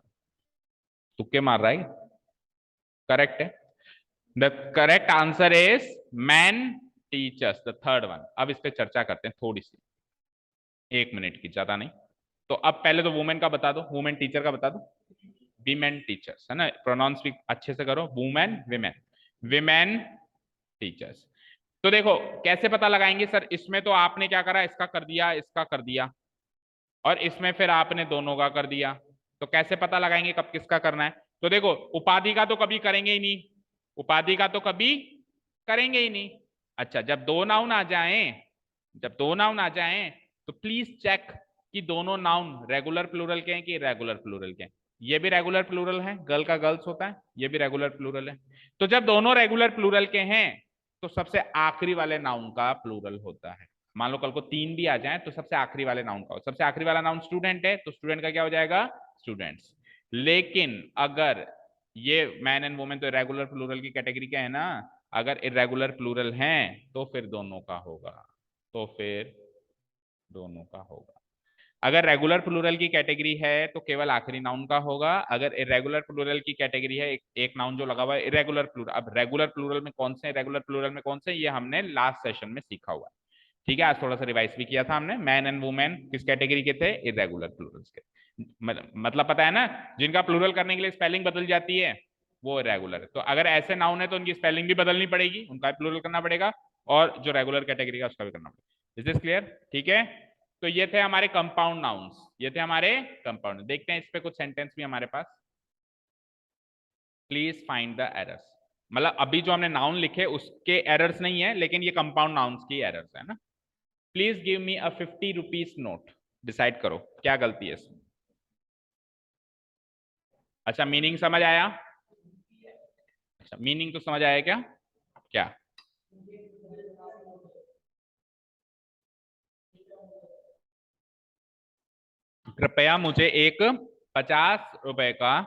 तुक्के मार रहा है, करेक्ट है। The correct answer is man teachers, the third one. अब इस पे चर्चा करते हैं थोड़ी सी, 1 मिनट की, ज्यादा नहीं। तो अब पहले तो वुमेन का बता दो, वुमेन टीचर का बता दो, वीमेन टीचर्स है ना, प्रोनाउंस भी अच्छे से करो, वुमेन विमेन, विमेन टीचर्स। तो देखो कैसे पता लगाएंगे सर, इसमें तो आपने क्या करा, इसका कर दिया, इसका कर दिया, और इसमें फिर आपने दोनों का कर दिया, तो कैसे पता लगाएंगे कब किसका करना है? तो देखो उपाधि का तो कभी करेंगे ही नहीं, उपाधि का तो कभी करेंगे ही नहीं। अच्छा जब दो नाउन आ जाएं, जब दो नाउन आ जाएं तो प्लीज चेक कि दोनों नाउन रेगुलर प्लूरल के हैं कि इरेगुलर प्लूरल के हैं। ये भी रेगुलर प्लूरल है, गर्ल का गर्ल्स होता है, ये भी रेगुलर प्लूरल है। तो जब दोनों रेगुलर प्लूरल के हैं तो सबसे आखिरी वाले नाउन का प्लूरल होता है। मान लो कल को तीन भी आ जाए तो सबसे आखिरी वाले नाउन का, सबसे आखिरी वाला नाउन स्टूडेंट है तो स्टूडेंट का क्या हो जाएगा, स्टूडेंट्स। लेकिन अगर ये मैन एंड वुमेन तो इरेगुलर प्लूरल की कैटेगरी का है ना, अगर इरेगुलर प्लूरल हैं तो फिर दोनों का होगा, तो फिर दोनों का होगा। अगर रेगुलर प्लूरल की कैटेगरी है तो केवल आखिरी नाउन का होगा, अगर इरेगुलर प्लूरल की कैटेगरी है एक नाउन जो लगा हुआ है इरेगुलर प्लूरल। अब रेगुलर प्लूरल में कौन से, रेगुलर प्लूरल में कौन से, ये हमने लास्ट सेशन में सीखा हुआ है। ठीक है, आज थोड़ा सा रिवाइज भी किया था हमने। मैन एंड वुमेन किस कैटेगरी के थे, इरेगुलर प्लूरल्स के। मतलब पता है ना, जिनका प्लूरल करने के लिए स्पेलिंग बदल जाती है वो इरेगुलर है। तो अगर ऐसे नाउन है तो उनकी स्पेलिंग भी बदलनी पड़ेगी, उनका प्लूरल करना पड़ेगा, और जो रेगुलर कैटेगरी का उसका भी करना पड़ेगा। Is this clear? ठीक है, तो ये थे हमारे कंपाउंड नाउन्स, ये थे हमारे कंपाउंड। देखते हैं इस पे कुछ सेंटेंस भी हमारे पास। Please find the errors. मतलब अभी जो हमने नाउन लिखे उसके एरर्स नहीं है, लेकिन ये कंपाउंड नाउन्स की एरर्स है ना। Please give me a 50 rupees note. Decide करो क्या गलती है इसमें। अच्छा मीनिंग समझ आया? अच्छा मीनिंग तो समझ आया क्या? क्या? कृपया मुझे एक 50 रुपए का,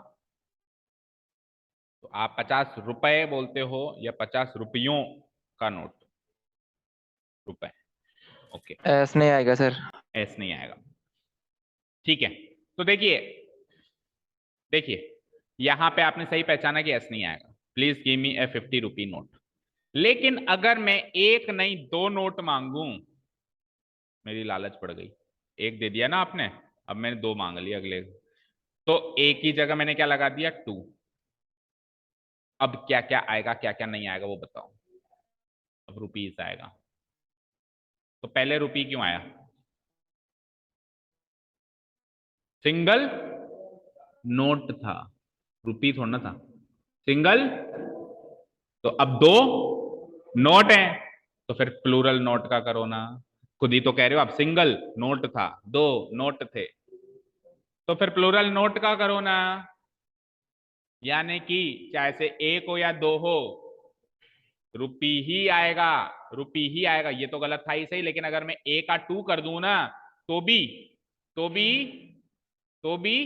तो आप 50 रुपए बोलते हो या 50 रुपयों का नोट? रुपए। ओके, एस नहीं आएगा सर। एस नहीं आएगा। ठीक है, तो देखिए देखिए यहां पे आपने सही पहचाना कि एस नहीं आएगा। Please give me A 50 rupee note. लेकिन अगर मैं एक नहीं दो नोट मांगू, मेरी लालच पड़ गई। एक दे दिया ना आपने, अब मैंने दो मांग लिया अगले, तो एक ही जगह मैंने क्या लगा दिया, टू। अब क्या क्या आएगा क्या क्या नहीं आएगा वो बताओ। अब रुपीस आएगा, तो पहले रुपी क्यों आया? सिंगल नोट था, रुपी थोड़ा ना था, सिंगल। तो अब दो नोट है तो फिर प्लूरल नोट का करो ना। खुद ही तो कह रहे हो आप, सिंगल नोट था, दो नोट थे, तो फिर प्लूरल नोट का करो ना। यानी कि चाहे से एक हो या दो हो, रुपी ही आएगा, रुपी ही आएगा। ये तो गलत था ही सही, लेकिन अगर मैं ए का टू कर दूं ना तो भी तो भी तो भी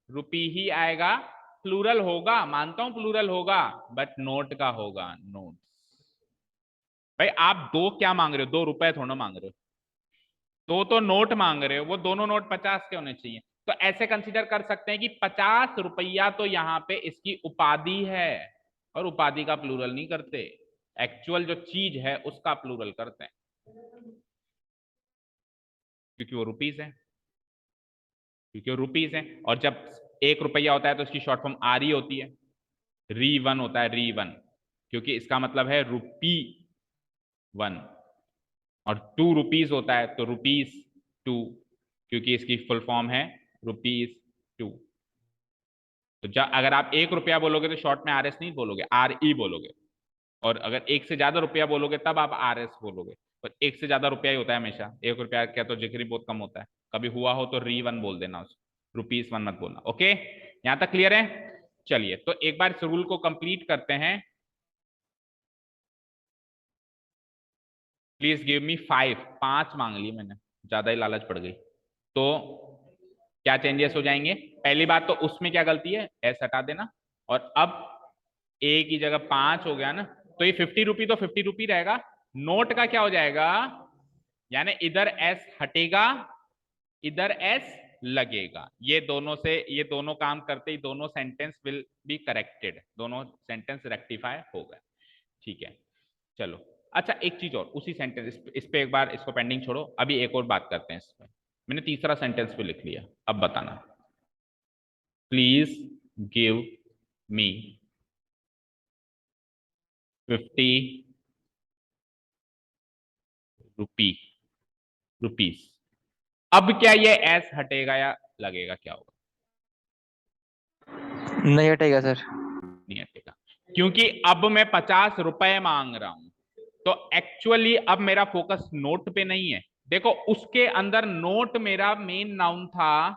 रुपी ही आएगा। प्लूरल होगा, मानता हूं प्लूरल होगा, बट नोट का होगा, नोट। भाई आप दो क्या मांग रहे हो, 2 रुपए थोड़ा मांग रहे हो, दो तो नोट मांग रहे हो, वो दोनों नोट 50 के होने चाहिए। तो ऐसे कंसीडर कर सकते हैं कि 50 रुपया तो यहाँ पे इसकी उपाधि है, और उपाधि का प्लूरल नहीं करते, एक्चुअल जो चीज है उसका प्लूरल करते हैं, क्योंकि वो रुपीस है, क्योंकि वो रुपीस है। और जब 1 रुपया होता है तो उसकी शॉर्ट फॉर्म आर ही होती है, री वन होता है, री वन, क्योंकि इसका मतलब है रुपी वन। और 2 रुपीज होता है तो रुपीज टू, क्योंकि इसकी फुल फॉर्म है रुपीज टू। तो जब अगर आप 1 रुपया बोलोगे तो शॉर्ट में आर एस नहीं बोलोगे, आर ई बोलोगे। और अगर एक से ज्यादा रुपया बोलोगे तब आप आर एस बोलोगे। और एक से ज्यादा रुपया ही होता है हमेशा, 1 रुपया क्या तो जिक्र बहुत कम होता है। कभी हुआ हो तो री वन बोल देना, उस रुपीज वन मत बोलना। ओके, यहां तक क्लियर है? चलिए तो एक बार इस रूल को कंप्लीट करते हैं। प्लीज गिव मी 5, 5 मांग ली मैंने, ज्यादा ही लालच पड़ गई। तो क्या चेंजेस हो जाएंगे? पहली बात तो उसमें क्या गलती है, एस हटा देना। और अब ए की जगह 5 हो गया ना, तो ये 50 रुपी तो 50 रुपी रहेगा। नोट का क्या हो जाएगा, यानी इधर एस हटेगा, इधर एस लगेगा। ये दोनों से, ये दोनों काम करते ही दोनों सेंटेंस विल बी करेक्टेड, दोनों सेंटेंस रेक्टिफाई हो गए। ठीक है, चलो। अच्छा एक चीज और, उसी सेंटेंस इस पे एक बार इसको पेंडिंग छोड़ो, अभी एक और बात करते हैं इस पे। मैंने तीसरा सेंटेंस भी लिख लिया, अब बताना। Please give me 50 rupees. अब क्या ये एस हटेगा या लगेगा, क्या होगा? नहीं हटेगा सर। नहीं हटेगा, क्योंकि अब मैं 50 रुपए मांग रहा हूं। तो एक्चुअली अब मेरा फोकस नोट पे नहीं है। देखो उसके अंदर नोट मेरा मेन नाउन था,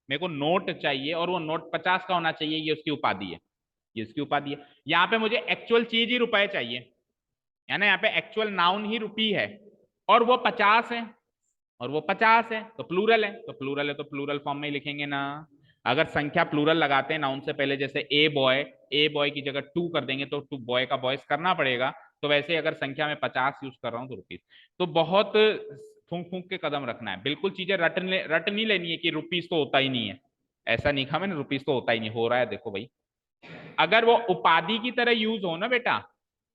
मेरे को नोट चाहिए और वो नोट 50 का होना चाहिए, ये उसकी उपाधि है, ये इसकी उपाधि है। यहाँ पे मुझे एक्चुअल चीज ही रुपए चाहिए, यानी यहाँ पे एक्चुअल नाउन ही रुपी है और वो 50 है, और वो 50 है तो प्लूरल है, तो प्लूरल है तो प्लूरल फॉर्म में ही लिखेंगे ना। अगर संख्या प्लूरल लगाते हैं नाउन से पहले, जैसे ए बॉय की जगह टू कर देंगे तो टू बॉय का बॉयस करना पड़ेगा। तो वैसे अगर संख्या में 50 यूज कर रहा हूं तो रुपीज। तो बहुत फूंक फूंक के कदम रखना है, बिल्कुल चीजें रट नहीं लेनी है कि रुपीज तो होता ही नहीं है। ऐसा नहीं कहा मैंने रुपीज तो होता ही नहीं, हो रहा है देखो भाई। अगर वो उपाधि की तरह यूज हो ना बेटा,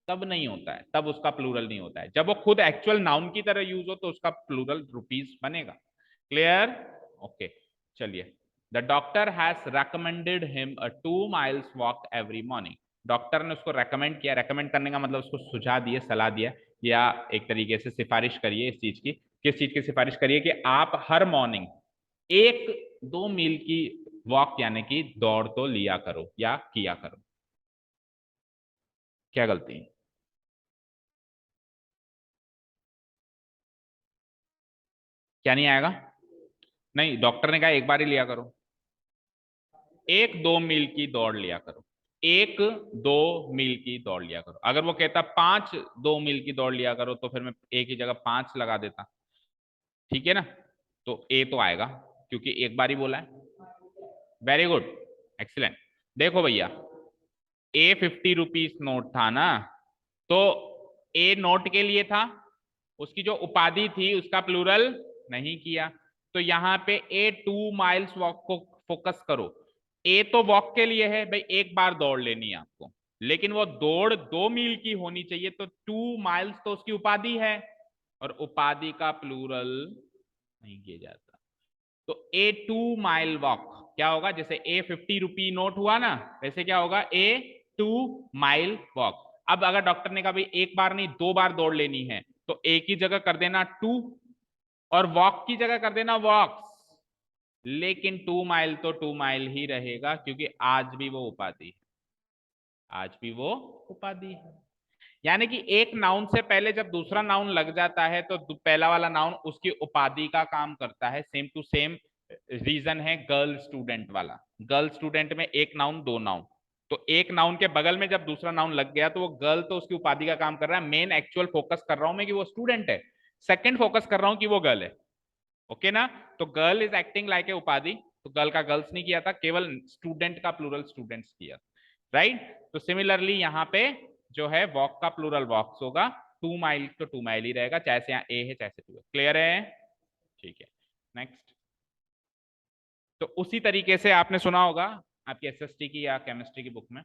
तब नहीं होता है, तब उसका प्लूरल नहीं होता है। जब वो खुद एक्चुअल नाउन की तरह यूज हो तो उसका प्लूरल रुपीज बनेगा। क्लियर? ओके, चलिए। The doctor has recommended him a 2 miles walk every morning. Doctor ने उसको रेकमेंड किया, रेकमेंड करने का मतलब उसको सुझाव दिए, सलाह दिया, या एक तरीके से सिफारिश करिए इस चीज की। किस चीज की सिफारिश करिए? कि आप हर मॉर्निंग 1-2 मील की वॉक यानी कि दौड़ तो लिया करो या किया करो। क्या गलती है? क्या नहीं आएगा? नहीं, डॉक्टर ने कहा एक बार ही लिया करो, 1-2 मील की दौड़ लिया करो, 1-2 मील की दौड़ लिया करो। अगर वो कहता 5-2 मील की दौड़ लिया करो तो फिर मैं एक ही जगह 5 लगा देता, ठीक है ना। तो ए तो आएगा क्योंकि एक बार ही बोला है। Very good, excellent. देखो भैया, ए 50 रुपीज नोट था ना, तो ए नोट के लिए था, उसकी जो उपाधि थी उसका प्लूरल नहीं किया। तो यहाँ पे ए 2 miles वॉक को फोकस करो। ए तो वॉक के लिए है भाई, एक बार दौड़ लेनी है आपको, लेकिन वो दौड़ 2 मील की होनी चाहिए, तो 2 miles तो उसकी उपाधि है, और उपाधि का प्लूरल नहीं किया जाता। तो A 2 mile वॉक क्या होगा? जैसे ए 50 रुपी नोट हुआ ना, वैसे क्या होगा? A 2 mile walk. अब अगर डॉक्टर ने कहा भाई एक बार नहीं 2 बार दौड़ लेनी है, तो ए की जगह कर देना 2 और वॉक की जगह कर देना वॉक्स। लेकिन 2 माइल तो 2 माइल ही रहेगा, क्योंकि आज भी वो उपाधि है, आज भी वो उपाधि है। यानी कि एक नाउन से पहले जब दूसरा नाउन लग जाता है तो पहला वाला नाउन उसकी उपाधि का काम करता है। सेम टू सेम रीजन है गर्ल स्टूडेंट वाला। गर्ल स्टूडेंट में एक नाउन दो नाउन, तो एक नाउन के बगल में जब दूसरा नाउन लग गया तो वो गर्ल तो उसकी उपाधि का काम कर रहा है। मेन एक्चुअल फोकस कर रहा हूं मैं कि वो स्टूडेंट है, सेकंड फोकस कर रहा हूं कि वो गर्ल है। ओके ना? तो girl is acting like a उपाधि, तो गर्ल का गर्ल्स नहीं किया था, केवल स्टूडेंट का प्लूरल स्टूडेंट्स किया, राइट? तो सिमिलरली यहाँ पे जो है वॉक का प्लूरल वॉक्स होगा, 2 माइल तो 2 माइल ही रहेगा, चाहे से यहाँ ए है चाहे से 2 है। क्लियर है? ठीक है, नेक्स्ट। तो उसी तरीके से आपने सुना होगा आपकी एसएसटी की या केमिस्ट्री की बुक में,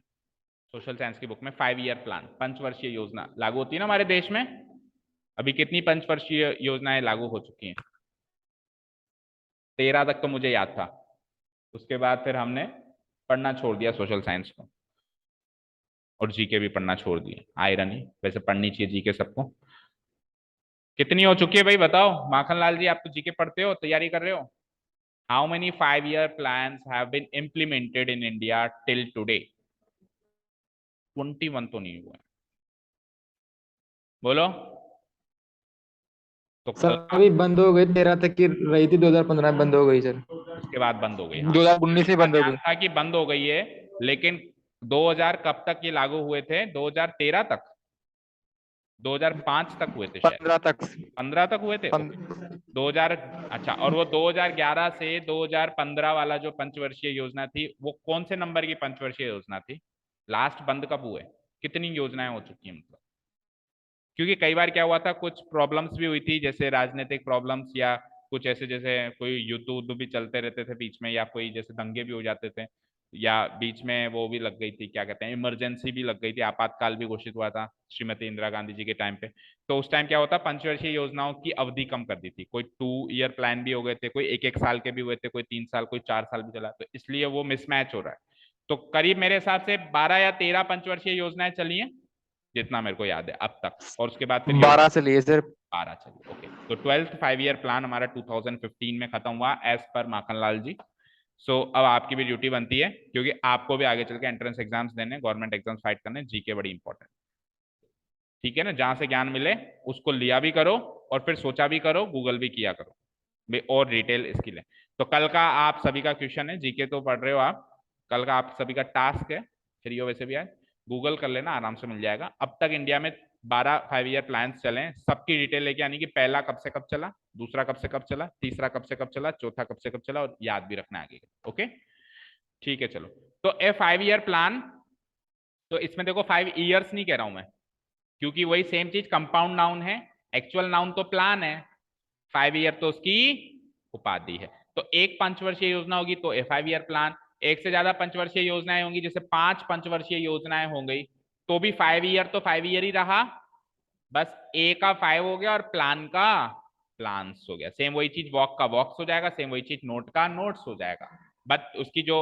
सोशल साइंस की बुक में 5 ईयर प्लान, पंचवर्षीय योजना लागू होती है ना हमारे देश में। अभी कितनी पंचवर्षीय योजनाएं लागू हो चुकी हैं? 13 तक तो मुझे याद था, उसके बाद फिर हमने पढ़ना छोड़ दिया सोशल साइंस को, और जीके भी पढ़ना छोड़ दिए। आयरन ही, वैसे पढ़नी चाहिए जीके सबको। कितनी हो चुकी है भाई बताओ? माखन लाल जी, आप तो जीके पढ़ते हो, तैयारी कर रहे हो। How many 5 year plans have been implemented in India till today? 21 तो नहीं हुआ है, बोलो। तो सर अभी बंद हो गई, 13 तक की रही थी, 2015 में बंद हो गई सर। उसके बाद बंद हो गई। हाँ, 2019 में बंद हो गई। था कि बंद हो गई है, लेकिन 2000 कब तक ये लागू हुए थे? 2013 तक, 2005 तक हुए थे शायद, 15 तक। 15 तक हुए थे। ओके, 2000, अच्छा। और वो 2011 से 2015 वाला जो पंचवर्षीय योजना थी, वो कौन से नंबर की पंचवर्षीय योजना थी? लास्ट बंद कब हुए? कितनी योजनाएं हो चुकी हैं मतलब? क्योंकि कई बार क्या हुआ था, कुछ प्रॉब्लम्स भी हुई थी, जैसे राजनीतिक प्रॉब्लम्स, या कुछ ऐसे जैसे कोई युद्ध उद्ध भी चलते रहते थे बीच में, या कोई जैसे दंगे भी हो जाते थे, या बीच में वो भी लग गई थी, क्या कहते हैं, इमरजेंसी भी लग गई थी, आपातकाल भी घोषित हुआ था श्रीमती इंदिरा गांधी जी के टाइम पे। तो उस टाइम क्या होता, पंचवर्षीय योजनाओं की अवधि कम कर दी थी। कोई 2 ईयर प्लान भी हो गए थे, कोई 1-1 साल के भी हुए थे, कोई 3 साल, कोई 4 साल भी चला, तो इसलिए वो मिसमैच हो रहा है। तो करीब मेरे हिसाब से 12 या 13 पंचवर्षीय योजनाएं चली हैं, जितना मेरे को याद है अब तक, और उसके बाद फिर 12 से लिए सर। 12 चलिए। ओके, तो 12th 5 ईयर प्लान हमारा 2015 में खत्म हुआ एज पर माखनलाल जी। सो अब आपकी भी ड्यूटी बनती है, क्योंकि आपको भी आगे चल के एंट्रेंस एग्जाम्स देने, गवर्नमेंट एग्जाम्स फाइट करने, जीके बड़ी इंपॉर्टेंट। ठीक है ना, जहां से ज्ञान मिले उसको लिया भी करो और फिर सोचा भी करो, गूगल भी किया करो भाई, और डिटेल स्किल है। तो कल का आप सभी का क्वेश्चन है, जीके तो पढ़ रहे हो आप, कल का आप सभी का टास्क है, फ्री हो वैसे भी आज, गूगल कर लेना, आराम से मिल जाएगा। अब तक इंडिया में 12 5 ईयर प्लान चले हैं, सबकी डिटेल लेके आनी कि पहला कब से कब चला, दूसरा कब से कब चला, तीसरा कब से कब चला, चौथा कब से कब चला, और याद भी रखना आगे। ओके ठीक है चलो। तो ए 5 ईयर प्लान, तो इसमें देखो 5 ईयर्स नहीं कह रहा हूं मैं, क्योंकि वही सेम चीज कंपाउंड नाउन है, एक्चुअल नाउन तो प्लान है, 5 ईयर तो उसकी उपाधि है। तो एक पंचवर्षीय योजना होगी तो ए 5 ईयर प्लान, एक से ज्यादा पंचवर्षीय योजनाएं होंगी, जैसे 5 पंचवर्षीय योजनाएं हो गई, तो भी 5 ईयर तो 5 ईयर ही रहा, बस ए का 5 हो गया और प्लान का प्लान्स हो गया। सेम वही चीज वॉक का वॉक्स हो जाएगा, सेम वही चीज नोट का नोट्स हो जाएगा, बट उसकी जो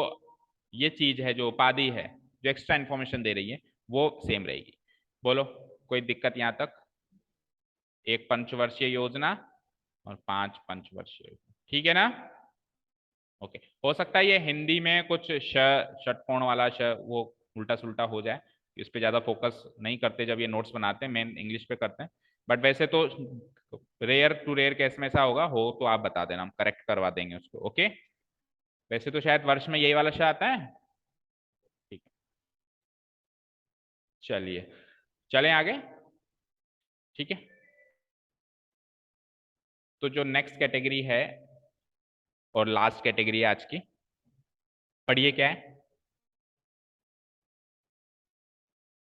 ये चीज है, जो उपाधि है, जो एक्स्ट्रा इंफॉर्मेशन दे रही है, वो सेम रहेगी। बोलो कोई दिक्कत यहां तक? एक पंचवर्षीय योजना और 5 पंचवर्षीय योजना, ठीक है ना? ओके, हो सकता है ये हिंदी में कुछ षटकोण वाला वो उल्टा सुल्टा हो जाए, इस पे ज्यादा फोकस नहीं करते जब ये नोट्स बनाते हैं, मेन इंग्लिश पे करते हैं, बट वैसे तो रेयर टू रेयर केस में ऐसा होगा, हो तो आप बता देना, हम करेक्ट करवा देंगे उसको। ओके, वैसे तो शायद वर्ष में यही वाला श आता है। ठीक है, चलिए चलें आगे। ठीक है, तो जो नेक्स्ट कैटेगरी है और लास्ट कैटेगरी है आज की, पढ़िए क्या है।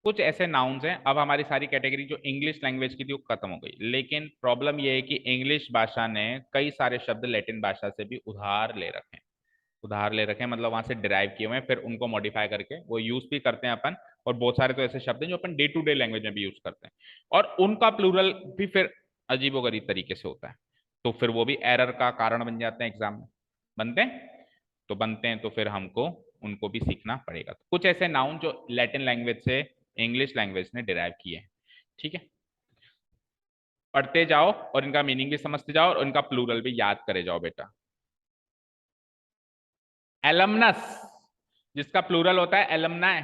कुछ ऐसे नाउन्स हैं, अब हमारी सारी कैटेगरी जो इंग्लिश लैंग्वेज की थी वो खत्म हो गई, लेकिन प्रॉब्लम ये है कि इंग्लिश भाषा ने कई सारे शब्द लैटिन भाषा से भी उधार ले रखे हैं। उधार ले रखे हैं मतलब वहां से डिराइव किए हुए हैं, फिर उनको मॉडिफाई करके वो यूज भी करते हैं अपन, और बहुत सारे तो ऐसे शब्द हैं जो अपन डे टू डे लैंग्वेज में भी यूज करते हैं, और उनका प्लूरल भी फिर अजीबोगरीब तरीके से होता है, तो फिर वो भी एरर का कारण बन जाते हैं एग्जाम में। बनते हैं तो बनते हैं, तो फिर हमको उनको भी सीखना पड़ेगा। तो कुछ ऐसे नाउन जो लैटिन लैंग्वेज से इंग्लिश लैंग्वेज ने डिराइव किए हैं। ठीक है, पढ़ते जाओ और इनका मीनिंग भी समझते जाओ और इनका प्लूरल भी याद करे जाओ बेटा। एलमनस, जिसका प्लूरल होता है एलमनाय,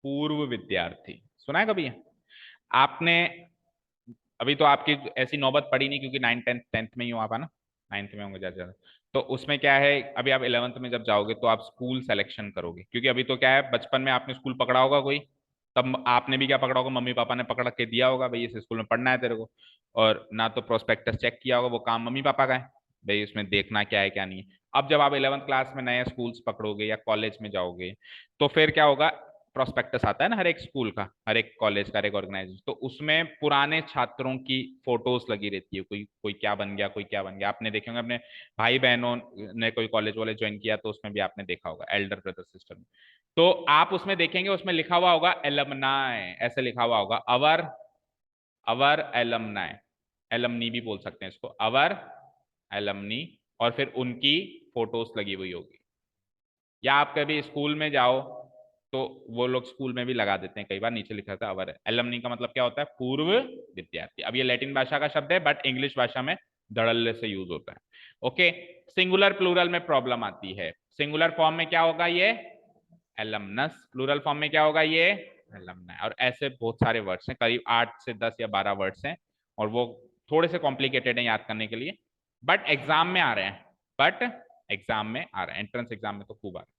पूर्व विद्यार्थी, सुना है कभी आपने? अभी तो आपकी ऐसी नौबत पड़ी नहीं, क्योंकि 9 10 10th में ही हो आप, है ना, 9th में होंगे ज्यादा। तो उसमें क्या है, अभी आप 11th में जब जाओगे तो आप स्कूल सिलेक्शन करोगे, क्योंकि अभी तो क्या है, बचपन में आपने स्कूल पकड़ा होगा कोई, तब आपने भी क्या पकड़ा होगा, मम्मी पापा ने पकड़ के दिया होगा, भाई इस स्कूल में पढ़ना है तेरे को, और ना तो प्रोस्पेक्टस चेक किया होगा, वो काम मम्मी पापा का है, भाई उसमें देखना क्या है क्या नहीं है। अब जब आप 11th क्लास में नए स्कूल्स पकड़ोगे या कॉलेज में जाओगे, तो फिर क्या होगा, प्रोस्पेक्टस आता है ना हर एक स्कूल का, हर एक कॉलेज का, हर एक ऑर्गेनाइजेशन, तो उसमें पुराने छात्रों की फोटोज लगी रहती है, कोई कोई क्या बन गया, कोई क्या बन गया, आपने देखे होंगे अपने भाई बहनों ने कोई कॉलेज वाले ज्वाइन किया तो उसमें भी आपने देखा होगा, एल्डर ब्रदर सिस्टर में। तो आप उसमें देखेंगे, उसमें लिखा हुआ होगा एलमनाय, ऐसे लिखा हुआ होगा, अवर अवर एलमनाय, एलमनी भी बोल सकते हैं इसको, अवर एलमनी, और फिर उनकी फोटोज लगी हुई होगी। या आप कभी स्कूल में जाओ तो वो लोग स्कूल में भी लगा देते हैं, कई बार नीचे लिखा था अवर। एलमनी का मतलब क्या होता है, पूर्व विद्यार्थी। अब ये लैटिन भाषा का शब्द है, बट इंग्लिश भाषा में धड़ल्ले से यूज होता है। ओके, सिंगुलर प्लूरल में प्रॉब्लम आती है। सिंगुलर फॉर्म में क्या होगा, ये एलमनस, प्लूरल फॉर्म में क्या होगा, ये एलमनाई, और ऐसे बहुत सारे वर्ड्स हैं, करीब 8 से 10 या 12 वर्ड्स हैं, और वो थोड़े से कॉम्प्लिकेटेड हैं याद करने के लिए, बट एग्जाम में आ रहे हैं, बट एग्जाम में आ रहे हैं, एंट्रेंस एग्जाम में तो खूब आ रहे हैं।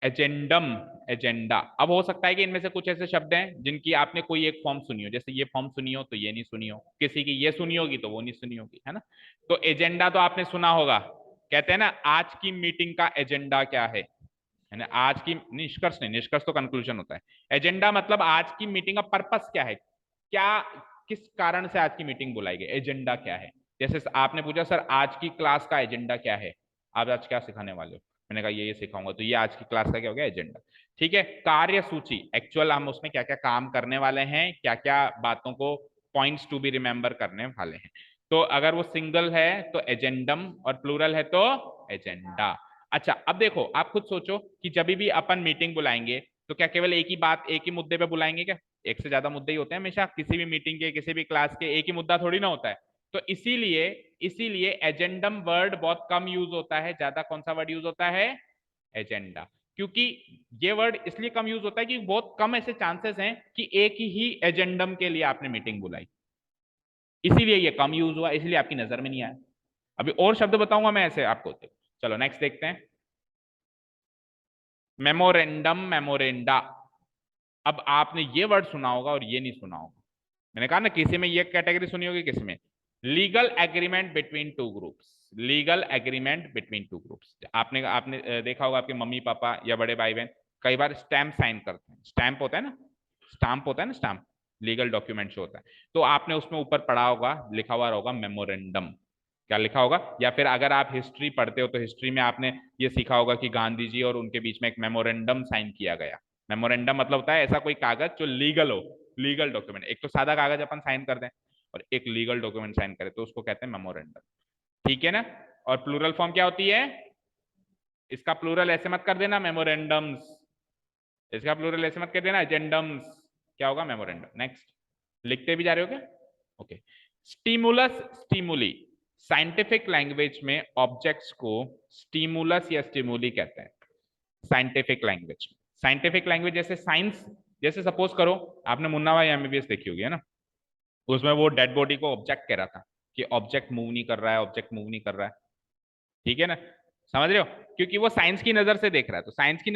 एजेंडम, एजेंडा, अब हो सकता है कि इनमें से कुछ ऐसे शब्द हैं जिनकी आपने कोई एक फॉर्म सुनी हो, जैसे ये फॉर्म सुनी हो तो ये नहीं सुनी हो, किसी की ये सुनी होगी तो वो नहीं सुनी होगी, है ना। तो एजेंडा तो आपने सुना होगा, कहते हैं ना आज की मीटिंग का एजेंडा क्या है ना, आज की निष्कर्ष नहीं, निष्कर्ष तो कंक्लूजन होता है, एजेंडा मतलब आज की मीटिंग का पर्पस क्या है, क्या किस कारण से आज की मीटिंग बुलाई गई, एजेंडा क्या है। जैसे आपने पूछा सर आज की क्लास का एजेंडा क्या है, आप आज क्या सिखाने वाले हो, मैंने कहा ये सिखाऊंगा, तो ये आज की क्लास का क्या हो गया, एजेंडा। ठीक है, कार्य सूची, एक्चुअल हम उसमें क्या क्या काम करने वाले हैं, क्या क्या बातों को पॉइंट्स टू बी रिमेंबर करने वाले हैं। तो अगर वो सिंगल है तो एजेंडम, और प्लूरल है तो एजेंडा। अच्छा अब देखो, आप खुद सोचो कि जब भी अपन मीटिंग बुलाएंगे तो क्या केवल एक ही बात, एक ही मुद्दे पे बुलाएंगे क्या? एक से ज्यादा मुद्दे ही होते हैं हमेशा, किसी भी मीटिंग के, किसी भी क्लास के, एक ही मुद्दा थोड़ी ना होता है, तो इसीलिए इसीलिए एजेंडम वर्ड बहुत कम यूज होता है, ज्यादा कौन सा वर्ड यूज होता है? एजेंडा। क्योंकि ये वर्ड इसलिए कम यूज होता है कि बहुत कम ऐसे चांसेस हैं कि एक ही एजेंडम के लिए आपने मीटिंग बुलाई, इसीलिए ये कम यूज हुआ, इसलिए आपकी नजर में नहीं आया। अभी और शब्द बताऊंगा मैं ऐसे आपको। चलो नेक्स्ट देखते हैं। Memorandum, memoranda. अब आपने ये वर्ड सुना होगा और ये नहीं सुना होगा। मैंने कहा ना किसी में ये कैटेगरी सुनी होगी, किसी में legal agreement between two groups. Legal agreement between two groups. आपने आपने देखा होगा आपके मम्मी पापा या बड़े भाई बहन कई बार स्टैम्प साइन करते हैं। स्टैम्प होता है ना, स्टाम्प होता है ना, स्टाम्प लीगल डॉक्यूमेंट जो होता है। तो आपने उसमें ऊपर पढ़ा होगा, लिखा हुआ होगा मेमोरेंडम। क्या लिखा होगा? या फिर अगर आप हिस्ट्री पढ़ते हो तो हिस्ट्री में आपने ये सीखा होगा कि गांधी जी और उनके बीच में एक मेमोरेंडम साइन किया गया। मेमोरेंडम मतलब होता है ऐसा कोई कागज जो लीगल हो, लीगल डॉक्यूमेंट। एक तो सादा कागज अपन साइन कर दें और एक लीगल डॉक्यूमेंट साइन करें तो उसको कहते हैं मेमोरेंडम। ठीक है ना? और प्लूरल फॉर्म क्या होती है? इसका प्लूरल ऐसे मत कर देना मेमोरेंडम्स, इसका प्लूरल ऐसे मत कर देना एजेंडम्स। क्या होगा? मेमोरेंडम। नेक्स्ट, लिखते भी जा रहे हो क्या? Okay. Stimulus, stimuli. Scientific language में ऑब्जेक्ट्स को स्टिमुलस या स्टिमुली कहते हैं। साइंटिफिक लैंग्वेज, साइंटिफिक लैंग्वेज जैसे साइंस, जैसे सपोज करो आपने मुन्ना भाई एमबीबीएस देखी होगी, है ना? उसमें वो डेड बॉडी को ऑब्जेक्ट कह रहा था कि ऑब्जेक्ट मूव नहीं कर रहा है, ऑब्जेक्ट मूव नहीं कर रहा है। ठीक है ना? समझ रहे हो? क्योंकि वो साइंस की नजर से देख रहा है, तो साइंस की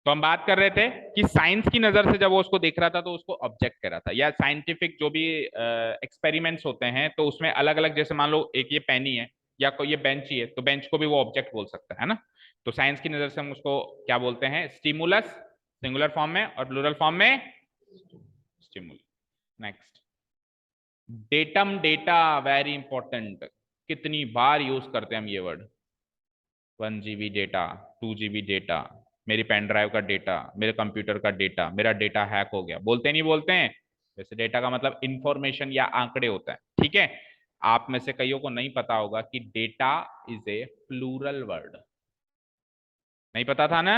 तो हम बात कर रहे थे कि साइंस की नजर से जब वो उसको देख रहा था तो उसको ऑब्जेक्ट कह रहा था। या साइंटिफिक जो भी एक्सपेरिमेंट्स होते हैं तो उसमें अलग अलग, जैसे मान लो एक ये पेन ही है या कोई ये बेंच ही है, तो बेंच को भी वो ऑब्जेक्ट बोल सकता है ना? तो साइंस की नजर से हम उसको क्या बोलते हैं? स्टिमुलस, सिंगुलर फॉर्म में, और प्लूरल फॉर्म में stimuli. Next, datum, data, very important. कितनी बार यूज करते हैं हम ये word? 1 GB data, 2 GB data, मेरी पेन ड्राइव का डेटा, मेरे कंप्यूटर का डेटा, मेरा डेटा हैक हो गया। बोलते नहीं बोलते हैं? वैसे डेटा का मतलब इंफॉर्मेशन या आंकड़े होता है। ठीक है? आप में से कईयों को नहीं पता होगा कि data is a plural word. नहीं पता था ना?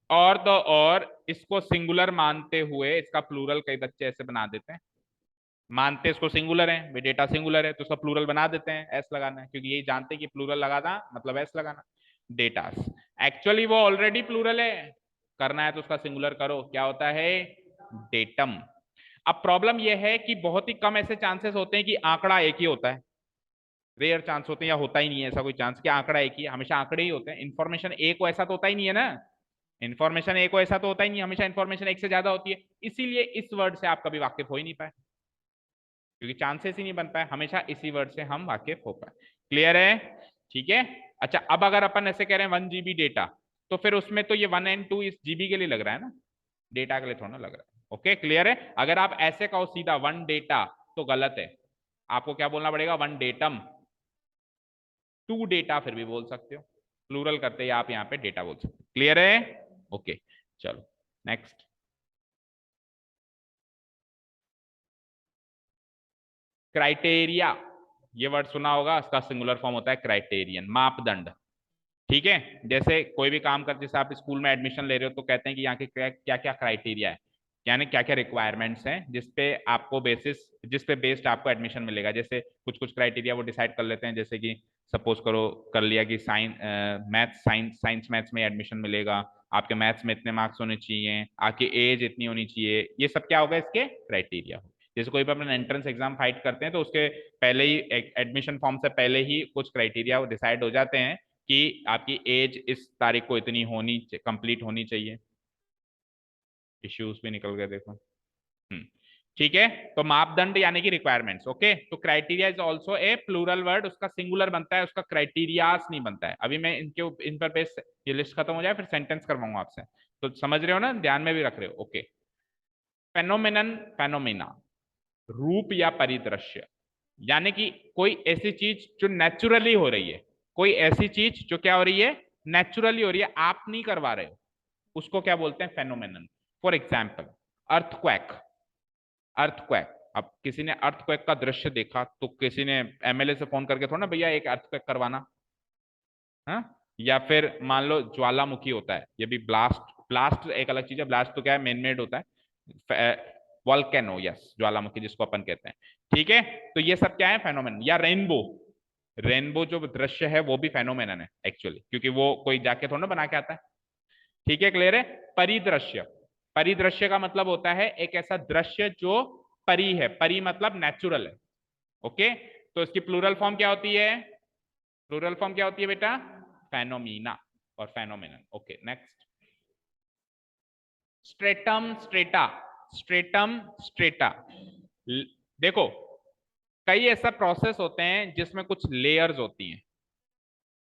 और तो और इसको सिंगुलर मानते हुए इसका प्लूरल कई बच्चे ऐसे बना देते हैं, मानते इसको सिंगुलर है, वे डेटा सिंगुलर है तो उसका प्लूरल बना देते हैं, एस लगाना है, क्योंकि यही जानते हैं कि प्लूरल लगाना मतलब एस लगाना। डेटास, एक्चुअली वो ऑलरेडी प्लूरल है, करना है तो उसका सिंगुलर करो, क्या होता है? डेटम। अब प्रॉब्लम यह है कि बहुत ही कम ऐसे चांसेस होते हैं कि आंकड़ा एक ही होता है। रेयर चांस होते हैं या होता ही नहीं है ऐसा कोई चांस कि आंकड़ा एक ही है। हमेशा आंकड़े ही होते हैं। इन्फॉर्मेशन एक हो ऐसा तो होता ही नहीं है ना? इन्फॉर्मेशन एक हो ऐसा तो होता ही नहीं, हमेशा इन्फॉर्मेशन एक से ज्यादा होती है। इसीलिए इस वर्ड से आप कभी वाकिफ हो ही नहीं पाए, क्योंकि चांसेस ही नहीं बन पाए। हमेशा इसी वर्ड से हम वाकिफ हो पाए। क्लियर है? ठीक है। अच्छा, अब अगर अपन ऐसे कह रहे हैं 1 GB डेटा, तो फिर उसमें तो ये 1 और 2 इस जीबी के लिए लग रहा है ना, डेटा के लिए थोड़ा ना लग रहा है। ओके, क्लियर है? अगर आप ऐसे कहो सीधा 1 डेटा तो गलत है, आपको क्या बोलना पड़ेगा? 1 डेटम। 2 डेटा फिर भी बोल सकते हो, प्लूरल करते हैं आप यहाँ पे डेटा बोल सकते हो। क्लियर है? ओके, चलो नेक्स्ट। क्राइटेरिया, ये वर्ड सुना होगा, इसका सिंगुलर फॉर्म होता है क्राइटेरियन, मापदंड। ठीक है? जैसे कोई भी काम कर, जैसे आप स्कूल में एडमिशन ले रहे हो तो कहते हैं कि यहाँ के क्या क्या क्राइटेरिया है, यानी क्या क्या रिक्वायरमेंट्स हैं जिसपे आपको बेसिस, जिसपे बेस्ड आपको एडमिशन मिलेगा। जैसे कुछ कुछ क्राइटेरिया वो डिसाइड कर लेते हैं, जैसे कि सपोज करो कर लिया कि मैथ्स साइंस मैथ्स में एडमिशन मिलेगा, आपके मैथ्स में इतने मार्क्स होने चाहिए, आपकी एज इतनी होनी चाहिए। ये सब क्या होगा? इसके क्राइटेरिया हो। जैसे कोई भी अपना एंट्रेंस एग्जाम फाइट करते हैं तो उसके पहले ही एडमिशन फॉर्म से पहले ही कुछ क्राइटेरिया डिसाइड हो जाते हैं कि आपकी एज इस तारीख को इतनी होनी, कंप्लीट होनी चाहिए। इश्यूज भी निकल गए देखो। ठीक है, तो मापदंड यानी कि रिक्वायरमेंट्स। ओके, तो criteria is also a plural word, उसका सिंगुलर बनता है, उसका क्राइटेरियास नहीं बनता है। अभी मैं इन पर बेस, ये लिस्ट खत्म हो जाए फिर सेंटेंस करवाऊंगा आपसे, तो समझ रहे हो ना, ध्यान में भी रख रहे हो? ओके। फेनोमेनन, फेनोमेना, रूप या परिदृश्य, यानी कि कोई ऐसी चीज जो नेचुरली हो रही है, कोई ऐसी चीज जो क्या हो रही है? नेचुरली हो रही है, आप नहीं करवा रहे हो, उसको क्या बोलते हैं? Phenomenon. For example, earthquake. Earthquake, अब किसी ने अर्थक्वेक का दृश्य देखा तो किसी ने एमएलए से फोन करके थोड़ा ना, भैया एक अर्थक्वेक करवाना। हाँ? या फिर मान लो ज्वालामुखी होता है, ये भी ब्लास्ट ब्लास्ट एक अलग चीज है, ब्लास्ट तो क्या है, मैन मेड होता है, वॉल्केनो, यस, ज्वालामुखी जिसको अपन कहते हैं, ठीक है। तो ये सब क्या है, फेनोमेनन। या रेनबो, रेनबो जो दृश्य है वो भी फेनोमेनन है एक्चुअली, क्योंकि वो कोई जाके थोड़ा ना बना के आता है, ठीक है, क्लियर है। परिदृश्य, परिदृश्य का मतलब होता है एक ऐसा दृश्य जो परी है, परी मतलब नेचुरल है, ओके। तो इसकी प्लूरल फॉर्म क्या होती है, प्लूरल फॉर्म क्या होती है बेटा, फेनोमीना और phenomenon, okay. Next, stratum, strata, stratum, strata. देखो कई ऐसा प्रोसेस होते हैं जिसमें कुछ लेयर्स होती हैं,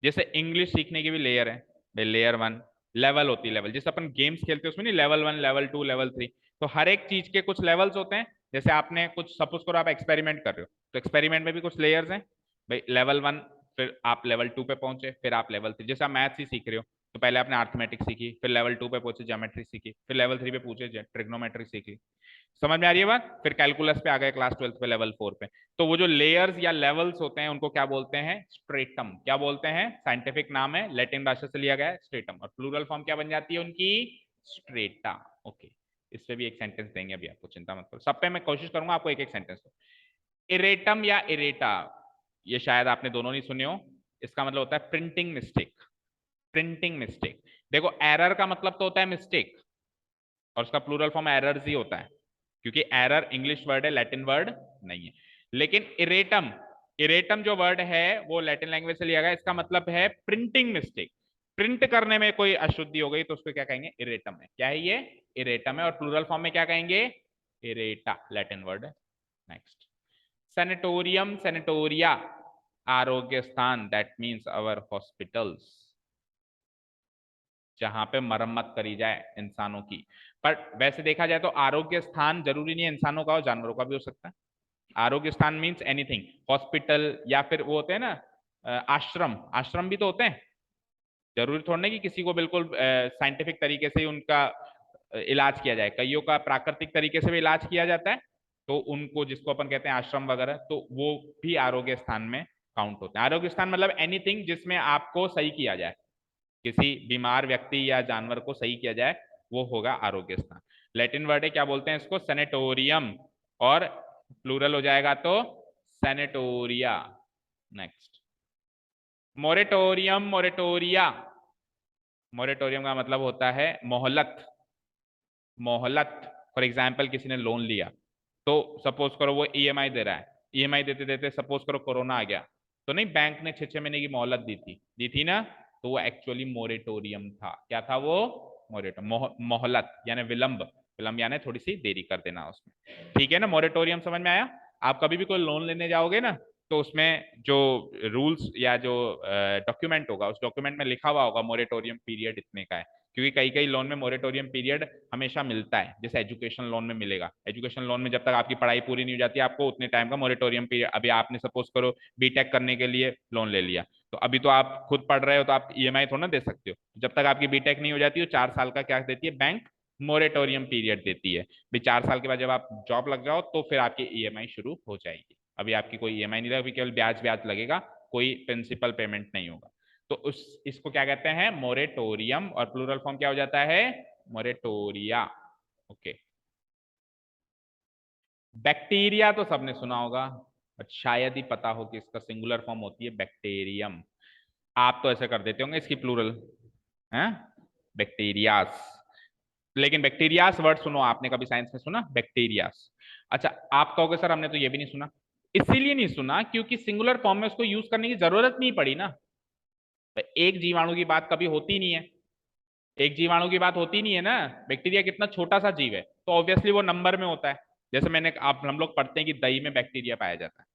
जैसे इंग्लिश सीखने की भी लेयर है, लेयर 1, लेवल होती है, लेवल जैसे अपन गेम्स खेलते हैं उसमें नहीं, लेवल 1, लेवल 2, लेवल 3, तो हर एक चीज के कुछ लेवल्स होते हैं। जैसे आपने कुछ, सपोज करो आप एक्सपेरिमेंट कर रहे हो, तो एक्सपेरिमेंट में भी कुछ लेयर्स हैं भाई, लेवल 1, फिर आप लेवल 2 पे पहुंचे, फिर आप लेवल 3, जैसे आप मैथ्स ही सीख रहे हो तो पहले आपने अर्थमेटिक सीखी, फिर लेवल 2 पे पहुंचे ज्योमेट्री सीखी, फिर लेवल 3 पे पूछे ट्रिग्नोमेट्री सीखी, समझ में आ रही है बात। फिर कैलकुलस पे आ गए क्लास 12 पे, लेवल 4 पे। तो वो जो लेयर्स या लेवल्स होते हैं उनको क्या बोलते हैं, स्ट्रेटम। क्या बोलते हैं, साइंटिफिक नाम है, लैटिन भाषा से लिया गया है, स्ट्रेटम। और प्लूरल फॉर्म क्या बन जाती है उनकी, स्ट्रेटा, ओके। इस पे भी एक सेंटेंस देंगे अभी आपको, चिंता मत करो, सब पे मैं कोशिश करूंगा आपको एक एक सेंटेंस। इरेटम या इरेटा, ये शायद आपने दोनों नहीं सुने हो, इसका मतलब होता है प्रिंटिंग मिस्टेक, प्रिंटिंग मिस्टेक। देखो एरर का मतलब तो होता है मिस्टेक, और उसका प्लूरल फॉर्म एरर्स ही होता है, क्योंकि एरर इंग्लिश वर्ड है, लैटिन वर्ड नहीं है। लेकिन इरेटम, इरेटम जो वर्ड है वो लैटिन लैंग्वेज से लिया गया, इसका मतलब है प्रिंटिंग मिस्टेक, प्रिंट करने में कोई अशुद्धि हो गई तो उसको क्या कहेंगे, इरेटम है। क्या है ये, इरेटम है। और प्लूरल फॉर्म में क्या कहेंगे, इरेटा, लैटिन वर्ड है। नेक्स्ट, सैनिटोरियम, सैनिटोरिया, आरोग्य स्थान, दैट मीन्स आवर हॉस्पिटल्स, जहां पे मरम्मत करी जाए इंसानों की। पर वैसे देखा जाए तो आरोग्य स्थान जरूरी नहीं है इंसानों का हो, जानवरों का भी हो सकता है। आरोग्य स्थान मीन्स एनीथिंग, हॉस्पिटल, या फिर वो होते हैं ना आश्रम, आश्रम भी तो होते हैं। जरूरी थोड़ा नहीं कि किसी को बिल्कुल साइंटिफिक तरीके से उनका इलाज किया जाए, कईयों का प्राकृतिक तरीके से भी इलाज किया जाता है, तो उनको, जिसको अपन कहते हैं आश्रम वगैरह, तो वो भी आरोग्य स्थान में काउंट होते हैं। आरोग्य स्थान मतलब एनीथिंग जिसमें आपको सही किया जाए, किसी बीमार व्यक्ति या जानवर को सही किया जाए, वो होगा आरोग्य स्थान। लैटिन वर्ड है, क्या बोलते हैं इसको, सेनेटोरियम, और प्लूरल हो जाएगा तो सेनेटोरिया। नेक्स्ट, मोरेटोरियम, मोरेटोरिया, मोरेटोरियम का मतलब होता है मोहलत, मोहलत। फॉर एग्जाम्पल किसी ने लोन लिया, तो सपोज करो वो ईएमआई दे रहा है, ईएमआई देते देते सपोज करो कोरोना आ गया, तो नहीं बैंक ने 6-6 महीने की मोहलत दी थी ना, तो वो एक्चुअली मोरेटोरियम था। क्या था वो, मोहलत यानी विलंब, विलंब यानी थोड़ी सी देरी कर देना उसमें, ठीक है ना। मोरेटोरियम समझ में आया। आप कभी भी कोई लोन लेने जाओगे ना, तो उसमें जो रूल्स या जो डॉक्यूमेंट होगा, उस डॉक्यूमेंट में लिखा हुआ होगा मोरेटोरियम पीरियड इतने का है, क्योंकि कई कई लोन में मोरेटोरियम पीरियड हमेशा मिलता है। जैसे एजुकेशन लोन में मिलेगा, एजुकेशन लोन में जब तक आपकी पढ़ाई पूरी नहीं हो जाती आपको उतने टाइम का मोरेटोरियम पीरियड। अभी आपने सपोज करो बीटेक करने के लिए लोन ले लिया, तो अभी तो आप खुद पढ़ रहे हो, तो आप ईएमआई थोड़ा ना दे सकते हो, जब तक आपकी बीटेक नहीं हो जाती हो, 4 साल का क्या देती है बैंक, मोरेटोरियम पीरियड देती है। भी 4 साल के बाद जब आप जॉब लग जाओ तो फिर आपकी ईएमआई शुरू हो जाएगी। अभी आपकी कोई ईएमआई नहीं लगेगी, केवल ब्याज ब्याज लगेगा, कोई प्रिंसिपल पेमेंट नहीं होगा। तो उस इसको क्या कहते हैं, मोरेटोरियम, और प्लूरल फॉर्म क्या हो जाता है, मोरेटोरिया, ओके। बैक्टीरिया तो सबने सुना होगा, बट शायद ही पता हो कि इसका सिंगुलर फॉर्म होती है बैक्टीरियम। आप तो ऐसे कर देते होंगे इसकी प्लूरल है, बैक्टीरियास। लेकिन बैक्टीरियास वर्ड सुनो, आपने कभी साइंस में सुना बैक्टीरियास? अच्छा, आप कहोगे सर हमने तो ये भी नहीं सुना। इसीलिए नहीं सुना क्योंकि सिंगुलर फॉर्म में उसको यूज करने की जरूरत नहीं पड़ी ना। एक जीवाणु की बात कभी होती नहीं है, एक जीवाणु की बात होती नहीं है ना। बैक्टीरिया कितना छोटा सा जीव है, तो ऑब्वियसली वो नंबर में होता है। जैसे मैंने, आप हम लोग पढ़ते हैं कि दही में बैक्टीरिया पाया जाता है,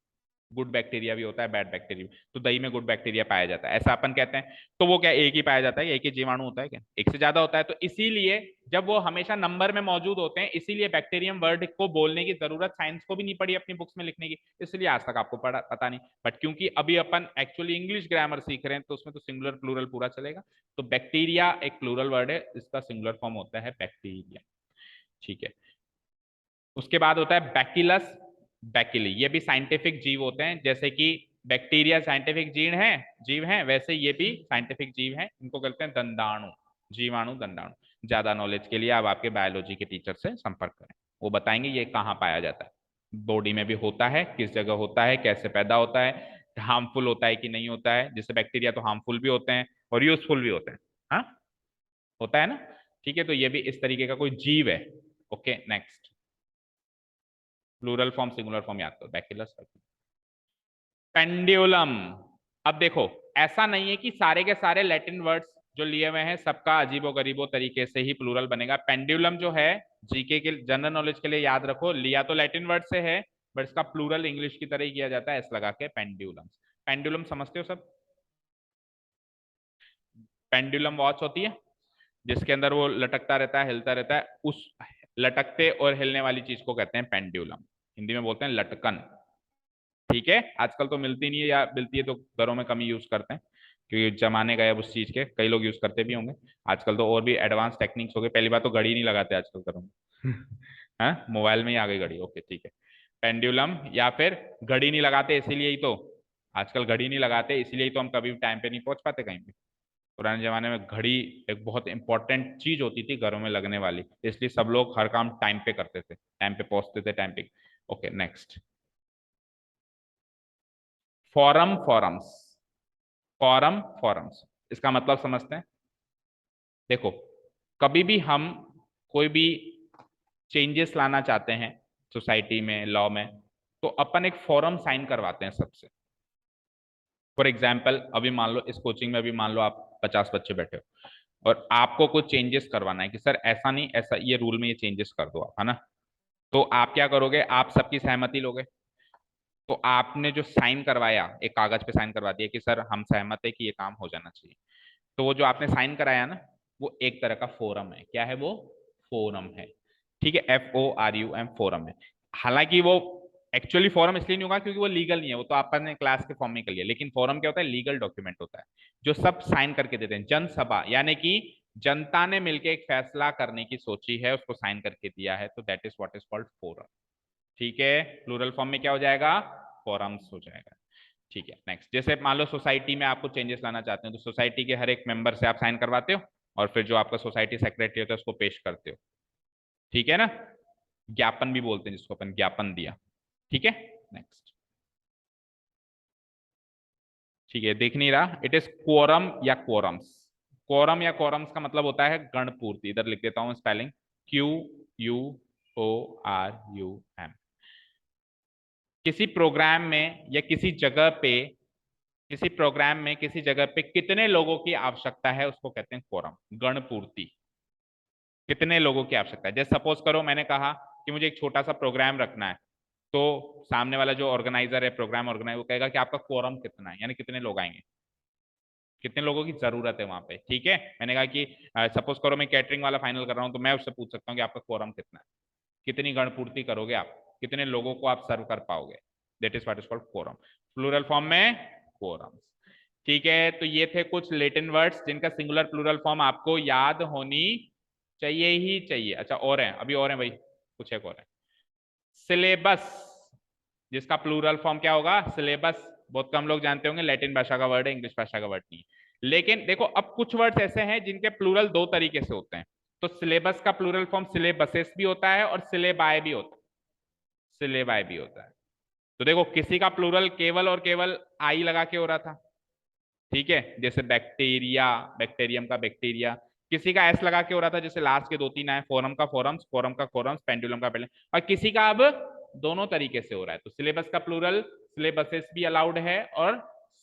गुड बैक्टीरिया भी होता है, बैड बैक्टीरिया भी, तो दही में गुड बैक्टीरिया पाया जाता है, ऐसा अपन कहते हैं। तो वो क्या एक ही पाया जाता है, एक ही जीवाणु होता है क्या, एक से ज्यादा होता है? तो इसीलिए जब वो हमेशा नंबर में मौजूद होते हैं, इसीलिए बैक्टीरियम वर्ड को बोलने की जरूरत साइंस को भी नहीं पड़ी अपनी बुक्स में लिखने की, इसलिए आज तक आपको पता नहीं। बट क्योंकि अभी अपन एक्चुअली इंग्लिश ग्रामर सीख रहे हैं, तो उसमें तो सिंगुलर प्लूरल पूरा चलेगा। तो बैक्टीरिया एक प्लूरल वर्ड है, इसका सिंगुलर फॉर्म होता है बैक्टीरिया, ठीक है। उसके बाद होता है बैकिलस, बैकिली, ये भी साइंटिफिक जीव होते हैं। जैसे कि बैक्टीरिया साइंटिफिक जीव हैं, वैसे ये भी साइंटिफिक जीव हैं, इनको कहते हैं दंडाणु, जीवाणु दंडाणु। ज्यादा नॉलेज के लिए आप आपके बायोलॉजी के टीचर से संपर्क करें, वो बताएंगे ये कहाँ पाया जाता है, बॉडी में भी होता है, किस जगह होता है, कैसे पैदा होता है, हार्मफुल होता है कि नहीं होता है। जैसे बैक्टीरिया तो हार्मफुल भी होते हैं और यूजफुल भी होते हैं, हाँ होता है ना। ठीक है, तो ये भी इस तरीके का कोई जीव है। Okay next, plural form singular form याद करो, बैक्टीरियस। पेंडुलम, अब देखो ऐसा नहीं है कि सारे के सारे लैटिन वर्ड्स जो लिए हुए हैं सबका अजीबो गरीबो तरीके से ही प्लूरल बनेगा। पेंडुलम जो है जीके के जनरल नॉलेज के लिए याद रखो, लिया तो लैटिन वर्ड से है बट इसका प्लूरल इंग्लिश की तरह ही किया जाता है, एस लगा के पेंडुलम। पेंडुलम समझते हो सब? पेंडुलम वॉच होती है जिसके अंदर वो लटकता रहता है, हिलता रहता है, उस लटकते और हिलने वाली चीज को कहते हैं पेंडुलम, हिंदी में बोलते हैं लटकन। ठीक है, आजकल तो मिलती नहीं है या मिलती है तो घरों में कम यूज करते हैं क्योंकि जमाने गए अब उस चीज के, कई लोग यूज करते भी होंगे। आजकल तो और भी एडवांस टेक्निक्स हो गए, पहली बात तो घड़ी नहीं लगाते आजकल घरों में हाँ मोबाइल में ही आ गई घड़ी। ओके ठीक है, पेंडुलम, या फिर घड़ी नहीं लगाते इसीलिए ही तो आजकल घड़ी नहीं लगाते इसीलिए ही तो हम कभी भी टाइम पे नहीं पहुंच पाते कहीं भी। पुराने जमाने में घड़ी एक बहुत इंपॉर्टेंट चीज होती थी घरों में लगने वाली, इसलिए सब लोग हर काम टाइम पे करते थे, टाइम पे पहुंचते थे, टाइम पे। Okay next, forum forums, forum forums इसका मतलब समझते हैं। देखो कभी भी हम कोई भी चेंजेस लाना चाहते हैं सोसाइटी में, लॉ में, तो अपन एक फॉरम साइन करवाते हैं सबसे। फॉर एग्जाम्पल अभी मान लो इस कोचिंग में अभी मान लो आप 50 बच्चे बैठे हो और आपको कुछ चेंजेस करवाना है कि सर ऐसा नहीं ऐसा, ये रूल में ये चेंजेस कर दो आप, है ना। तो आप क्या करोगे, आप सबकी सहमति लोगे। तो आपने जो साइन करवाया, एक कागज पे साइन करवा दिया कि सर हम सहमत है कि ये काम हो जाना चाहिए, तो वो जो आपने साइन कराया ना वो एक तरह का फोरम है। क्या है वो? फोरम है। ठीक है, FORUM फोरम है। हालांकि वो एक्चुअली फोरम इसलिए नहीं होगा क्योंकि वो लीगल नहीं है, वो तो आपने क्लास के फॉर्म में कर लिया, लेकिन फोरम क्या होता है, लीगल डॉक्यूमेंट होता है जो सब साइन करके देते हैं। जनसभा यानी कि जनता ने मिलकर एक फैसला करने की सोची है, उसको साइन करके दिया है, तो that is what is called forum. ठीक है, प्लूरल फॉर्म में क्या हो जाएगा, फोरम्स हो जाएगा। ठीक है नेक्स्ट, जैसे मान लो सोसाइटी में आपको चेंजेस लाना चाहते हैं तो सोसाइटी के हर एक मेंबर से आप साइन करवाते हो और फिर जो आपका सोसाइटी सेक्रेटरी होता है उसको पेश करते हो। ठीक है ना, ज्ञापन भी बोलते हैं जिसको अपन, ज्ञापन दिया। ठीक है नेक्स्ट, ठीक है देख नहीं रहा, इट इज क्वोरम या क्वोरम्स। क्वोरम या क्वोरम्स का मतलब होता है गणपूर्ति, इधर लिख देता हूं स्पेलिंग, QUORUM। किसी प्रोग्राम में या किसी जगह पे, किसी प्रोग्राम में किसी जगह पे कितने लोगों की आवश्यकता है उसको कहते हैं क्वोरम, गणपूर्ति। कितने लोगों की आवश्यकता है, जैसे सपोज करो मैंने कहा कि मुझे एक छोटा सा प्रोग्राम रखना है, तो सामने वाला जो ऑर्गेनाइजर है, प्रोग्राम ऑर्गेनाइजर, वो कहेगा कि आपका क्वोरम कितना है, यानी कितने लोग आएंगे, कितने लोगों की जरूरत है वहां पे। ठीक है, मैंने कहा कि सपोज करो मैं कैटरिंग वाला फाइनल कर रहा हूँ, तो मैं उससे पूछ सकता हूँ कि आपका क्वोरम कितना है, कितनी गणपूर्ति करोगे आप, कितने लोगों को आप सर्व कर पाओगे, that is what is called quorum, plural form में क्वोरम्स। ठीक है, तो ये थे कुछ लैटिन वर्ड्स जिनका सिंगुलर प्लूरल फॉर्म आपको याद होनी चाहिए ही चाहिए। अच्छा और है, अभी और है भाई, कुछ एक और है, सिलेबस, जिसका प्लूरल फॉर्म क्या होगा, सिलेबस। बहुत कम लोग जानते होंगे, लैटिन भाषा का वर्ड है, इंग्लिश भाषा का वर्ड नहीं है। लेकिन देखो अब कुछ वर्ड्स ऐसे हैं जिनके प्लूरल दो तरीके से होते हैं, तो सिलेबस का प्लूरल फॉर्म सिलेबसेस भी होता है और सिलेबाय भी होता है, सिलेबाय भी होता है। तो देखो किसी का प्लूरल केवल और केवल आई लगा के हो रहा था, ठीक है, जैसे बैक्टीरिया, बैक्टीरियम का बैक्टीरिया, किसी का एस लगा के हो रहा था, जैसे लास्ट के दो तीन आए, फोरम का फोरम्स, फोरम का फोरम्स, पेंडुलम का पेंडुलम, और किसी का अब दोनों तरीके से हो रहा है। तो सिलेबस का प्लूरल सिलेबसेस भी अलाउड है और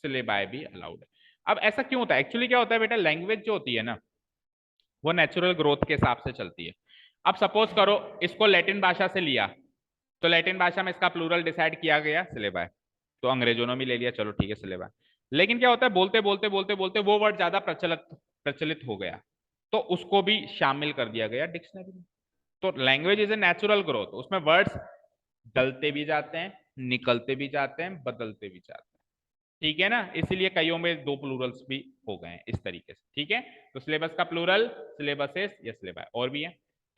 सिलेबाय भी अलाउड है। अब ऐसा क्यों होता है, एक्चुअली क्या होता है बेटा, लैंग्वेज जो होती है ना वो नेचुरल ग्रोथ के हिसाब से चलती है। अब सपोज करो इसको लैटिन भाषा से लिया, तो लैटिन भाषा में इसका प्लूरल डिसाइड किया गया सिलेबाय, तो अंग्रेजों ने भी ले लिया, चलो ठीक है सिलेबाय। लेकिन क्या होता है, बोलते बोलते बोलते बोलते वो वर्ड ज्यादा प्रचलित प्रचलित हो गया, तो उसको भी शामिल कर दिया गया डिक्शनरी में। तो language is a natural growth, उसमें वर्ड्स डलते भी जाते हैं, निकलते भी जाते हैं, बदलते भी जाते हैं। ठीक है ना, इसीलिए कईयों में दो प्लूरल्स भी हो गए हैं इस तरीके से। ठीक है, तो सिलेबस का प्लूरल सिलेबसेस या सिलेबाय। और भी है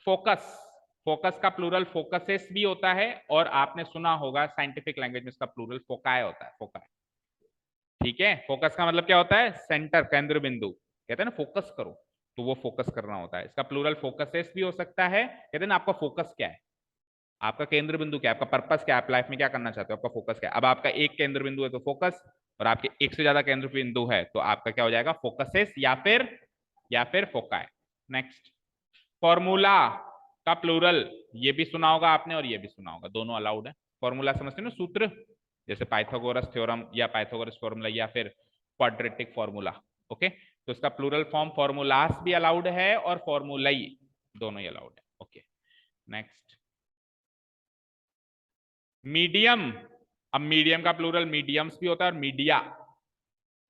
फोकस, फोकस का प्लूरल फोकसेस भी होता है, और आपने सुना होगा साइंटिफिक लैंग्वेज में इसका प्लूरल फोकाय होता है, फोकाय। ठीक है, फोकस का मतलब क्या होता है, सेंटर, केंद्र बिंदु, कहते हैं ना फोकस करो, तो वो फोकस करना होता है। इसका प्लूरल फोकसेस भी हो सकता है। कहते हैं ना आपका फोकस क्या है, आपका केंद्र बिंदु क्या है, आपका पर्पस क्या है, आप लाइफ में क्या करना चाहते हो, आपका फोकस क्या है। अब आपका एक केंद्र बिंदु है तो फोकस, और आपके एक से ज्यादा केंद्र बिंदु है तो आपका क्या हो जाएगा, फोकसेस या फिर फोकाई। नेक्स्ट, फॉर्मूला का प्लूरल, ये भी सुना होगा आपने और ये भी सुना होगा, दोनों अलाउड है। फॉर्मूला समझते हो ना, सूत्र, जैसे पाइथागोरस थ्योरम या पाइथागोरस फॉर्मूला या फिर क्वाड्रेटिक फॉर्मूला। ओके, तो इसका प्लूरल फॉर्म फॉर्मूलास भी अलाउड है और फॉर्मूलाई, दोनों ही अलाउड है। Okay, next, medium. अब मीडियम का प्लूरल मीडियम्स भी होता है और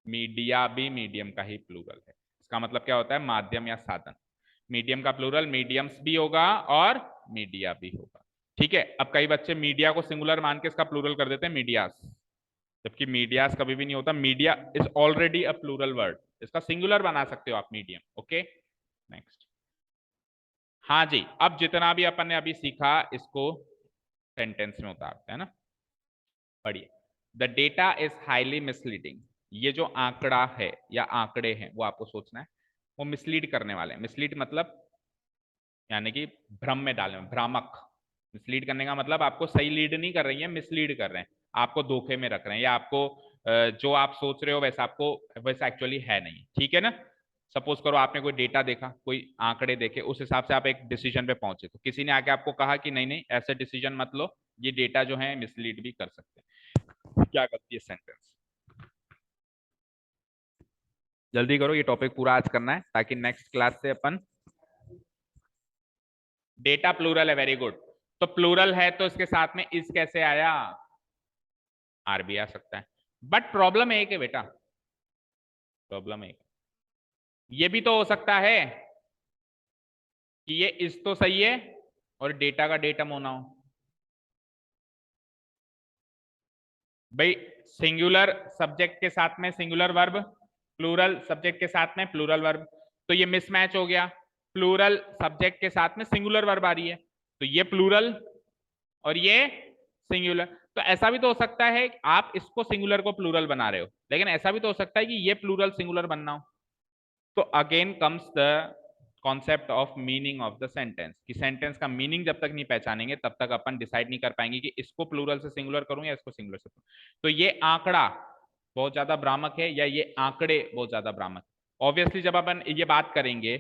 मीडिया भी मीडियम का ही प्लूरल है। इसका मतलब क्या होता है, माध्यम या साधन। मीडियम का प्लूरल मीडियम्स भी होगा और मीडिया भी होगा। ठीक है, अब कई बच्चे मीडिया को सिंगुलर मान के इसका प्लूरल कर देते हैं मीडियास, जबकि मीडियास कभी भी नहीं होता। Media is already a plural word, इसका सिंगुलर बना सकते हो आप मीडियम। Okay, next. हाँ जी, अब जितना भी अपन ने अभी सीखा इसको सेंटेंस में उतारते हैं ना। पढ़िए, the data is highly misleading. ये जो आंकड़ा है या आंकड़े हैं वो आपको सोचना है, वो मिसलीड करने वाले हैं। मिसलीड मतलब यानी कि भ्रम में डालने, भ्रामक। मिसलीड करने का मतलब आपको सही लीड नहीं कर रही है, मिसलीड कर रहे हैं, आपको धोखे में रख रहे हैं, या आपको जो आप सोच रहे हो वैसा एक्चुअली है नहीं। ठीक है ना। सपोज करो आपने कोई डेटा देखा, कोई आंकड़े देखे, उस हिसाब से आप एक डिसीजन पे पहुंचे, तो किसी ने आके आपको कहा कि नहीं नहीं ऐसे डिसीजन मत लो, ये डेटा जो है मिसलीड भी कर सकते हैं। क्या करती है सेंटेंस, जल्दी करो, ये टॉपिक पूरा आज करना है ताकि नेक्स्ट क्लास से अपन। डेटा प्लूरल है, वेरी गुड। तो प्लूरल है तो इसके साथ में इस कैसे आया, आर भी आ सकता है। बट प्रॉब्लम एक है बेटा, प्रॉब्लम एक, ये भी तो हो सकता है कि ये इस तो सही है और डेटा का डेटम होना हो। भाई सिंगुलर सब्जेक्ट के साथ में सिंगुलर वर्ब, प्लूरल सब्जेक्ट के साथ में प्लूरल वर्ब, तो ये मिसमैच हो गया। प्लूरल सब्जेक्ट के साथ में सिंगुलर वर्ब आ रही है, तो ये प्लूरल और ये सिंगुलर। तो ऐसा भी तो हो सकता है कि आप इसको सिंगुलर को प्लूरल बना रहे हो, लेकिन ऐसा भी तो हो सकता है कि ये प्लूरल सिंगुलर बनना हो। तो again comes the concept of meaning of the sentence, कि सेंटेंस का मीनिंग जब तक नहीं पहचानेंगे तब तक अपन डिसाइड नहीं कर पाएंगे कि इसको प्लूरल से सिंगुलर करूं या इसको सिंगुलर से। तो ये आंकड़ा बहुत ज्यादा भ्रामक है या ये आंकड़े बहुत ज्यादा भ्रामक। ऑब्वियसली जब अपन ये बात करेंगे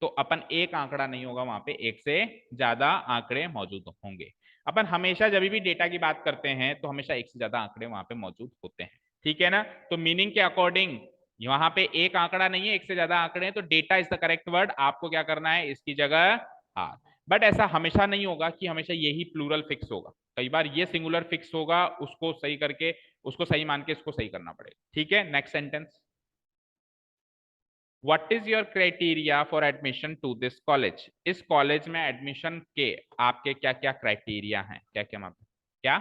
तो अपन एक आंकड़ा नहीं होगा, वहां पे एक से ज्यादा आंकड़े मौजूद होंगे। अपन हमेशा जब भी डेटा की बात करते हैं तो हमेशा एक से ज्यादा आंकड़े वहां पे मौजूद होते हैं। ठीक है ना। तो मीनिंग के अकॉर्डिंग वहां पे एक आंकड़ा नहीं है, एक से ज्यादा आंकड़े हैं, तो data is the correct word. आपको क्या करना है, इसकी जगह आर। बट ऐसा हमेशा नहीं होगा कि हमेशा यही प्लूरल फिक्स होगा, कई बार ये सिंगुलर फिक्स होगा, उसको सही करके उसको सही मान के इसको सही करना पड़ेगा। ठीक है, next sentence. What is your criteria for admission to this college. इस कॉलेज में एडमिशन के आपके क्या क्या क्राइटेरिया हैं, क्या क्या मतलब क्या,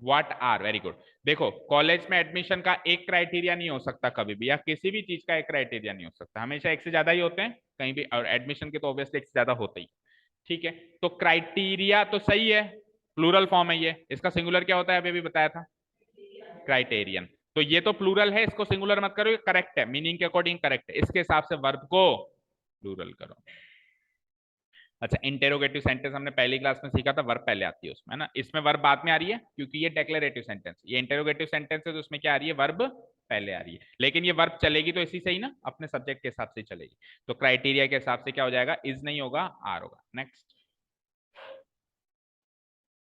व्हाट आर, वेरी गुड। देखो कॉलेज में एडमिशन का एक क्राइटेरिया नहीं हो सकता कभी भी, या किसी भी चीज का एक क्राइटेरिया नहीं हो सकता, हमेशा एक से ज्यादा ही होते हैं कहीं भी, और एडमिशन के तो ऑब्वियसली एक से ज्यादा होते ही। ठीक है, तो क्राइटेरिया तो सही है, प्लूरल फॉर्म है ये, इसका सिंगुलर क्या होता है अभी भी बताया था, क्राइटेरियन। तो ये तो प्लूरल है, इसको सिंगुलर मत करो, ये करेक्ट है, मीनिंग के अकॉर्डिंग करेक्ट है, इसके हिसाब से वर्ब को प्लूरल करो। अच्छा, इंटेरोगेटिव सेंटेंस हमने पहली क्लास में सीखा था, वर्ब पहले आती है उसमें, है ना। इसमें वर्ब बाद में आ रही है क्योंकि ये डेक्लेरेटिव सेंटेंस, ये इंटेरोगेटिव सेंटेंस है, तो उसमें क्या आ रही है, वर्ब पहले आ रही है। लेकिन ये वर्ब चलेगी तो इसी से ही ना, अपने सब्जेक्ट के हिसाब से चलेगी। तो क्राइटेरिया के हिसाब से क्या हो जाएगा, इज नहीं होगा, आर होगा। Next,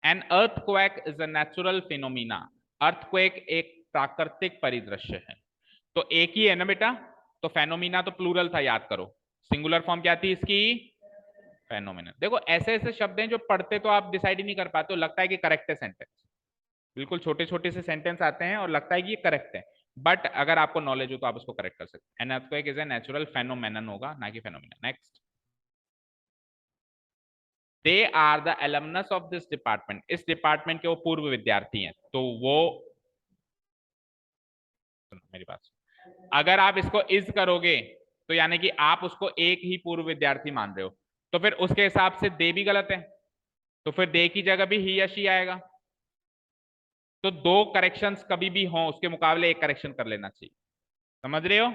N earthquake is a natural phenomena. Earthquake एक प्राकृतिक परिदृश्य है, तो एक ही है ना बेटा, तो फेनोमिना तो प्लूरल था, याद करो। सिंगुलर फॉर्म क्या थी इसकी, फेनोमेनन। देखो ऐसे ऐसे शब्द हैं जो पढ़ते तो आप डिसाइड ही नहीं कर पाते हो, लगता है कि करेक्ट है सेंटेंस, बिल्कुल छोटे छोटे से सेंटेंस आते हैं और लगता है कि ये करेक्ट है, बट अगर आपको नॉलेज हो तो आप उसको करेक्ट कर सकते हैं। An earthquake is a natural phenomenon होगा, ना कि phenomenon. Next, they are the alumnus of this department. इस डिपार्टमेंट के वो पूर्व विद्यार्थी हैं, तो वो, मेरी बात, अगर आप इसको इज करोगे तो यानी कि आप उसको एक ही पूर्व विद्यार्थी मान रहे हो, तो फिर उसके हिसाब से दे भी गलत है, तो फिर दे की जगह भी ही या शी आएगा। तो दो करेक्शंस कभी भी हो उसके मुकाबले एक करेक्शन कर लेना चाहिए, समझ रहे हो।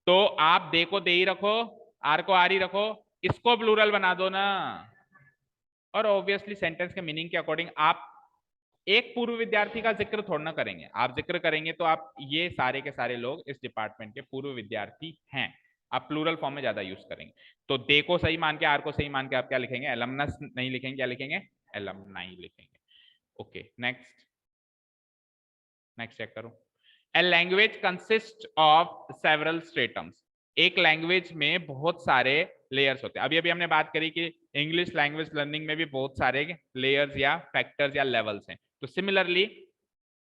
तो आप दे को दे ही रखो, आर को आर ही रखो, इसको प्लूरल बना दो ना। और ऑब्वियसली सेंटेंस के मीनिंग के अकॉर्डिंग आप एक पूर्व विद्यार्थी का जिक्र थोड़ा ना करेंगे, आप जिक्र करेंगे तो आप ये सारे के सारे लोग इस डिपार्टमेंट के पूर्व विद्यार्थी हैं, आप प्लूरल फॉर्म में ज्यादा यूज करेंगे। तो दे को सही मान के, आर को सही मान के आप क्या लिखेंगे, एलमनस नहीं लिखेंगे, क्या लिखेंगे, एलमनाई लिखेंगे। ओके नेक्स्ट, नेक्स्ट चेक करो। A language consist of several stratums. एक लैंग्वेज में बहुत सारे लेयर्स होते हैं। अभी अभी हमने बात करी कि इंग्लिश लैंग्वेज लर्निंग में भी बहुत सारे लेयर्स या फैक्टर्स या लेवल्स हैं। तो सिमिलरली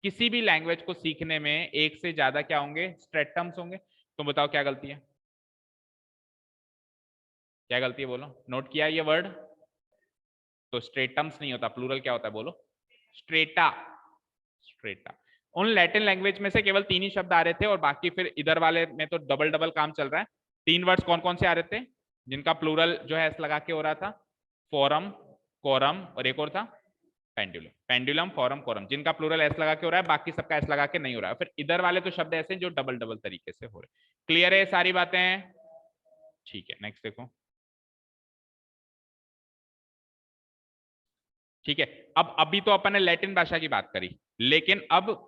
किसी भी लैंग्वेज को सीखने में एक से ज्यादा क्या होंगे, स्ट्रेटम्स होंगे। तो बताओ क्या गलती है, क्या गलती है, बोलो। नोट किया ये वर्ड? तो स्ट्रेटम्स नहीं होता, प्लूरल क्या होता है, बोलो, स्ट्रेटा। स्ट्रेटा। उन लैटिन लैंग्वेज में से केवल 3 ही शब्द आ रहे थे और बाकी फिर इधर वाले में तो डबल डबल काम चल रहा है। 3 वर्ड्स कौन कौन से आ रहे थे जिनका प्लूरल जो है एस लगा के हो रहा था, फोरम, कोरम और एक और था पेंडुलम। पेंडुलम, फोरम, कोरम, जिनका प्लूरल एस लगा के हो रहा है, बाकी सबका एस लगा के नहीं हो रहा है। फिर इधर वाले तो शब्द ऐसे जो डबल डबल तरीके से हो रहे। क्लियर है सारी बातें? ठीक है, नेक्स्ट देखो। ठीक है, अब अभी तो अपन ने लैटिन भाषा की बात करी, लेकिन अब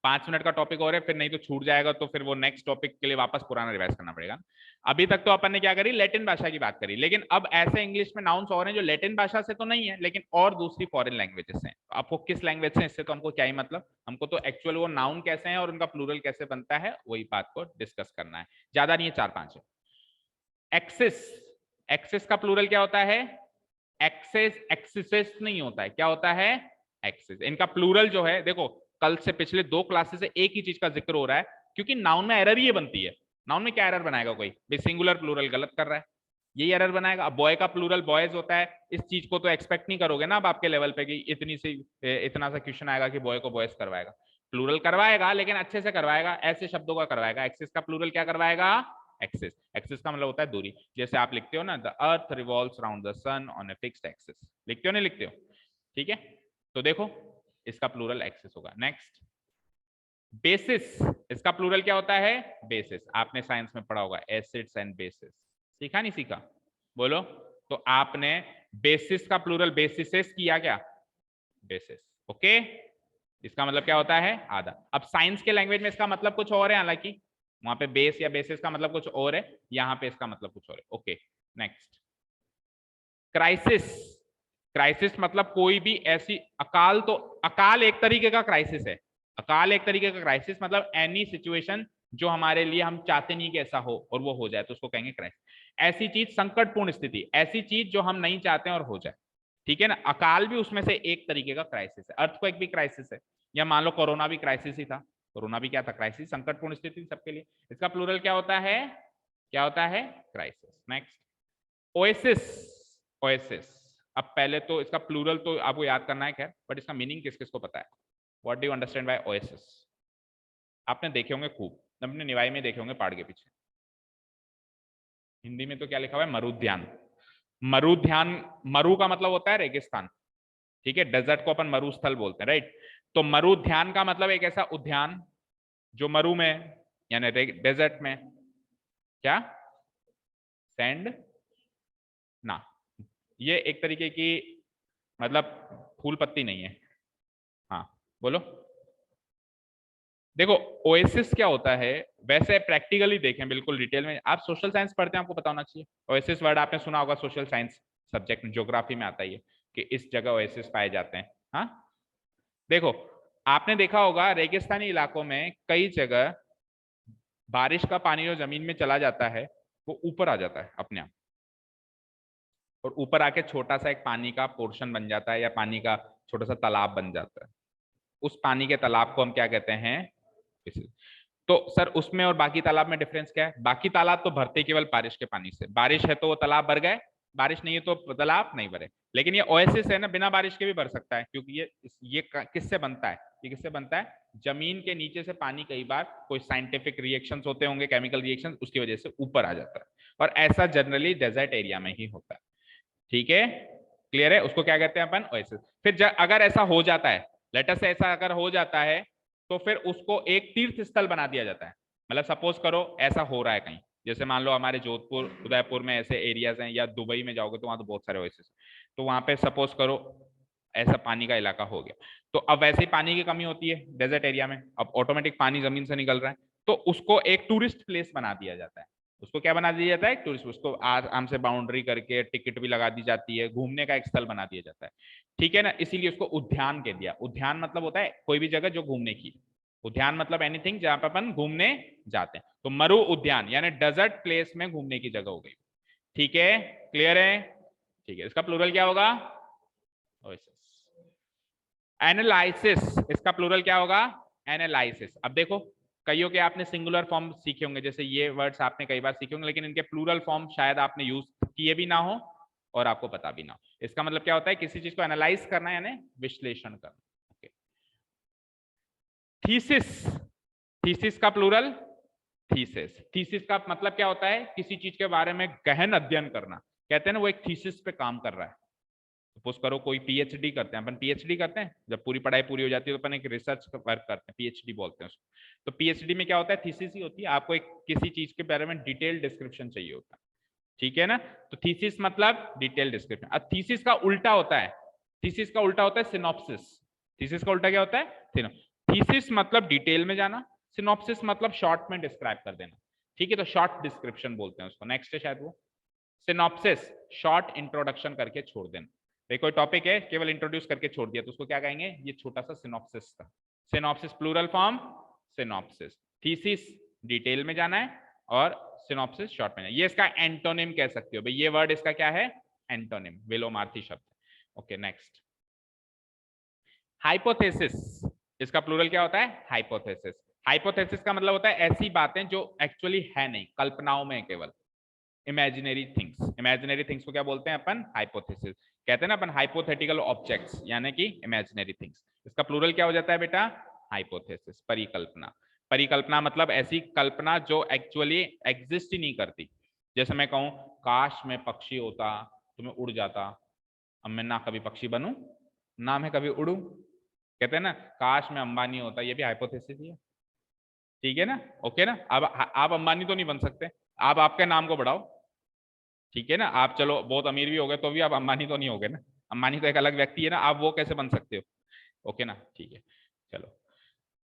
5 मिनट का टॉपिक और है, फिर नहीं तो छूट जाएगा, तो फिर वो नेक्स्ट टॉपिक के लिए वापस पुराना रिवाइज करना पड़ेगा। अभी तक तो अपन ने क्या करी, लैटिन भाषा की बात करी, लेकिन अब ऐसे इंग्लिश में नाउन्स और हैं जो लैटिन भाषा से तो नहीं है, लेकिन और दूसरी फॉरेन लैंग्वेजेस हैं। आपको किस लैंग्वेज से, इससे तो हमको क्या ही मतलब, हमको तो एक्चुअल वो नाउन कैसे हैं और उनका प्लूरल कैसे बनता है, वही बात को डिस्कस करना है। ज्यादा नहीं है, 4-5 है। एक्सिस, एक्सिस का प्लूरल क्या होता है, एक्सेस, एक्सिसेस नहीं होता है, क्या होता है, एक्सिस। इनका प्लूरल जो है, देखो कल से पिछले 2 क्लासेस से एक ही चीज का जिक्र हो रहा है, क्योंकि नाउन में एरर ही बनती है। नाउन में क्या एरर बनाएगा कोई, सिंगुलर प्लूरल गलत कर रहा है, यही एरर बनाएगा। अब बॉय का प्लूरल बॉयज होता है, इस चीज को तो एक्सपेक्ट नहीं करोगे ना अब आपके लेवल पे कि इतना सा क्वेश्चन आएगा कि बॉय को बॉयज करवाएगा। प्लूरल करवाएगा, लेकिन अच्छे से करवाएगा, ऐसे शब्दों का करवाएगा। एक्सिस का प्लूरल क्या करवाएगा, एक्सिस। एक्सिस का मतलब होता है दूरी, जैसे आप लिखते हो ना, the earth revolves around the sun on a fixed axis, लिखते हो नहीं लिखते हो, ठीक है। तो देखो इसका प्लूरल एक्सिस होगा। नेक्स्ट, बेसिस, इसका प्लूरल क्या होता है, बेसिस। आपने साइंस में पढ़ा होगा एसिड्स एंड बेसिस, सीखा नहीं सीखा, बोलो। तो आपने बेसिस का प्लूरल बेसिसेस किया क्या, बेसिस, ओके। इसका मतलब क्या होता है, आधा। अब साइंस के लैंग्वेज में इसका मतलब कुछ और है, हालांकि वहां पे बेस या बेसिस का मतलब कुछ और है, यहाँ पे इसका मतलब कुछ और है, ओके। Next, crisis. क्राइसिस मतलब कोई भी ऐसी अकाल, तो अकाल एक तरीके का क्राइसिस है। अकाल एक तरीके का क्राइसिस मतलब एनी सिचुएशन जो हमारे लिए हम चाहते नहीं कि ऐसा हो और वो हो जाए, तो उसको कहेंगे क्राइसिस। ऐसी चीज, संकटपूर्ण स्थिति, ऐसी चीज जो हम नहीं चाहते और हो जाए, ठीक है ना। अकाल भी उसमें से एक तरीके का क्राइसिस है। अर्थक्वेक भी क्राइसिस है, या मान लो कोरोना भी क्राइसिस ही था। कोरोना भी क्या था, क्राइसिस, संकटपूर्ण स्थिति सबके लिए। इसका प्लूरल क्या होता है, क्या होता है, क्राइसिस। Next, oasis. ओएसिस, अब पहले तो इसका प्लूरल तो आपको याद करना है खैर, बट इसका मीनिंग किस किस को पता है, what do you understand by oasis? आपने देखे होंगे खूब, अपने निवाई में देखे होंगे पहाड़ के पीछे। हिंदी में तो क्या लिखा हुआ है, मरुद्यान। मरुद्यान, मरु का मतलब होता है रेगिस्तान, ठीक है। डेजर्ट को अपन मरुस्थल बोलते हैं, राइट। तो मरुद्यान का मतलब एक ऐसा उद्यान जो मरु में, यानी डेजर्ट में, क्या, सैंड ना, ये एक तरीके की मतलब फूल पत्ती नहीं है। हाँ बोलो। देखो ओएसिस क्या होता है, वैसे प्रैक्टिकली देखें बिल्कुल डिटेल में, आप सोशल साइंस पढ़ते हैं, आपको पता होना चाहिए। ओएसिस वर्ड आपने सुना होगा, सोशल साइंस सब्जेक्ट में, ज्योग्राफी में आता है कि इस जगह ओएसिस पाए जाते हैं। हाँ देखो, आपने देखा होगा रेगिस्तानी इलाकों में कई जगह बारिश का पानी जो जमीन में चला जाता है वो ऊपर आ जाता है अपने आप, और ऊपर आके छोटा सा एक पानी का पोर्शन बन जाता है, या पानी का छोटा सा तालाब बन जाता है। उस पानी के तालाब को हम क्या कहते हैं, तो सर उसमें और बाकी तालाब में डिफरेंस क्या है? बाकी तालाब तो भरते केवल बारिश के पानी से, बारिश है तो वो तालाब भर गए, बारिश नहीं है तो तालाब नहीं भरे। लेकिन ये ओएसिस है ना, बिना बारिश के भी भर सकता है, क्योंकि ये किससे बनता है, ये किससे बनता है, जमीन के नीचे से पानी कई बार कोई साइंटिफिक रिएक्शंस होते होंगे, केमिकल रिएक्शंस, उसकी वजह से ऊपर आ जाता है, और ऐसा जनरली डेजर्ट एरिया में ही होता है, ठीक है। क्लियर है, उसको क्या कहते हैं अपन, ओएसिस। फिर अगर ऐसा हो जाता है, लेटर से ऐसा अगर हो जाता है, तो फिर उसको एक तीर्थ स्थल बना दिया जाता है। मतलब सपोज करो ऐसा हो रहा है कहीं, जैसे मान लो हमारे जोधपुर उदयपुर में ऐसे एरियाज हैं, या दुबई में जाओगे तो वहां तो बहुत सारे ओएसिस, तो वहां पे सपोज करो ऐसा पानी का इलाका हो गया, तो अब वैसे ही पानी की कमी होती है डेजर्ट एरिया में, अब ऑटोमेटिक पानी जमीन से निकल रहा है, तो उसको एक टूरिस्ट प्लेस बना दिया जाता है। उसको क्या बना दिया जाता है? टूरिस्ट, उसको आराम से बाउंड्री करके टिकट भी लगा दी जाती है, घूमने का एक स्थल बना दिया जाता है, ठीक है ना, इसीलिए उसको उद्यान कह दिया। उद्यान मतलब होता है कोई भी जगह जो घूमने की, उद्यान मतलब एनीथिंग जहां पर अपन घूमने जाते हैं, तो मरु उद्यान यानी डेजर्ट प्लेस में घूमने की जगह हो गई, ठीक है, क्लियर है, ठीक है। इसका प्लूरल क्या होगा? एनालिसिस, इसका प्लूरल क्या होगा? एनालिसिस। अब देखो कईयों के आपने सिंगुलर फॉर्म सीखे होंगे, जैसे ये वर्ड्स आपने कई बार सीखे होंगे, लेकिन इनके प्लूरल फॉर्म शायद आपने यूज किए भी ना हो और आपको पता भी ना हो। इसका मतलब क्या होता है? किसी चीज को एनालाइज करना यानी विश्लेषण करना। ओके। थीसिस, थीसिस का प्लूरल थीसिस। थीसिस का मतलब क्या होता है? किसी चीज के बारे में गहन अध्ययन करना, कहते हैं ना वो एक थीसिस पे काम कर रहा है। सपोज करो कोई पीएचडी करते हैं, अपन पीएचडी करते हैं, जब पूरी पढ़ाई पूरी हो जाती है तो अपन एक रिसर्च वर्क करते हैं, पीएचडी बोलते हैं उसको। तो पीएचडी में क्या होता है? थीसिस ही होती है, आपको एक किसी चीज के बारे में डिटेल डिस्क्रिप्शन चाहिए होता है, ठीक है ना, तो थीसिस मतलब डिटेल डिस्क्रिप्शन। अब थीसिस का उल्टा होता है, थीसिस का उल्टा होता है सिनॉप्सिस। थीसिस का उल्टा क्या होता है? थीसिस मतलब डिटेल में जाना, सिनॉप्सिस मतलब शॉर्ट में डिस्क्राइब कर देना, ठीक है, तो शॉर्ट डिस्क्रिप्शन बोलते हैं उसको। नेक्स्ट है शायद वो सिनॉप्सिस, शॉर्ट इंट्रोडक्शन करके छोड़ देना। देखो कोई टॉपिक है केवल इंट्रोड्यूस करके छोड़ दिया तो उसको क्या कहेंगे? ये छोटा सा सिनॉप्सिस था। Synopsis plural form synopsis. Thesis detail में जाना है और सिनॉप्सिस शॉर्ट में जाना। ये इसका एंटोनिम कह सकते हो भाई, ये वर्ड इसका क्या है? एंटोनिम, विलोमार्थी शब्द। ओके नेक्स्ट, हाइपोथेसिस, इसका प्लूरल क्या होता है? हाइपोथेसिस। हाइपोथेसिस का मतलब होता है ऐसी बातें जो एक्चुअली है नहीं, कल्पनाओं में केवल, इमेजिनरी थिंग्स। इमेजिनरी थिंग्स को क्या बोलते हैं अपन? हाइपोथेसिस। कहते हैं ना अपन हाइपोथेटिकल ऑब्जेक्ट्स यानी कि इमेजिनरी थिंग्स। इसका प्लूरल क्या हो जाता है बेटा? हाइपोथेसिस, परिकल्पना। परिकल्पना मतलब ऐसी कल्पना जो एक्चुअली एग्जिस्ट ही नहीं करती। जैसे मैं कहूं काश मैं पक्षी होता तो मैं उड़ जाता, अब मैं ना कभी पक्षी बनूं ना मैं कभी उड़ूं। कहते हैं ना काश मैं अंबानी होता, ये भी हाइपोथेसिस ही है, ठीक है ना, ओके ना। अब आप अंबानी तो नहीं बन सकते, आप आपके नाम को बढ़ाओ, ठीक है ना, आप चलो बहुत अमीर भी हो गए तो भी आप अंबानी तो नहीं होगे ना, अंबानी तो एक अलग व्यक्ति है ना, आप वो कैसे बन सकते हो? ओके ना, ठीक है, चलो।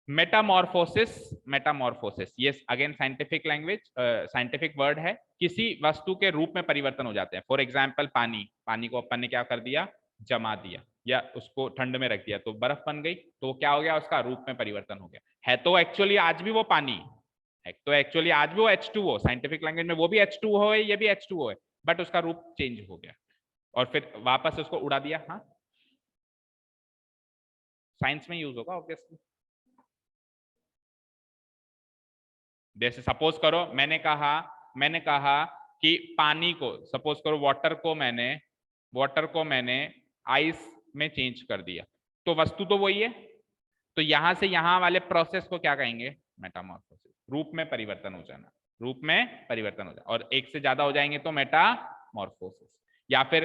मेटामॉर्फोसिस, मेटामॉर्फोसिस ये again scientific language, scientific word है। किसी वस्तु के रूप में परिवर्तन हो जाते हैं। फॉर एग्जाम्पल पानी, पानी को अपन ने क्या कर दिया? जमा दिया, या उसको ठंड में रख दिया तो बर्फ बन गई, तो क्या हो गया? उसका रूप में परिवर्तन हो गया। है तो एक्चुअली आज भी वो पानी है, तो एक्चुअली आज भी वो H2O, साइंटिफिक लैंग्वेज में वो भी H2O है, ये भी H2O है, बट उसका रूप चेंज हो गया और फिर वापस उसको उड़ा दिया। हाँ, साइंस में यूज होगा ऑब्वियसली। जैसे सपोज करो मैंने कहा कि पानी को, सपोज करो वाटर को मैंने आइस में चेंज कर दिया, तो वस्तु तो वही है, तो यहां से यहां वाले प्रोसेस को क्या कहेंगे? मेटामॉर्फोसिस, रूप में परिवर्तन हो जाना, रूप में परिवर्तन हो जाना। और एक से ज्यादा हो जाएंगे तो मेटामॉर्फोसिस। या फिर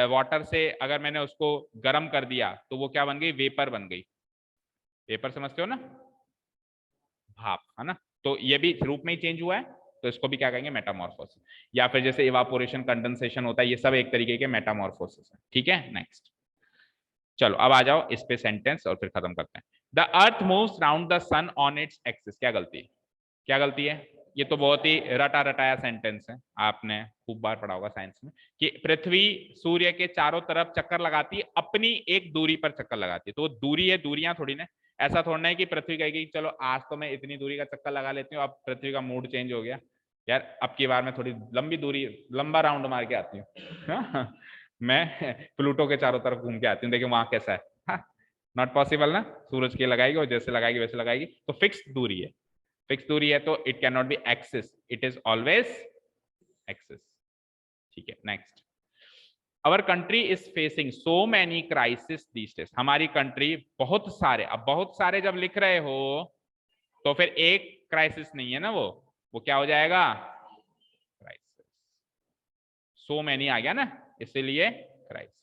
वाटर से अगर मैंने उसको गर्म कर दिया तो वो क्या बन गई? वेपर बन गई। वेपर समझते हो ना, भाप, है ना, तो ये भी रूप में ही चेंज हुआ है, तो इसको भी क्या कहेंगे? मेटामॉर्फोसिस। या फिर जैसे इवापोरेशन, कंडेंसेशन होता है, ये सब एक तरीके के मेटामॉर्फोसिस है, ठीक है। नेक्स्ट, चलो अब आ जाओ इस पे सेंटेंस और फिर खत्म करते हैं। The earth moves round the sun on its axis. क्या गलती है? क्या गलती है? ये तो बहुत ही रटा रटाया सेंटेंस है, आपने खूब बार पढ़ा होगा साइंस में, कि पृथ्वी सूर्य के चारों तरफ चक्कर लगाती है, अपनी एक दूरी पर चक्कर लगाती है। तो दूरी है, दूरियां थोड़ी ना, ऐसा थोड़ा है कि पृथ्वी कहेगी चलो आज तो मैं इतनी दूरी का चक्कर लगा लेती हूँ, अब पृथ्वी का मूड चेंज हो गया यार, अब की बार मैं थोड़ी लंबी दूरी, लंबा राउंड मार के आती हूँ मैं प्लूटो के चारों तरफ घूम के आती हूँ, देखिए वहां कैसा है। नॉट पॉसिबल ना, सूरज के लगाएगी और जैसे लगाएगी वैसे लगाएगी, तो फिक्स दूरी है, फिक्स दूरी है, तो it can not be axis, it is always axis, ठीक है। Next, our country is facing so many crisis these days. हमारी कंट्री बहुत सारे, अब बहुत सारे जब लिख रहे हो तो फिर एक क्राइसिस नहीं है ना, वो क्या हो जाएगा? क्राइसिस, सो मैनी आ गया ना, इसीलिए क्राइसिस।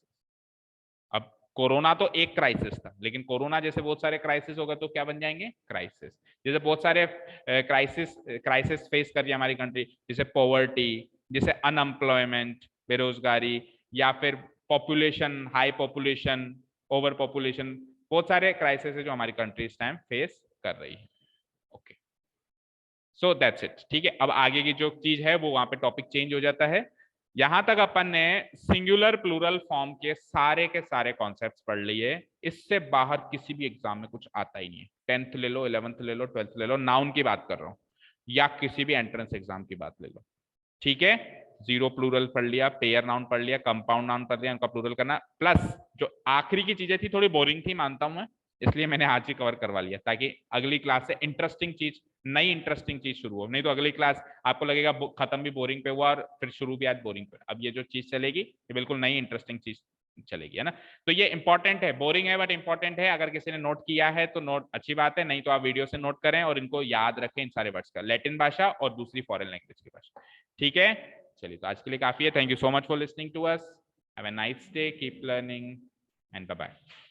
अब कोरोना तो एक क्राइसिस था, लेकिन कोरोना जैसे बहुत सारे क्राइसिस होगा तो क्या बन जाएंगे क्राइसिस। जैसे बहुत सारे क्राइसिस फेस कर रही है हमारी कंट्री, जैसे पॉवर्टी, जैसे अनएम्प्लॉयमेंट, बेरोजगारी, या फिर population, high population, over population, बहुत सारे क्राइसिस है जो हमारी कंट्री इस टाइम फेस कर रही है। Okay, so that's it. ठीक है, अब आगे की जो चीज है वो वहां पे टॉपिक चेंज हो जाता है। यहां तक अपन ने सिंगुलर प्लूरल फॉर्म के सारे कॉन्सेप्ट्स पढ़ लिए। इससे बाहर किसी भी एग्जाम में कुछ आता ही नहीं है। 10th ले लो, 11th ले लो, 12th ले लो, नाउन की बात कर रहा हूं, या किसी भी एंट्रेंस एग्जाम की बात ले लो। ठीक है, जीरो प्लूरल पढ़ लिया, पेयर नाउन पढ़ लिया, कंपाउंड नाउन पढ़ लिया, उनका प्लूरल करना, प्लस जो आखिरी की चीजें थी थोड़ी बोरिंग थी मानता हूं मैं, इसलिए मैंने आज ही कवर करवा लिया ताकि अगली क्लास से इंटरेस्टिंग चीज, नई इंटरेस्टिंग चीज शुरू हो। नहीं तो अगली क्लास आपको लगेगा खत्म भी बोरिंग पे हुआ और फिर शुरू भी आज बोरिंग पे। अब ये जो चीज चलेगी ये बिल्कुल नई इंटरेस्टिंग चीज चलेगी, है ना। तो ये इंपॉर्टेंट है, बोरिंग है बट इंपॉर्टेंट है। अगर किसी ने नोट किया है तो नोट अच्छी बात है, नहीं तो आप वीडियो से नोट करें और इनको याद रखें, इन सारे वर्ड्स का, लैटिन भाषा और दूसरी फॉरेन लैंग्वेज की भाषा। ठीक है, चलिए तो आज के लिए काफी है। Thank you so much for listening to us. Have a nice day, keep learning and bye bye.